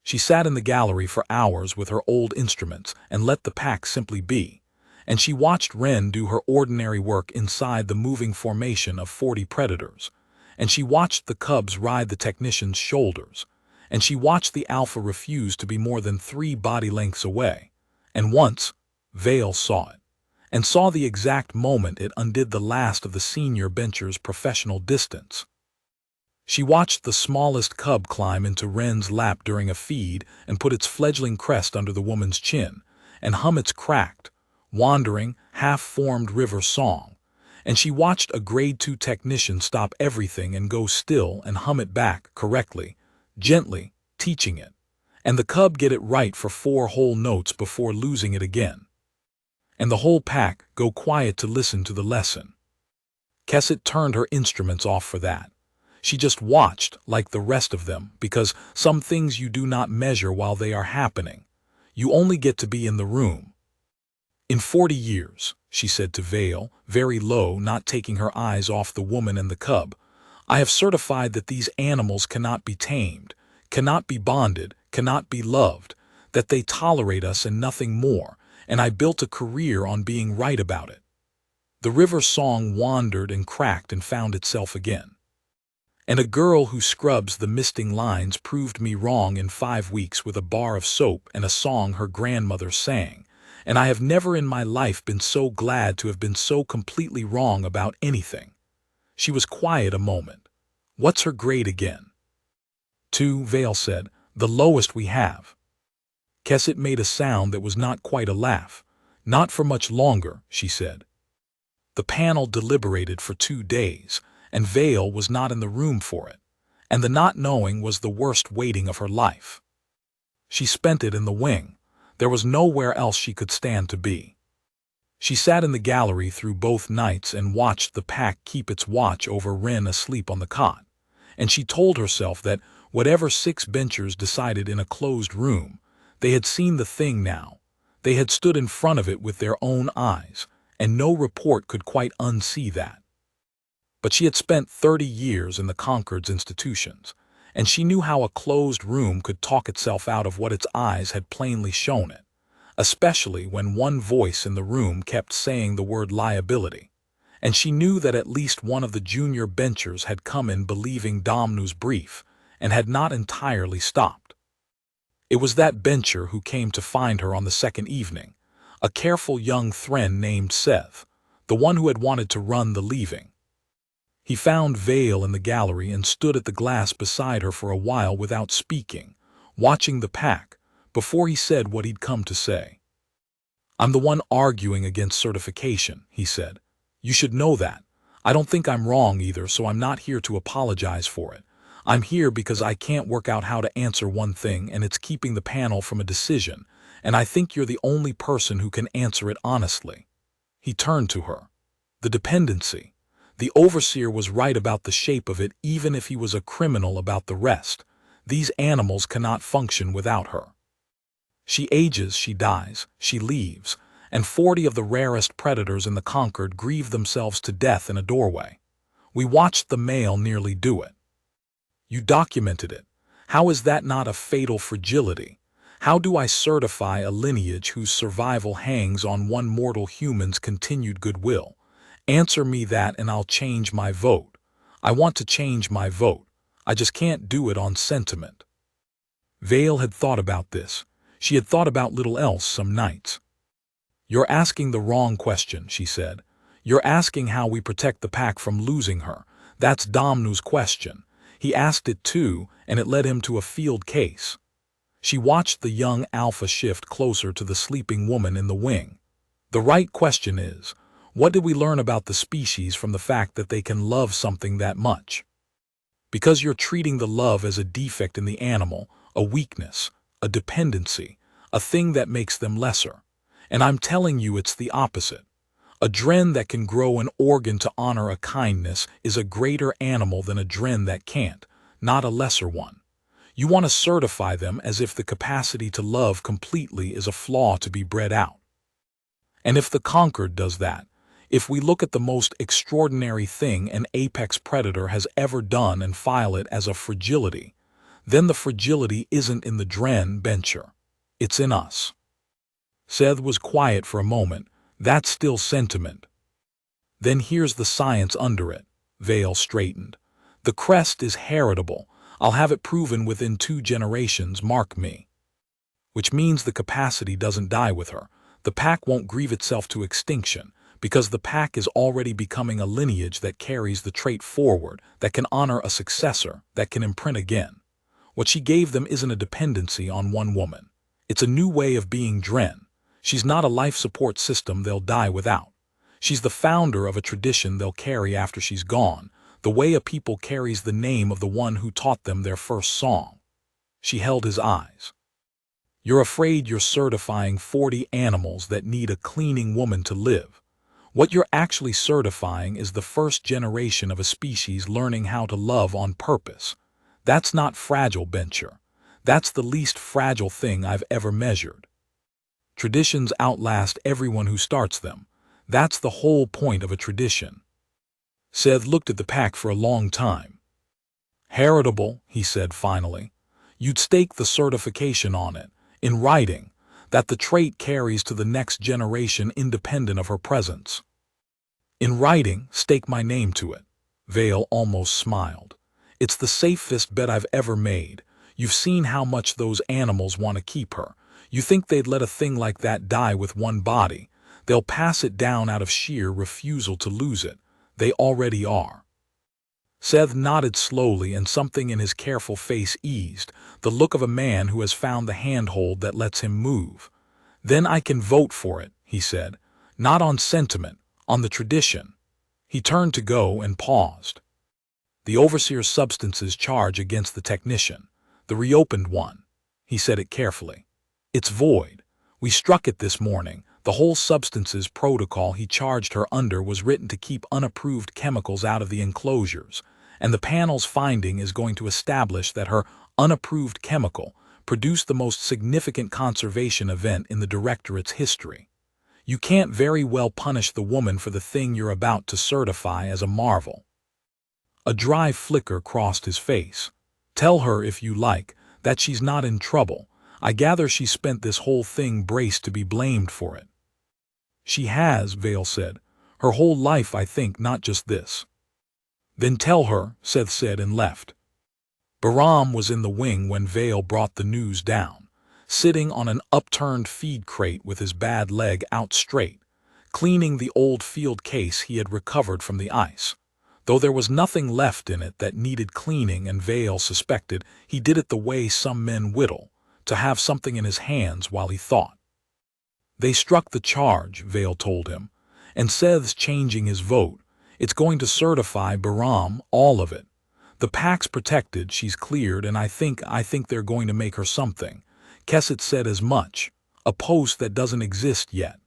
She sat in the gallery for hours with her old instruments and let the pack simply be, and she watched Wren do her ordinary work inside the moving formation of 40 predators, and she watched the cubs ride the technician's shoulders, and she watched the alpha refuse to be more than 3 body lengths away, and once, Vale saw it, and saw the exact moment it undid the last of the senior bencher's professional distance. She watched the smallest cub climb into Wren's lap during a feed and put its fledgling crest under the woman's chin, and hum its cracked, wandering, half-formed river song, and she watched a Grade 2 technician stop everything and go still and hum it back correctly, gently, teaching it, and the cub get it right for 4 whole notes before losing it again, and the whole pack go quiet to listen to the lesson. Kessett turned her instruments off for that. She just watched, like the rest of them, because some things you do not measure while they are happening. You only get to be in the room. In 40 years, she said to Vale, very low, not taking her eyes off the woman and the cub, I have certified that these animals cannot be tamed, cannot be bonded, cannot be loved, that they tolerate us and nothing more, and I built a career on being right about it. The river song wandered and cracked and found itself again. And a girl who scrubs the misting lines proved me wrong in 5 weeks with a bar of soap and a song her grandmother sang, and I have never in my life been so glad to have been so completely wrong about anything. She was quiet a moment. What's her grade again? 2, Vale said, the lowest we have. Kessett made a sound that was not quite a laugh. Not for much longer, she said. The panel deliberated for 2 days, and Vale was not in the room for it, and the not knowing was the worst waiting of her life. She spent it in the wing. There was nowhere else she could stand to be. She sat in the gallery through both nights and watched the pack keep its watch over Wren asleep on the cot, and she told herself that whatever 6 benchers decided in a closed room, they had seen the thing now. They had stood in front of it with their own eyes, and no report could quite unsee that. But she had spent 30 years in the Concord's institutions, and she knew how a closed room could talk itself out of what its eyes had plainly shown it, especially when one voice in the room kept saying the word liability. And she knew that at least one of the junior benchers had come in believing Domnu's brief and had not entirely stopped. It was that bencher who came to find her on the second evening, a careful young Thren named Seth, the one who had wanted to run the leaving. He found Vale in the gallery and stood at the glass beside her for a while without speaking, watching the pack, before he said what he'd come to say. "I'm the one arguing against certification," he said. "You should know that. I don't think I'm wrong either, so I'm not here to apologize for it. I'm here because I can't work out how to answer one thing, and it's keeping the panel from a decision, and I think you're the only person who can answer it honestly." He turned to her. The dependency. The overseer was right about the shape of it, even if he was a criminal about the rest. These animals cannot function without her. She ages, she dies, she leaves, and 40 of the rarest predators in the Concord grieve themselves to death in a doorway. We watched the male nearly do it. You documented it. How is that not a fatal fragility? How do I certify a lineage whose survival hangs on one mortal human's continued goodwill? Answer me that and I'll change my vote. I want to change my vote. I just can't do it on sentiment. Vale had thought about this. She had thought about little else some nights. "You're asking the wrong question," she said. "You're asking how we protect the pack from losing her. That's Domnu's question. He asked it too, and it led him to a field case." She watched the young alpha shift closer to the sleeping woman in the wing. "The right question is, what did we learn about the species from the fact that they can love something that much? Because you're treating the love as a defect in the animal, a weakness, a dependency, a thing that makes them lesser. And I'm telling you it's the opposite. A dren that can grow an organ to honor a kindness is a greater animal than a dren that can't, not a lesser one. You want to certify them as if the capacity to love completely is a flaw to be bred out. And if the Concord does that, if we look at the most extraordinary thing an apex predator has ever done and file it as a fragility, then the fragility isn't in the dren bencher. It's in us." Seth was quiet for a moment. "That's still sentiment." "Then here's the science under it." Vale straightened. "The crest is heritable. I'll have it proven within 2 generations, mark me. Which means the capacity doesn't die with her. The pack won't grieve itself to extinction, because the pack is already becoming a lineage that carries the trait forward, that can honor a successor, that can imprint again. What she gave them isn't a dependency on one woman. It's a new way of being dren. She's not a life support system they'll die without. She's the founder of a tradition they'll carry after she's gone, the way a people carries the name of the one who taught them their first song." She held his eyes. "You're afraid you're certifying 40 animals that need a cleaning woman to live. What you're actually certifying is the first generation of a species learning how to love on purpose. That's not fragile, bencher. That's the least fragile thing I've ever measured. Traditions outlast everyone who starts them. That's the whole point of a tradition." Seth looked at the pack for a long time. "Heritable," he said finally. "You'd stake the certification on it, in writing, that the trait carries to the next generation independent of her presence." "In writing, stake my name to it." Vale almost smiled. "It's the safest bet I've ever made. You've seen how much those animals want to keep her. You think they'd let a thing like that die with one body? They'll pass it down out of sheer refusal to lose it. They already are." Seth nodded slowly, and something in his careful face eased, the look of a man who has found the handhold that lets him move. "Then I can vote for it," he said. "Not on sentiment, on the tradition." He turned to go and paused. "The overseer's substances charge against the technician, the reopened one." He said it carefully. "It's void. We struck it this morning. The whole substances protocol he charged her under was written to keep unapproved chemicals out of the enclosures, and the panel's finding is going to establish that her unapproved chemical, produced the most significant conservation event in the Directorate's history. You can't very well punish the woman for the thing you're about to certify as a marvel. A dry flicker crossed his face. Tell her, if you like, that she's not in trouble. I gather she spent this whole thing braced to be blamed for it. She has, Vale said. Her whole life, I think, not just this. Then tell her, Seth said and left. Bahram was in the wing when Vale brought the news down, sitting on an upturned feed crate with his bad leg out straight, cleaning the old field case he had recovered from the ice. Though there was nothing left in it that needed cleaning, and Vale suspected he did it the way some men whittle, to have something in his hands while he thought. They struck the charge, Vale told him, and Seth's changing his vote. It's going to certify Bahram, all of it. The pack's protected, she's cleared, and I think they're going to make her something. Kesset said as much, a post that doesn't exist yet.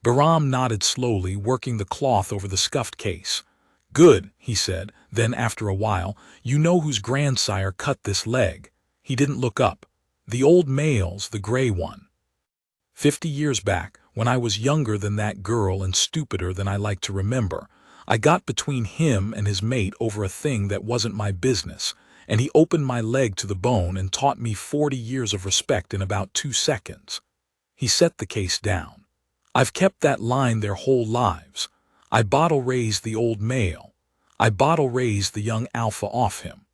Bahram nodded slowly, working the cloth over the scuffed case. Good, he said, then after a while, you know whose grandsire cut this leg? He didn't look up. The old male's, the gray one. 50 years back, when I was younger than that girl and stupider than I like to remember, I got between him and his mate over a thing that wasn't my business, and he opened my leg to the bone and taught me 40 years of respect in about 2 seconds. He set the case down. I've kept that line their whole lives. I bottle-raised the old male. I bottle-raised the young alpha off him.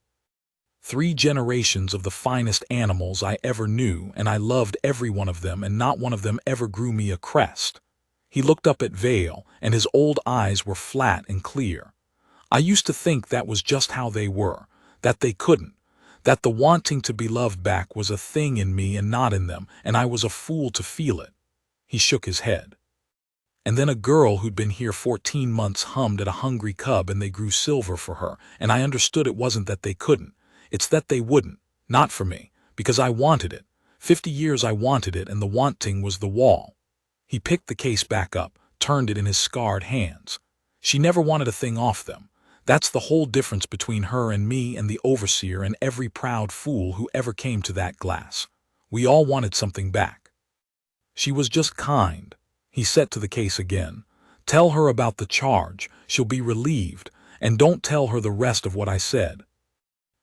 3 generations of the finest animals I ever knew, and I loved every one of them, and not one of them ever grew me a crest. He looked up at Vale, and his old eyes were flat and clear. I used to think that was just how they were, that they couldn't, that the wanting to be loved back was a thing in me and not in them, and I was a fool to feel it. He shook his head. And then a girl who'd been here 14 months hummed at a hungry cub, and they grew silver for her, and I understood it wasn't that they couldn't, it's that they wouldn't, not for me, because I wanted it. 50 years I wanted it, and the wanting was the wall. He picked the case back up, turned it in his scarred hands. She never wanted a thing off them. That's the whole difference between her and me and the overseer and every proud fool who ever came to that glass. We all wanted something back. She was just kind. He set to the case again. Tell her about the charge. She'll be relieved, and don't tell her the rest of what I said.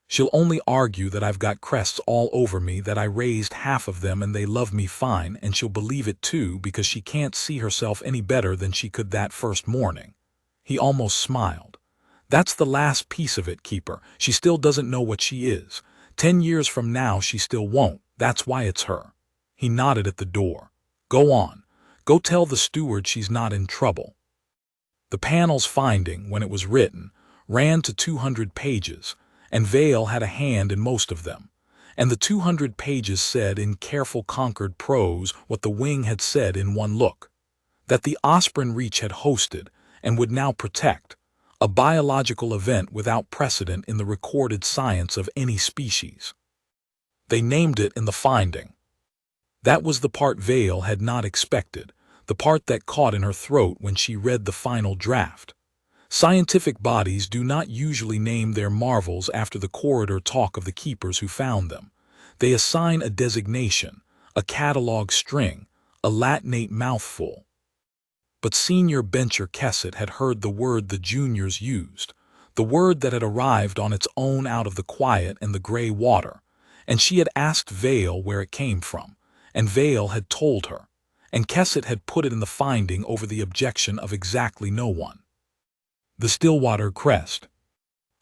She'll only argue that I've got crests all over me, that I raised half of them and they love me fine, and she'll believe it too because she can't see herself any better than she could that first morning. He almost smiled. That's the last piece of it, Keeper. She still doesn't know what she is. 10 years from now she still won't. That's why it's her. He nodded at the door. Go on. Go tell the steward she's not in trouble. The panel's finding, when it was written, ran to 200 pages, and Vale had a hand in most of them. And the 200 pages said in careful conquered prose what the wing had said in one look. That the Osprey Reach had hosted, and would now protect, a biological event without precedent in the recorded science of any species. They named it in the finding. That was the part Vale had not expected, the part that caught in her throat when she read the final draft. Scientific bodies do not usually name their marvels after the corridor talk of the keepers who found them. They assign a designation, a catalog string, a latinate mouthful. But Senior Bencher Kesset had heard the word the juniors used, the word that had arrived on its own out of the quiet and the gray water, and she had asked Vale where it came from, and Vale had told her, and Kesset had put it in the finding over the objection of exactly no one. The Stillwater crest.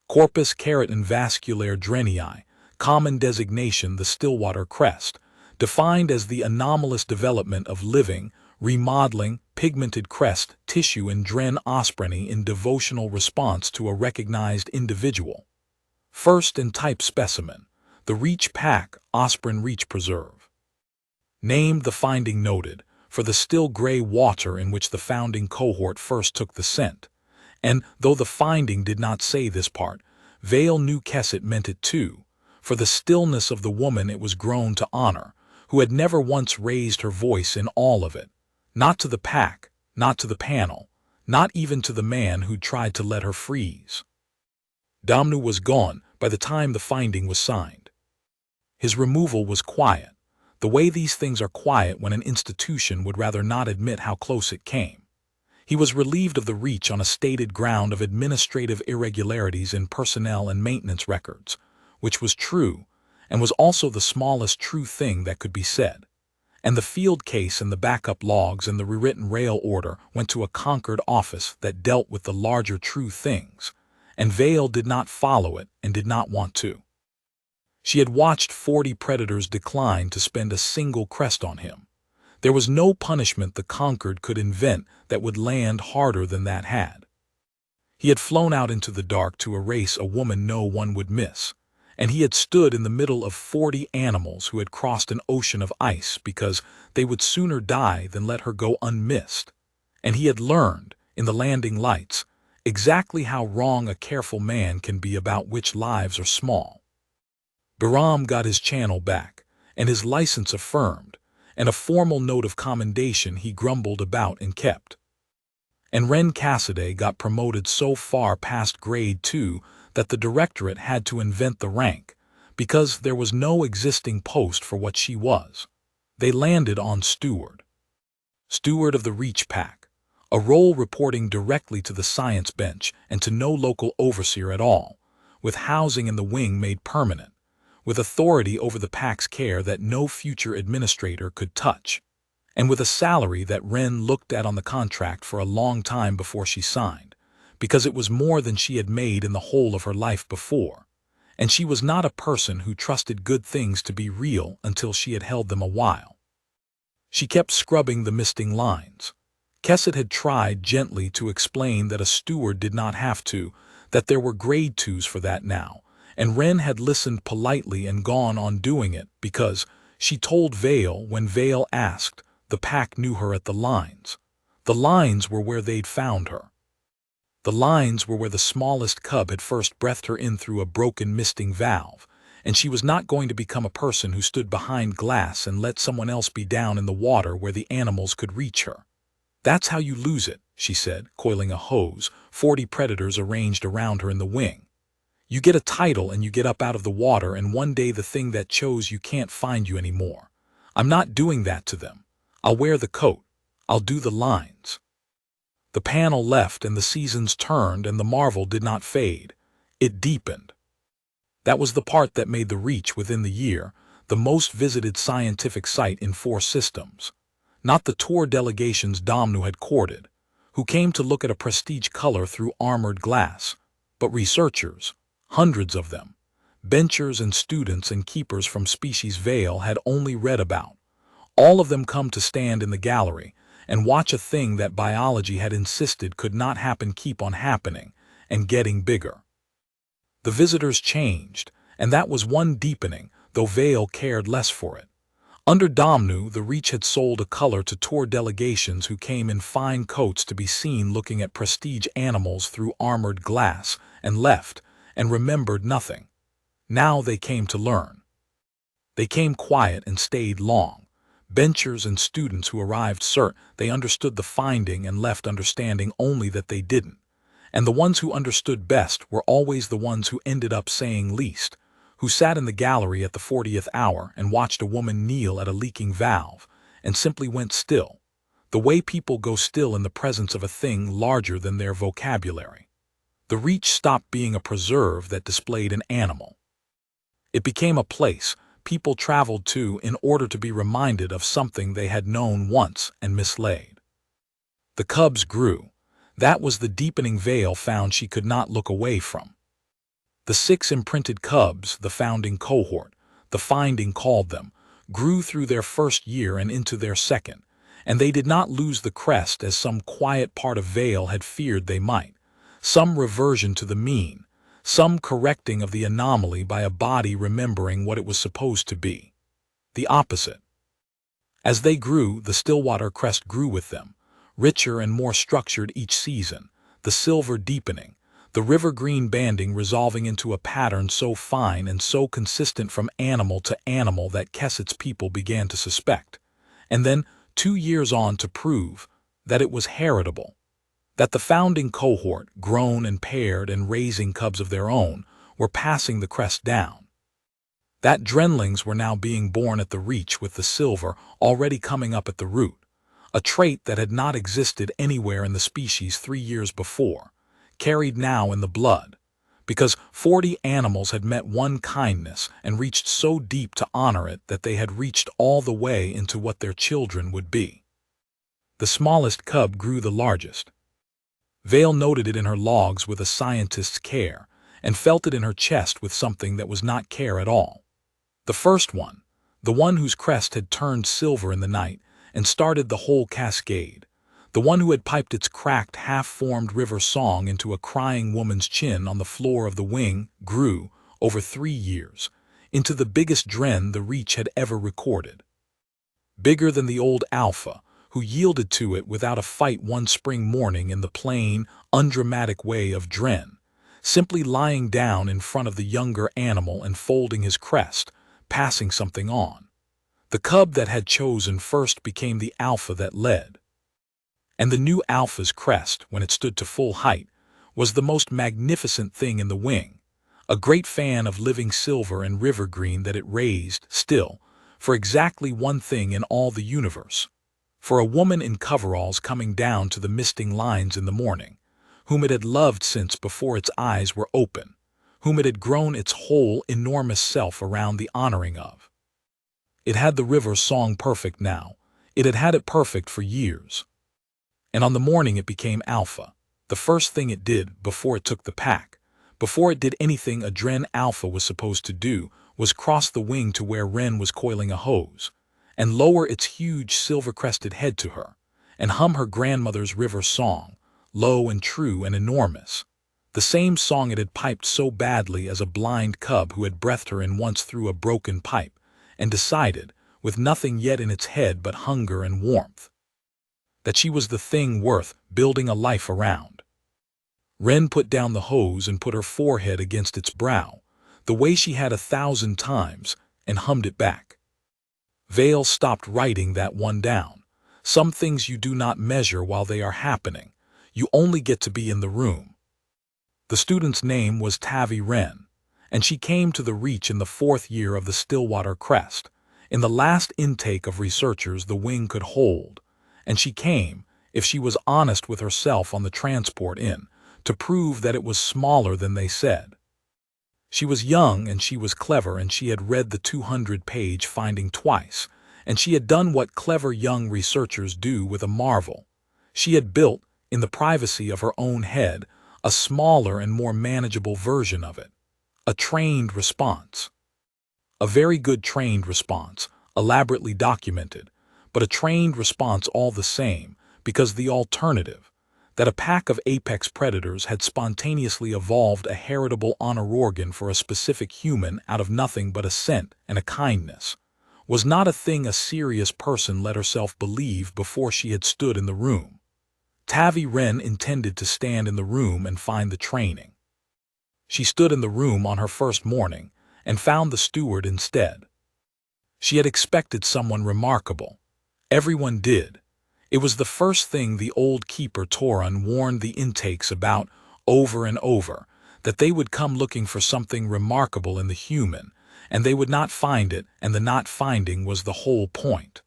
Corpus keratin vasculaire drenii, common designation the Stillwater crest, defined as the anomalous development of living, remodeling, pigmented crest tissue in Dren osprey in devotional response to a recognized individual. First in type specimen, the Reach Pack Osprey Reach Preserve. Named, the finding noted, for the still gray water in which the founding cohort first took the scent. And, though the finding did not say this part, Vale knew Kesset meant it too, for the stillness of the woman it was grown to honor, who had never once raised her voice in all of it, not to the pack, not to the panel, not even to the man who'd tried to let her freeze. Damnu was gone by the time the finding was signed. His removal was quiet, the way these things are quiet when an institution would rather not admit how close it came. He was relieved of the reach on a stated ground of administrative irregularities in personnel and maintenance records, which was true, and was also the smallest true thing that could be said. And the field case and the backup logs and the rewritten rail order went to a Concord office that dealt with the larger true things, and Vale did not follow it and did not want to. She had watched 40 predators decline to spend a single crest on him. There was no punishment the Concord could invent that would land harder than that had. He had flown out into the dark to erase a woman no one would miss, and he had stood in the middle of 40 animals who had crossed an ocean of ice because they would sooner die than let her go unmissed. And he had learned, in the landing lights, exactly how wrong a careful man can be about which lives are small. Bahram got his channel back, and his license affirmed, and a formal note of commendation he grumbled about and kept. And Ren Cassidy got promoted so far past grade 2 that the directorate had to invent the rank, because there was no existing post for what she was. They landed on steward. Steward of the Reach Pack, a role reporting directly to the science bench and to no local overseer at all, with housing in the wing made permanent, with authority over the pack's care that no future administrator could touch, and with a salary that Ren looked at on the contract for a long time before she signed, because it was more than she had made in the whole of her life before, and she was not a person who trusted good things to be real until she had held them a while. She kept scrubbing the misting lines. Kesset had tried gently to explain that a steward did not have to, that there were grade 2s for that now, and Ren had listened politely and gone on doing it because, she told Vale when Vale asked, the pack knew her at the lines. The lines were where they'd found her. The lines were where the smallest cub had first breathed her in through a broken misting valve, and she was not going to become a person who stood behind glass and let someone else be down in the water where the animals could reach her. That's how you lose it, she said, coiling a hose, 40 predators arranged around her in the wing. You get a title and you get up out of the water, and one day the thing that chose you can't find you anymore. I'm not doing that to them. I'll wear the coat. I'll do the lines. The panel left and the seasons turned, and the marvel did not fade. It deepened. That was the part that made the Reach within the year the most visited scientific site in 4 systems. Not the tour delegations Domnu had courted, who came to look at a prestige color through armored glass, but researchers, hundreds of them, benchers and students and keepers from Species Vale had only read about. All of them come to stand in the gallery and watch a thing that biology had insisted could not happen keep on happening and getting bigger. The visitors changed, and that was one deepening, though Vale cared less for it. Under Domnu, the Reach had sold a color to tour delegations who came in fine coats to be seen looking at prestige animals through armored glass and left, and remembered nothing. Now they came to learn. They came quiet and stayed long. Benchers and students who arrived certain they understood the finding and left understanding only that they didn't. And the ones who understood best were always the ones who ended up saying least, who sat in the gallery at the 40th hour and watched a woman kneel at a leaking valve and simply went still, the way people go still in the presence of a thing larger than their vocabulary. The Reach stopped being a preserve that displayed an animal. It became a place people traveled to in order to be reminded of something they had known once and mislaid. The cubs grew. That was the deepening Vale found she could not look away from. The 6 imprinted cubs, the founding cohort, the finding called them, grew through their first year and into their second, and they did not lose the crest as some quiet part of Vale had feared they might. Some reversion to the mean, some correcting of the anomaly by a body remembering what it was supposed to be. The opposite. As they grew, the Stillwater crest grew with them, richer and more structured each season, the silver deepening, the river green banding resolving into a pattern so fine and so consistent from animal to animal that Kesset's people began to suspect, and then 2 years on to prove that it was heritable. That the founding cohort, grown and paired and raising cubs of their own, were passing the crest down. That drenlings were now being born at the reach with the silver already coming up at the root, a trait that had not existed anywhere in the species 3 years before, carried now in the blood, because 40 animals had met one kindness and reached so deep to honor it that they had reached all the way into what their children would be. The smallest cub grew the largest. Vale noted it in her logs with a scientist's care, and felt it in her chest with something that was not care at all. The first one, the one whose crest had turned silver in the night and started the whole cascade, the one who had piped its cracked, half-formed river song into a crying woman's chin on the floor of the wing, grew, over 3 years, into the biggest dren the Reach had ever recorded. Bigger than the old alpha, who yielded to it without a fight one spring morning in the plain, undramatic way of dren, simply lying down in front of the younger animal and folding his crest, passing something on. The cub that had chosen first became the alpha that led. And the new alpha's crest, when it stood to full height, was the most magnificent thing in the wing, a great fan of living silver and river green that it raised, still, for exactly one thing in all the universe, for a woman in coveralls coming down to the misting lines in the morning, whom it had loved since before its eyes were open, whom it had grown its whole enormous self around the honoring of. It had the river song perfect now. It had had it perfect for years. And on the morning it became alpha, the first thing it did before it took the pack, before it did anything a dren alpha was supposed to do, was cross the wing to where Wren was coiling a hose, and lower its huge silver-crested head to her, and hum her grandmother's river song, low and true and enormous, the same song it had piped so badly as a blind cub who had breathed her in once through a broken pipe, and decided, with nothing yet in its head but hunger and warmth, that she was the thing worth building a life around. Wren put down the hose and put her forehead against its brow, the way she had 1,000 times, and hummed it back. Vale stopped writing that one down. Some things you do not measure while they are happening. You only get to be in the room. The student's name was Tavi Wren, and she came to the Reach in the 4th year of the Stillwater Crest, in the last intake of researchers the wing could hold, and she came, if she was honest with herself on the transport in, to prove that it was smaller than they said. She was young and she was clever, and she had read the 200-page finding twice, and she had done what clever young researchers do with a marvel. She had built, in the privacy of her own head, a smaller and more manageable version of it. A trained response. A very good trained response, elaborately documented, but a trained response all the same, because the alternative, that a pack of apex predators had spontaneously evolved a heritable honor organ for a specific human out of nothing but a scent and a kindness, was not a thing a serious person let herself believe before she had stood in the room. Tavi Wren intended to stand in the room and find the training. She stood in the room on her first morning and found the steward instead. She had expected someone remarkable. Everyone did. It was the first thing the old keeper Toran warned the intakes about over and over, that they would come looking for something remarkable in the human, and they would not find it, and the not finding was the whole point.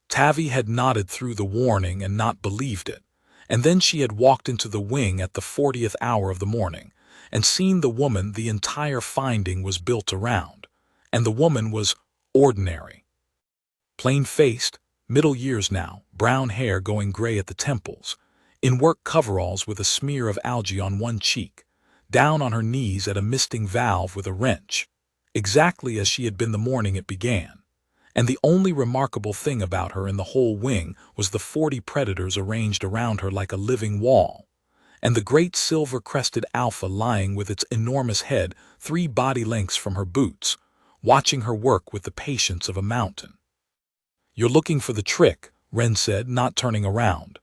Tavi had nodded through the warning and not believed it, and then she had walked into the wing at the 40th hour of the morning, and seen the woman the entire finding was built around, and the woman was ordinary. Plain-faced, middle years now, brown hair going gray at the temples, in work coveralls with a smear of algae on one cheek, down on her knees at a misting valve with a wrench, exactly as she had been the morning it began. And the only remarkable thing about her in the whole wing was the 40 predators arranged around her like a living wall, and the great silver-crested alpha lying with its enormous head 3 body lengths from her boots, watching her work with the patience of a mountain. "You're looking for the trick," Wren said, not turning around.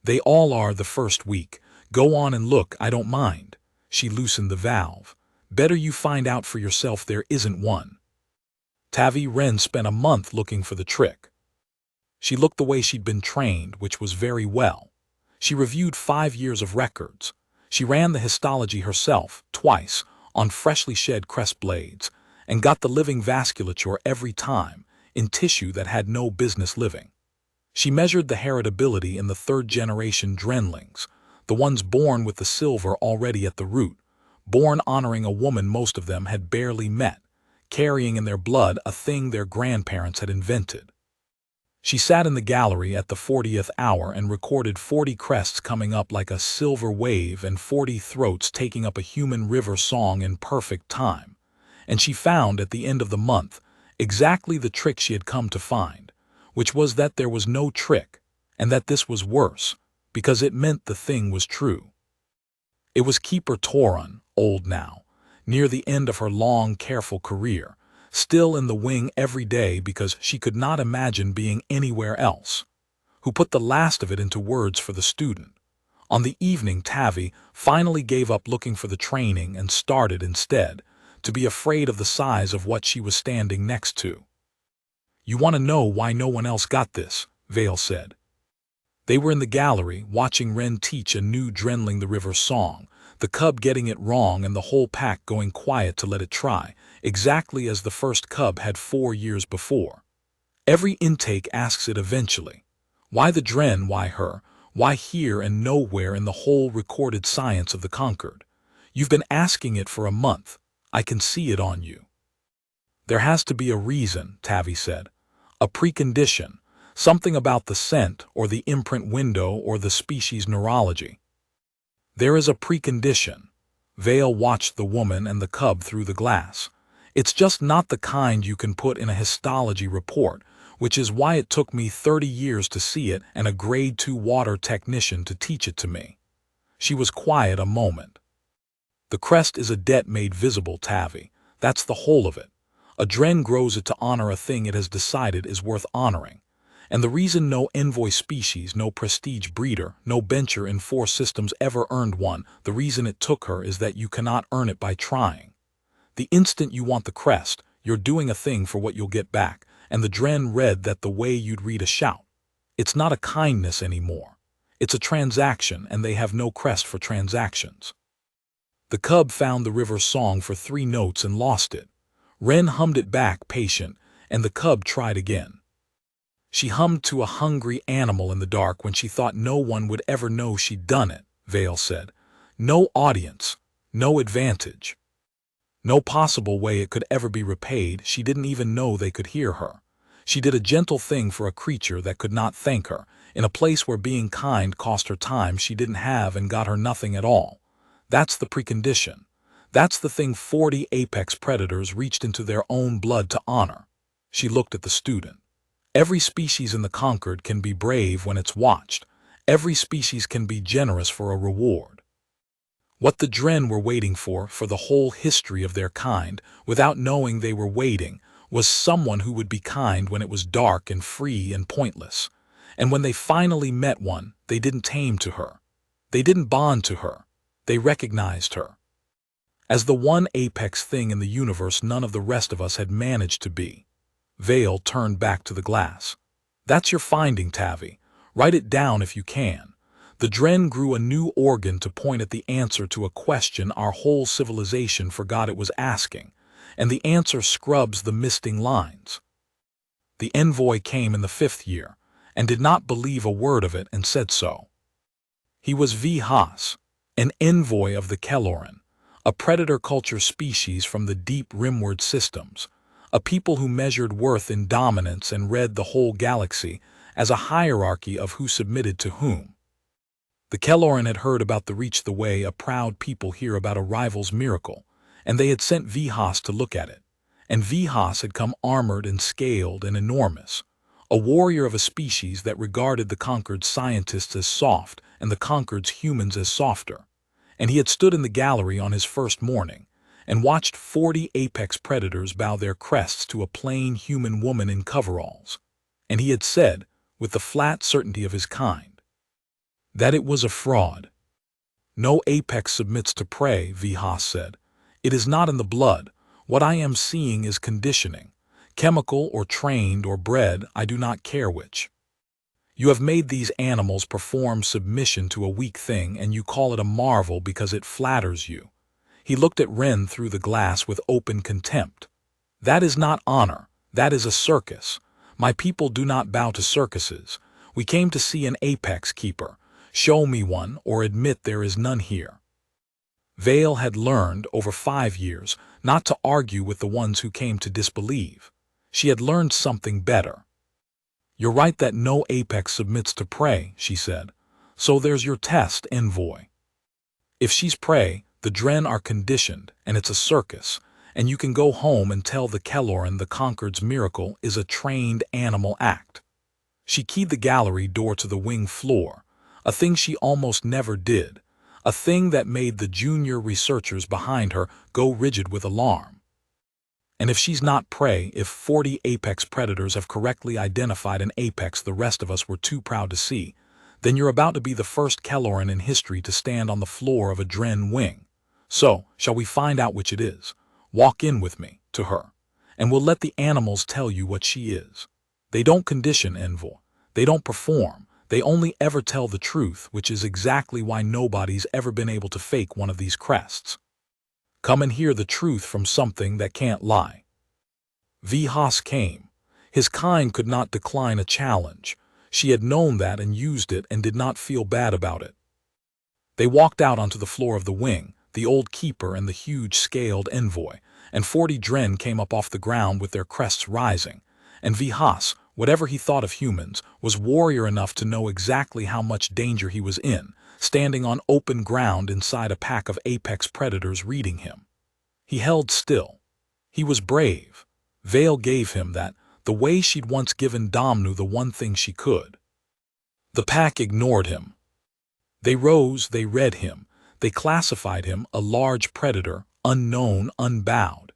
"They all are the first week. Go on and look, I don't mind." She loosened the valve. "Better you find out for yourself there isn't one." Tavi Wren spent a month looking for the trick. She looked the way she'd been trained, which was very well. She reviewed 5 years of records. She ran the histology herself, twice, on freshly shed crest blades, and got the living vasculature every time, in tissue that had no business living. She measured the heritability in the third-generation Drenlings, the ones born with the silver already at the root, born honoring a woman most of them had barely met, carrying in their blood a thing their grandparents had invented. She sat in the gallery at the 40th hour and recorded 40 crests coming up like a silver wave and 40 throats taking up a human river song in perfect time. And she found at the end of the month exactly the trick she had come to find, which was that there was no trick, and that this was worse, because it meant the thing was true. It was Keeper Toran, old now, near the end of her long, careful career, still in the wing every day because she could not imagine being anywhere else, who put the last of it into words for the student. On the evening Tavi finally gave up looking for the training and started instead to be afraid of the size of what she was standing next to. "You want to know why no one else got this?" Vale said. They were in the gallery watching Wren teach a new Drenling the River song, the cub getting it wrong and the whole pack going quiet to let it try, exactly as the first cub had 4 years before. Every intake asks it eventually. Why the Dren, why her, why here and nowhere in the whole recorded science of the conquered? You've been asking it for a month. I can see it on you. "There has to be a reason," Tavi said. "A precondition, something about the scent or the imprint window or the species neurology." "There is a precondition." Vale watched the woman and the cub through the glass. "It's just not the kind you can put in a histology report, which is why it took me 30 years to see it and a grade 2 water technician to teach it to me." She was quiet a moment. "The crest is a debt made visible, Tavi. That's the whole of it. A Dren grows it to honor a thing it has decided is worth honoring. And the reason no envoy species, no prestige breeder, no bencher in 4 systems ever earned one, the reason it took her is that you cannot earn it by trying. The instant you want the crest, you're doing a thing for what you'll get back, and the Dren read that the way you'd read a shout. It's not a kindness anymore. It's a transaction, and they have no crest for transactions." The cub found the river song for 3 notes and lost it. Wren hummed it back, patient, and the cub tried again. "She hummed to a hungry animal in the dark when she thought no one would ever know she'd done it," Vale said. "No audience, no advantage. No possible way it could ever be repaid. She didn't even know they could hear her. She did a gentle thing for a creature that could not thank her, in a place where being kind cost her time she didn't have and got her nothing at all. That's the precondition. That's the thing 40 apex predators reached into their own blood to honor." She looked at the student. "Every species in the conquered can be brave when it's watched. Every species can be generous for a reward. What the Dren were waiting for the whole history of their kind, without knowing they were waiting, was someone who would be kind when it was dark and free and pointless. And when they finally met one, they didn't tame to her. They didn't bond to her. They recognized her as the one apex thing in the universe none of the rest of us had managed to be." Vale turned back to the glass. "That's your finding, Tavi. Write it down if you can. The Dren grew a new organ to point at the answer to a question our whole civilization forgot it was asking, and the answer scrubs the misting lines. The envoy came in the 5th year, and did not believe a word of it and said so. He was Vihas, an envoy of the Keloran, a predator culture species from the deep rimward systems, a people who measured worth in dominance and read the whole galaxy as a hierarchy of who submitted to whom. The Keloran had heard about the Reach the Way a proud people hear about a rival's miracle, and they had sent Vihas to look at it. And Vihas had come armored and scaled and enormous, a warrior of a species that regarded the conquered scientists as soft and the conquered's humans as softer. And he had stood in the gallery on his first morning and watched 40 apex predators bow their crests to a plain human woman in coveralls. And he had said, with the flat certainty of his kind, that it was a fraud. "No apex submits to prey," Vihas said. "It is not in the blood. What I am seeing is conditioning. Chemical or trained or bred, I do not care which. You have made these animals perform submission to a weak thing, and you call it a marvel because it flatters you." He looked at Wren through the glass with open contempt. That is not honor, that is a circus. My people do not bow to circuses. We came to see an apex keeper. Show me one, or admit there is none here. Vale had learned, over 5 years, not to argue with the ones who came to disbelieve. She had learned something better. You're right that no apex submits to prey, she said. So there's your test, envoy. If she's prey, the Dren are conditioned, and it's a circus, and you can go home and tell the Kelloran the Conquered's miracle is a trained animal act. She keyed the gallery door to the wing floor, a thing she almost never did, a thing that made the junior researchers behind her go rigid with alarm. And if she's not prey, if 40 apex predators have correctly identified an apex the rest of us were too proud to see, then you're about to be the first Kelloran in history to stand on the floor of a Dren wing. So, shall we find out which it is? Walk in with me, to her, and we'll let the animals tell you what she is. They don't condition, envoy. They don't perform. They only ever tell the truth, which is exactly why nobody's ever been able to fake one of these crests. Come and hear the truth from something that can't lie. Vihas came. His kind could not decline a challenge. She had known that and used it and did not feel bad about it. They walked out onto the floor of the wing, the old keeper and the huge scaled envoy, and 40 Dren came up off the ground with their crests rising, and Vihas, whatever he thought of humans, was warrior enough to know exactly how much danger he was in, standing on open ground inside a pack of apex predators reading him. He held still. He was brave. Vale gave him that, the way she'd once given Damnu the one thing she could. The pack ignored him. They rose, they read him, they classified him a large predator, unknown, unbowed,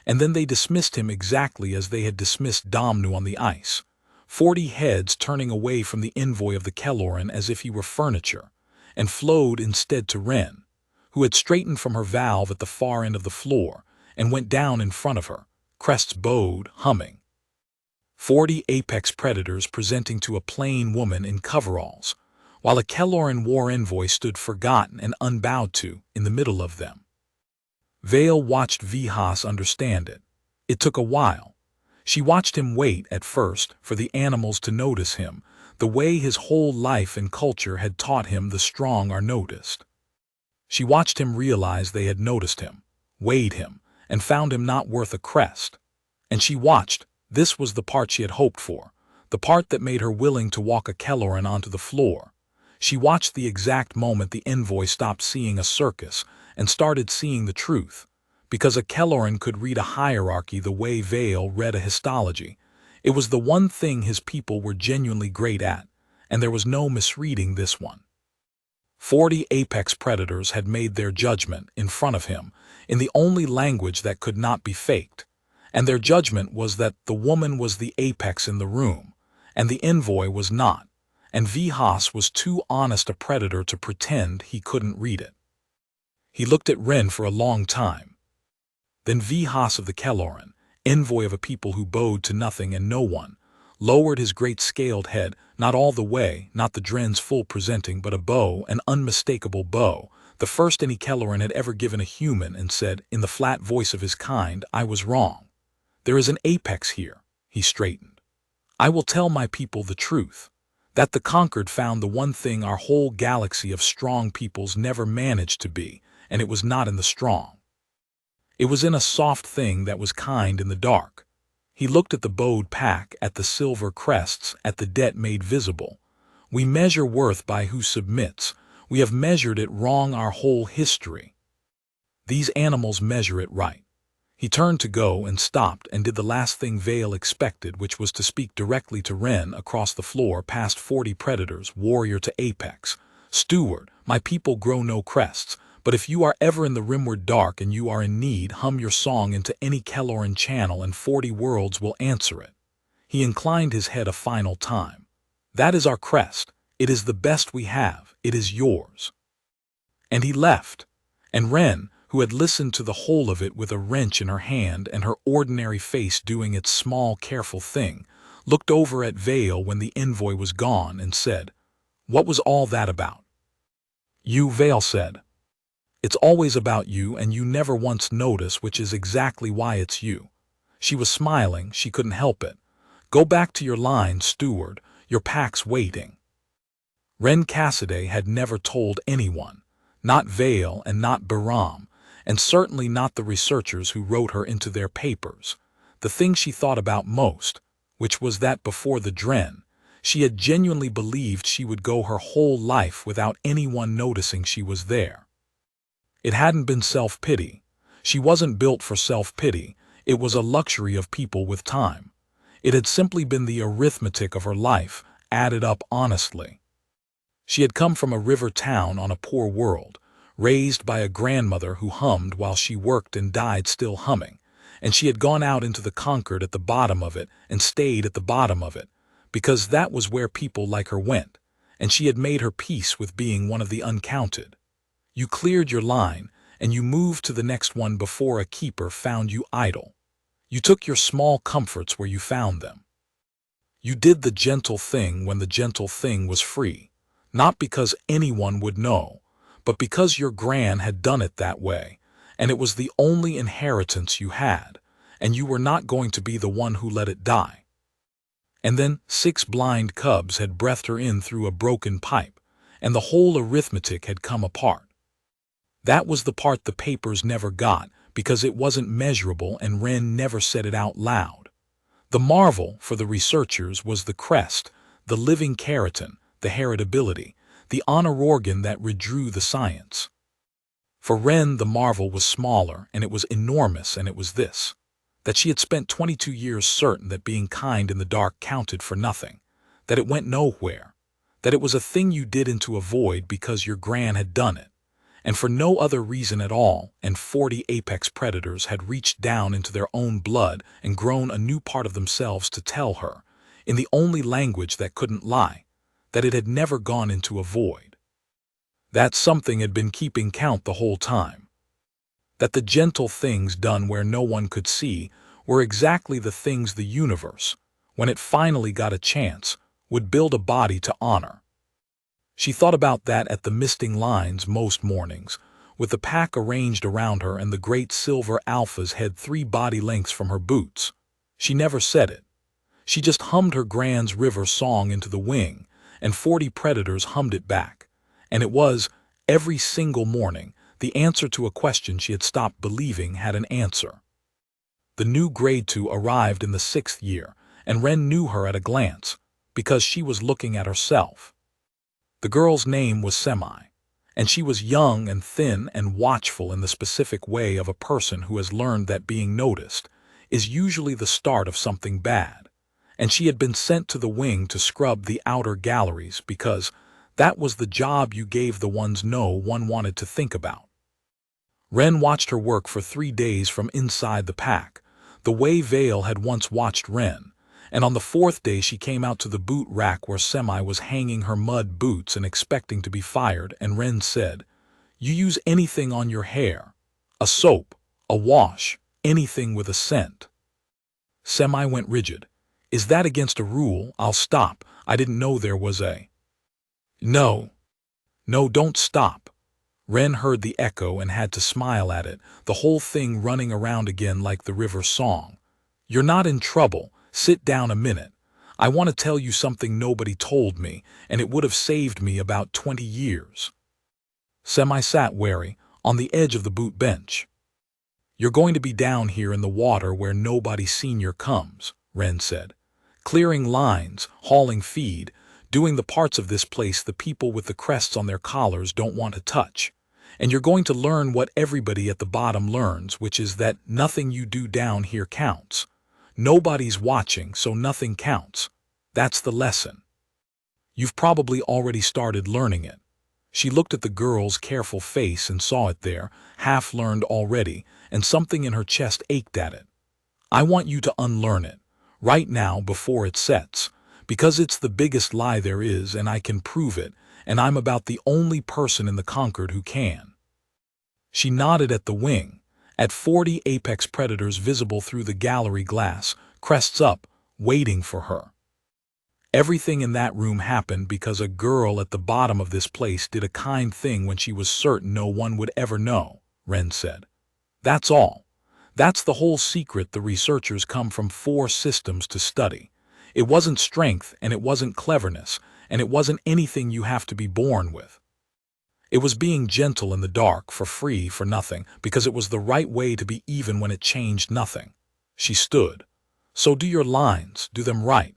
and then they dismissed him exactly as they had dismissed Damnu on the ice, 40 heads turning away from the envoy of the Kelloran as if he were furniture, and flowed instead to Ren, who had straightened from her valve at the far end of the floor and went down in front of her, crests bowed, humming. 40 apex predators presenting to a plain woman in coveralls, while a Kelloran war envoy stood forgotten and unbowed to in the middle of them. Vale watched Vihas understand it. It took a while. She watched him wait, at first, for the animals to notice him, the way his whole life and culture had taught him the strong are noticed. She watched him realize they had noticed him, weighed him, and found him not worth a crest. And she watched. This was the part she had hoped for, the part that made her willing to walk a Kelloran onto the floor. She watched the exact moment the envoy stopped seeing a circus and started seeing the truth, because a Kelloran could read a hierarchy the way Vale read a histology. It was the one thing his people were genuinely great at, and there was no misreading this one. 40 apex predators had made their judgment in front of him in the only language that could not be faked, and their judgment was that the woman was the apex in the room, and the envoy was not, and Vihas was too honest a predator to pretend he couldn't read it. He looked at Ren for a long time. Then Vihas of the Kelloran, envoy of a people who bowed to nothing and no one, lowered his great scaled head, not all the way, not the Dren's full presenting, but a bow, an unmistakable bow, the first any Kelloran had ever given a human, and said, in the flat voice of his kind, I was wrong. There is an apex here, he straightened. I will tell my people the truth, that the Conquered found the one thing our whole galaxy of strong peoples never managed to be, and it was not in the strong. It was in a soft thing that was kind in the dark. He looked at the bowed pack, at the silver crests, at the debt made visible. We measure worth by who submits. We have measured it wrong our whole history. These animals measure it right. He turned to go and stopped and did the last thing Vale expected, which was to speak directly to Ren across the floor past 40 predators, warrior to apex. Steward, my people grow no crests, but if you are ever in the rimward dark and you are in need, hum your song into any Kelloran channel and 40 worlds will answer it. He inclined his head a final time. That is our crest. It is the best we have. It is yours. And he left. And Ren, who had listened to the whole of it with a wrench in her hand and her ordinary face doing its small, careful thing, looked over at Vale when the envoy was gone and said, What was all that about? You, Vale said. It's always about you, and you never once notice, which is exactly why it's you. She was smiling, she couldn't help it. "Go back to your line, steward. Your pack's waiting." Ren Cassidy had never told anyone, not Vale and not Bahram, and certainly not the researchers who wrote her into their papers, the thing she thought about most, which was that before the Dren, she had genuinely believed she would go her whole life without anyone noticing she was there. It hadn't been self-pity. She wasn't built for self-pity. It was a luxury of people with time. It had simply been the arithmetic of her life, added up honestly. She had come from a river town on a poor world, raised by a grandmother who hummed while she worked and died still humming, and she had gone out into the Concord at the bottom of it and stayed at the bottom of it, because that was where people like her went, and she had made her peace with being one of the uncounted. You cleared your line, and you moved to the next one before a keeper found you idle. You took your small comforts where you found them. You did the gentle thing when the gentle thing was free, not because anyone would know, but because your gran had done it that way, and it was the only inheritance you had, and you were not going to be the one who let it die. And then 6 blind cubs had breathed her in through a broken pipe, and the whole arithmetic had come apart. That was the part the papers never got, because it wasn't measurable and Ren never said it out loud. The marvel for the researchers was the crest, the living keratin, the heritability, the honor organ that redrew the science. For Ren the marvel was smaller, and it was enormous, and it was this: that she had spent 22 years certain that being kind in the dark counted for nothing, that it went nowhere, that it was a thing you did into a void because your gran had done it, and for no other reason at all, and 40 apex predators had reached down into their own blood and grown a new part of themselves to tell her, in the only language that couldn't lie, that it had never gone into a void. That something had been keeping count the whole time. That the gentle things done where no one could see were exactly the things the universe, when it finally got a chance, would build a body to honor. She thought about that at the misting lines most mornings, with the pack arranged around her and the great silver alphas head 3 body lengths from her boots. She never said it. She just hummed her gran's river song into the wing, and 40 predators hummed it back. And it was, every single morning, the answer to a question she had stopped believing had an answer. The new grade 2 arrived in the 6th year, and Ren knew her at a glance, because she was looking at herself. The girl's name was Semi, and she was young and thin and watchful in the specific way of a person who has learned that being noticed is usually the start of something bad, and she had been sent to the wing to scrub the outer galleries because that was the job you gave the ones no one wanted to think about. Ren watched her work for 3 days from inside the pack, the way Vale had once watched Ren, and on the 4th day she came out to the boot rack where Semi was hanging her mud boots and expecting to be fired, and Ren said, "You use anything on your hair, a soap, a wash, anything with a scent." Semi went rigid. "Is that against a rule? I'll stop. I didn't know there was a—" "No. No, don't stop." Ren heard the echo and had to smile at it, the whole thing running around again like the river song. "You're not in trouble. Sit down a minute. I want to tell you something nobody told me, and it would have saved me about 20 years. Semi sat wary, on the edge of the boot bench. "You're going to be down here in the water where nobody senior comes," Ren said. "Clearing lines, hauling feed, doing the parts of this place the people with the crests on their collars don't want to touch. And you're going to learn what everybody at the bottom learns, which is that nothing you do down here counts. Nobody's watching, so nothing counts. That's the lesson. You've probably already started learning it." She looked at the girl's careful face and saw it there, half learned already, and something in her chest ached at it. "I want you to unlearn it, right now before it sets, because it's the biggest lie there is, and I can prove it, and I'm about the only person in the Concord who can." She nodded at the wing, at 40 apex predators visible through the gallery glass, crests up, waiting for her. Everything in that room happened because a girl at the bottom of this place did a kind thing when she was certain no one would ever know, Ren said. That's all. That's the whole secret. The researchers come from 4 systems to study. It wasn't strength, and it wasn't cleverness, and it wasn't anything you have to be born with. It was being gentle in the dark, for free, for nothing, because it was the right way to be even when it changed nothing. She stood. So do your lines, do them right.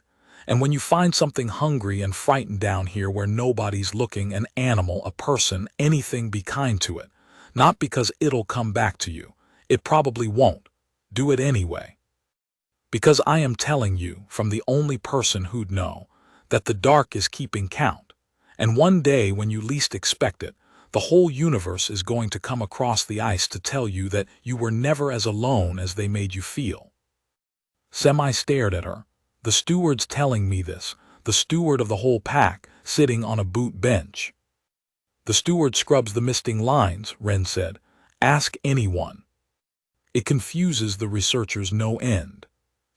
And when you find something hungry and frightened down here where nobody's looking, an animal, a person, anything, be kind to it. Not because it'll come back to you. It probably won't. Do it anyway. Because I am telling you, from the only person who'd know, that the dark is keeping count. And one day, when you least expect it, the whole universe is going to come across the ice to tell you that you were never as alone as they made you feel. Semi stared at her. The steward's telling me this, the steward of the whole pack, sitting on a boot bench. The steward scrubs the misting lines, Wren said. Ask anyone. It confuses the researchers no end.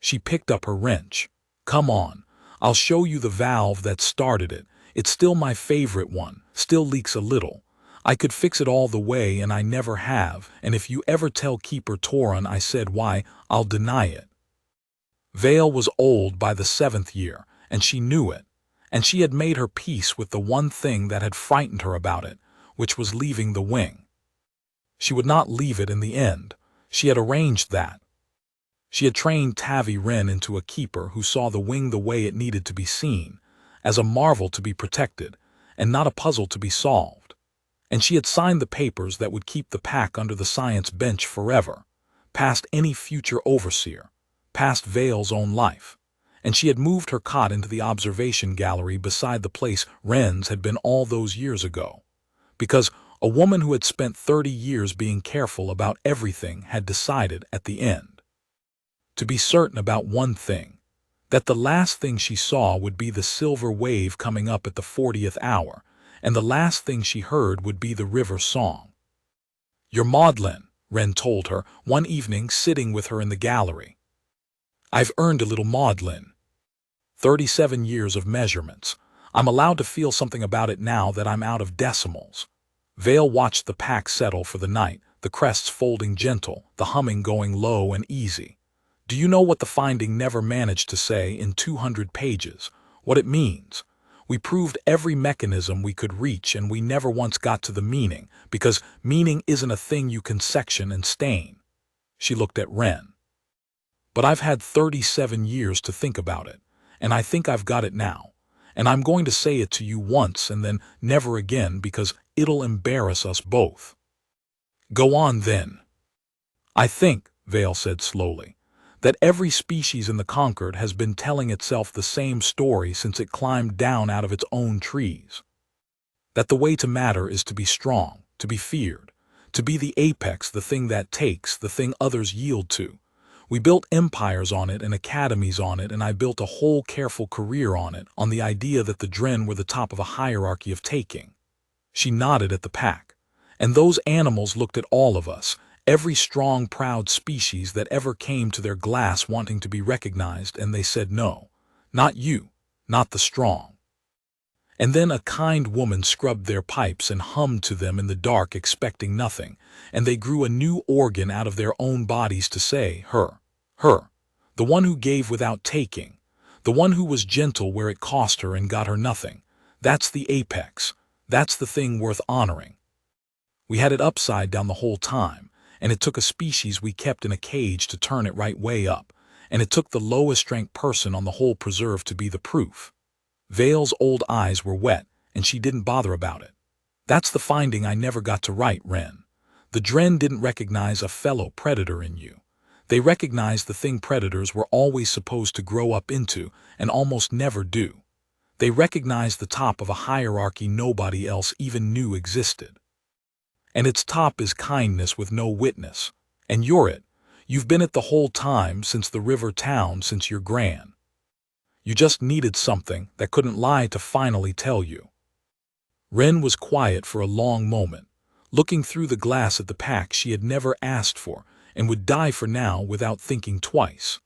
She picked up her wrench. Come on, I'll show you the valve that started it. It's still my favorite one, still leaks a little. I could fix it all the way, and I never have, and if you ever tell Keeper Torin I said why, I'll deny it. Vale was old by the 7th year, and she knew it, and she had made her peace with the one thing that had frightened her about it, which was leaving the wing. She would not leave it in the end. She had arranged that. She had trained Tavi Wren into a keeper who saw the wing the way it needed to be seen, as a marvel to be protected, and not a puzzle to be solved. And she had signed the papers that would keep the pack under the science bench forever, past any future overseer, past Vale's own life. And she had moved her cot into the observation gallery beside the place Wren's had been all those years ago, because a woman who had spent 30 years being careful about everything had decided at the end to be certain about one thing, that the last thing she saw would be the silver wave coming up at the 40th hour, and the last thing she heard would be the river song. You're maudlin, Wren told her one evening sitting with her in the gallery. I've earned a little maudlin. 37 years of measurements. I'm allowed to feel something about it now that I'm out of decimals. Vale watched the pack settle for the night, the crests folding gentle, the humming going low and easy. Do you know what the finding never managed to say in 200 pages? What it means? We proved every mechanism we could reach, and we never once got to the meaning, because meaning isn't a thing you can section and stain. She looked at Wren. But I've had 37 years to think about it, and I think I've got it now. And I'm going to say it to you once and then never again, because it'll embarrass us both. Go on then. I think, Vale said slowly, that every species in the Concord has been telling itself the same story since it climbed down out of its own trees. That the way to matter is to be strong, to be feared, to be the apex, the thing that takes, the thing others yield to. We built empires on it and academies on it, and I built a whole careful career on it, on the idea that the Dren were the top of a hierarchy of taking. She nodded at the pack. And those animals looked at all of us, every strong, proud species that ever came to their glass wanting to be recognized, and they said no, not you, not the strong. And then a kind woman scrubbed their pipes and hummed to them in the dark, expecting nothing, and they grew a new organ out of their own bodies to say, her, the one who gave without taking, the one who was gentle where it cost her and got her nothing. That's the apex. That's the thing worth honoring. We had it upside down the whole time, and it took a species we kept in a cage to turn it right way up, and it took the lowest ranked person on the whole preserve to be the proof. Vale's old eyes were wet, and she didn't bother about it. That's the finding I never got to write, Wren. The Dren didn't recognize a fellow predator in you. They recognized the thing predators were always supposed to grow up into, and almost never do. They recognized the top of a hierarchy nobody else even knew existed. And its top is kindness with no witness. And you're it. You've been it the whole time, since the river town, since your gran. You just needed something that couldn't lie to finally tell you. Wren was quiet for a long moment, looking through the glass at the pack she had never asked for and would die for now without thinking twice.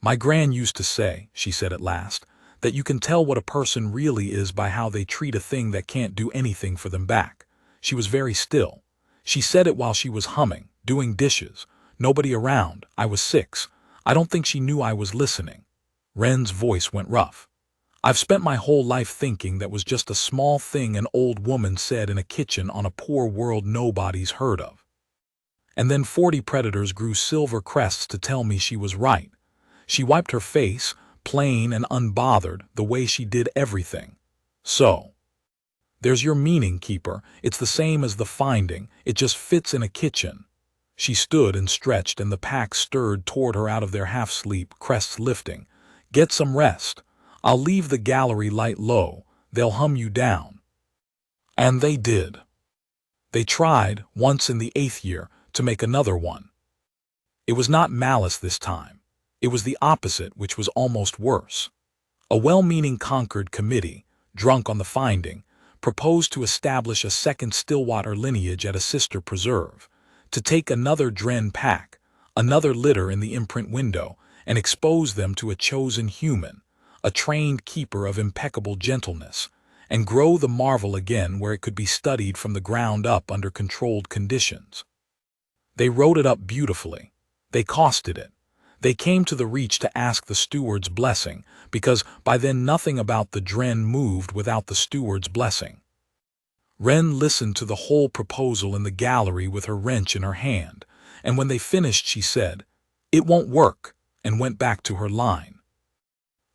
My gran used to say, she said at last, that you can tell what a person really is by how they treat a thing that can't do anything for them back. She was very still. She said it while she was humming, doing dishes. Nobody around. I was 6. I don't think she knew I was listening. Wren's voice went rough. I've spent my whole life thinking that was just a small thing an old woman said in a kitchen on a poor world nobody's heard of. And then 40 predators grew silver crests to tell me she was right. She wiped her face, plain and unbothered, the way she did everything. So, there's your meaning, Keeper. It's the same as the finding. It just fits in a kitchen. She stood and stretched, and the pack stirred toward her out of their half-sleep, crests lifting. Get some rest. I'll leave the gallery light low. They'll hum you down. And they did. They tried, once in the 8th year, to make another one. It was not malice this time. It was the opposite, which was almost worse. A well-meaning Concord committee, drunk on the finding, proposed to establish a second Stillwater lineage at a sister preserve, to take another Dren pack, another litter in the imprint window, and expose them to a chosen human, a trained keeper of impeccable gentleness, and grow the marvel again where it could be studied from the ground up under controlled conditions. They wrote it up beautifully. They costed it. They came to the Reach to ask the steward's blessing, because by then nothing about the Dren moved without the steward's blessing. Wren listened to the whole proposal in the gallery with her wrench in her hand, and when they finished she said, "It won't work," and went back to her line.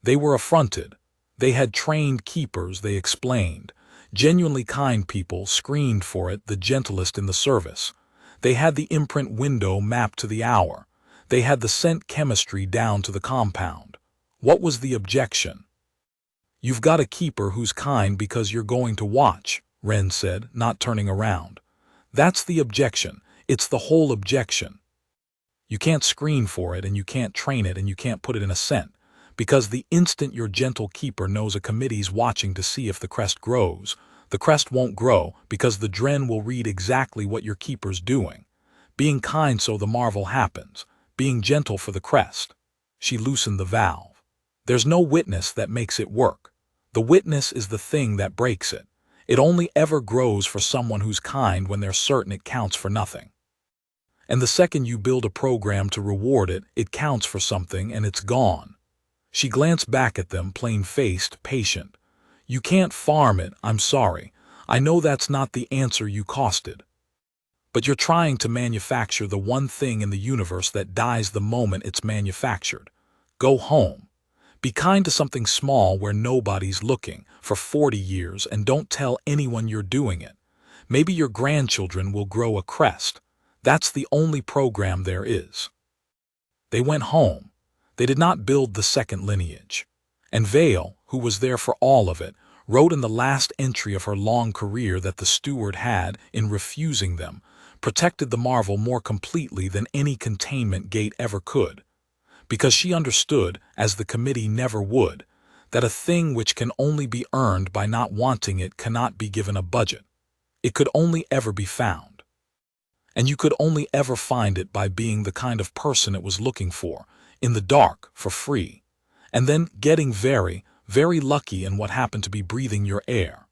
They were affronted. They had trained keepers, they explained, genuinely kind people, screened for it, the gentlest in the service. They had the imprint window mapped to the hour. They had the scent chemistry down to the compound. What was the objection? "You've got a keeper who's kind because you're going to watch," Wren said, not turning around. "That's the objection. It's the whole objection. You can't screen for it, and you can't train it, and you can't put it in a scent, because the instant your gentle keeper knows a committee's watching to see if the crest grows, the crest won't grow because the Dren will read exactly what your keeper's doing. Being kind so the marvel happens. Being gentle for the crest." She loosened the valve. "There's no witness that makes it work. The witness is the thing that breaks it. It only ever grows for someone who's kind when they're certain it counts for nothing. And the second you build a program to reward it, it counts for something and it's gone." She glanced back at them, plain-faced, patient. "You can't farm it, I'm sorry. I know that's not the answer you costed. But you're trying to manufacture the one thing in the universe that dies the moment it's manufactured. Go home. Be kind to something small where nobody's looking for 40 years and don't tell anyone you're doing it. Maybe your grandchildren will grow a crest. That's the only program there is." They went home. They did not build the second lineage. And Vale, who was there for all of it, wrote in the last entry of her long career that the steward had, in refusing them, protected the marvel more completely than any containment gate ever could, because she understood, as the committee never would, that a thing which can only be earned by not wanting it cannot be given a budget. It could only ever be found. And you could only ever find it by being the kind of person it was looking for, in the dark, for free, and then getting very, very lucky in what happened to be breathing your air.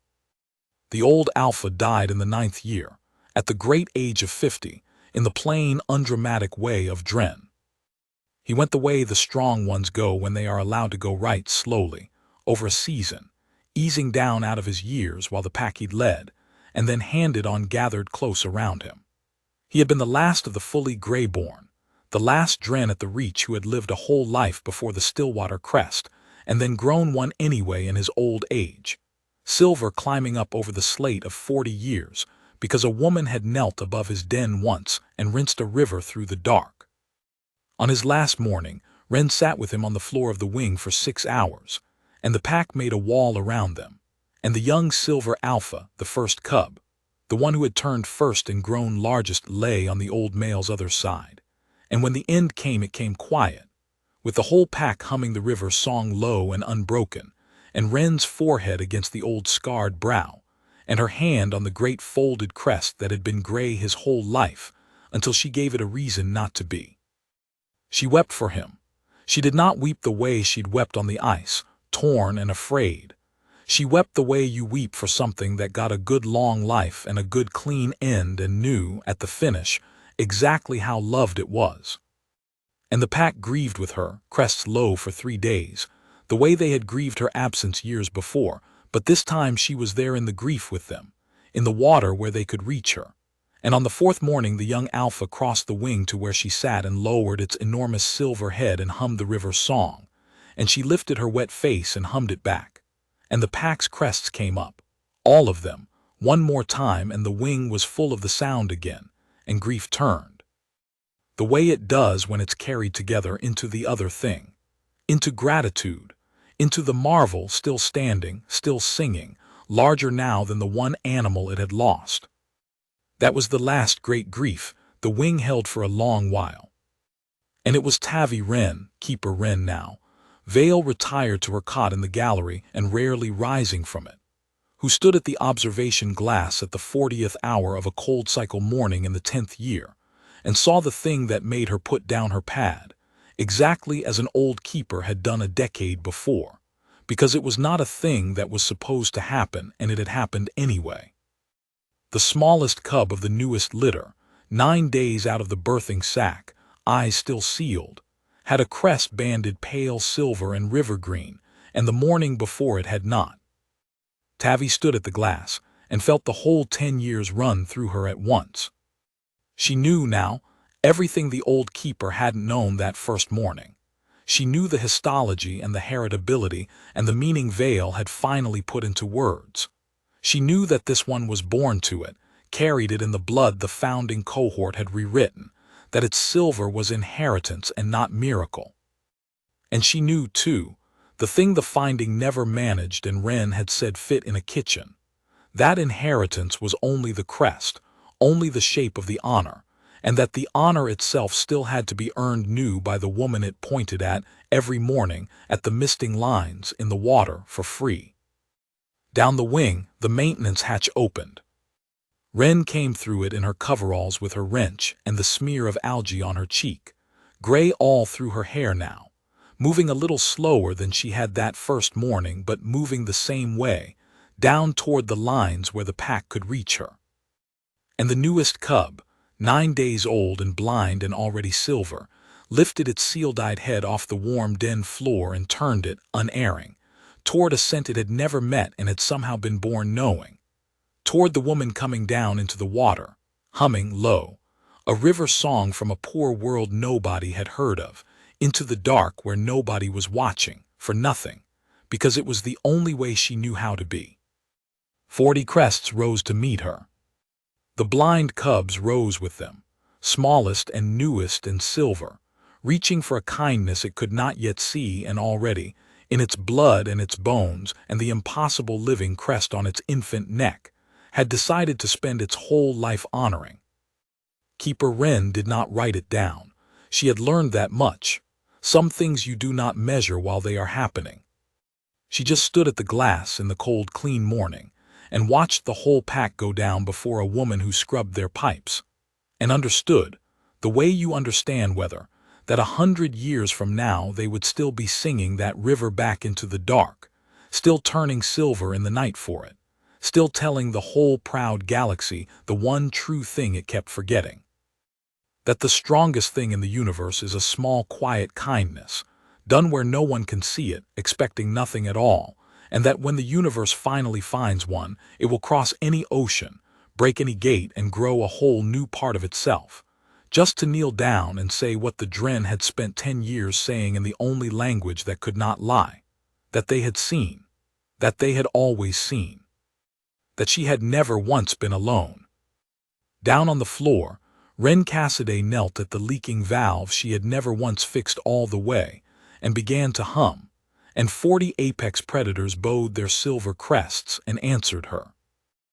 The old Alpha died in the 9th year, at the great age of 50, in the plain, undramatic way of Dren. He went the way the strong ones go when they are allowed to go right slowly, over a season, easing down out of his years while the pack he'd led, and then handed on gathered close around him. He had been the last of the fully gray-born, the last Dren at the Reach who had lived a whole life before the Stillwater crest, and then grown one anyway in his old age, silver climbing up over the slate of 40 years, because a woman had knelt above his den once and rinsed a river through the dark. On his last morning, Wren sat with him on the floor of the wing for 6 hours, and the pack made a wall around them, and the young silver Alpha, the first cub, the one who had turned first and grown largest, lay on the old male's other side. And when the end came, it came quiet, with the whole pack humming the river song low and unbroken, and Wren's forehead against the old scarred brow, and her hand on the great folded crest that had been gray his whole life, until she gave it a reason not to be. She wept for him. She did not weep the way she'd wept on the ice, torn and afraid. She wept the way you weep for something that got a good long life and a good clean end and knew, at the finish, exactly how loved it was. And the pack grieved with her, crests low for 3 days, the way they had grieved her absence years before, but this time she was there in the grief with them, in the water where they could reach her. And on the fourth morning the young alpha crossed the wing to where she sat and lowered its enormous silver head and hummed the river's song, and she lifted her wet face and hummed it back. And the pack's crests came up, all of them, one more time, and the wing was full of the sound again, and grief turned. The way it does when it's carried together into the other thing, into gratitude, into the marvel still standing, still singing, larger now than the one animal it had lost. That was the last great grief the wing held for a long while. And it was Tavi Wren, Keeper Wren now, Vale retired to her cot in the gallery and rarely rising from it, who stood at the observation glass at the 40th hour of a cold cycle morning in the 10th year, and saw the thing that made her put down her pad, exactly as an old keeper had done a decade before, because it was not a thing that was supposed to happen, and it had happened anyway. The smallest cub of the newest litter, 9 days out of the birthing sack, eyes still sealed, had a crest banded pale silver and river green, and the morning before it had not. Tavi stood at the glass and felt the whole 10 years run through her at once. She knew now everything the old keeper hadn't known that first morning. She knew the histology and the heritability and the meaning Vale had finally put into words. She knew that this one was born to it, carried it in the blood the founding cohort had rewritten, that its silver was inheritance and not miracle. And she knew, too, the thing the finding never managed and Wren had said fit in a kitchen. That inheritance was only the crest, only the shape of the honor, and that the honor itself still had to be earned new by the woman it pointed at every morning at the misting lines in the water for free. Down the wing, the maintenance hatch opened. Wren came through it in her coveralls with her wrench and the smear of algae on her cheek, gray all through her hair now, moving a little slower than she had that first morning, but moving the same way, down toward the lines where the pack could reach her. And the newest cub, 9 days old and blind and already silver, lifted its seal-dyed head off the warm den floor and turned it, unerring, toward a scent it had never met and had somehow been born knowing, toward the woman coming down into the water, humming low, a river song from a poor world nobody had heard of, into the dark where nobody was watching, for nothing, because it was the only way she knew how to be. 40 crests rose to meet her. The blind cubs rose with them, smallest and newest and silver, reaching for a kindness it could not yet see, and already, in its blood and its bones and the impossible living crest on its infant neck, had decided to spend its whole life honoring. Keeper Wren did not write it down. She had learned that much. Some things you do not measure while they are happening. She just stood at the glass in the cold, clean morning and watched the whole pack go down before a woman who scrubbed their pipes, and understood, the way you understand weather, that 100 years from now they would still be singing that river back into the dark, still turning silver in the night for it, still telling the whole proud galaxy the one true thing it kept forgetting. That the strongest thing in the universe is a small, quiet kindness, done where no one can see it, expecting nothing at all, and that when the universe finally finds one, it will cross any ocean, break any gate, and grow a whole new part of itself, just to kneel down and say what the Dren had spent 10 years saying in the only language that could not lie, that they had seen, that they had always seen, that she had never once been alone. Down on the floor, Wren Cassidy knelt at the leaking valve she had never once fixed all the way, and began to hum, and 40 apex predators bowed their silver crests and answered her.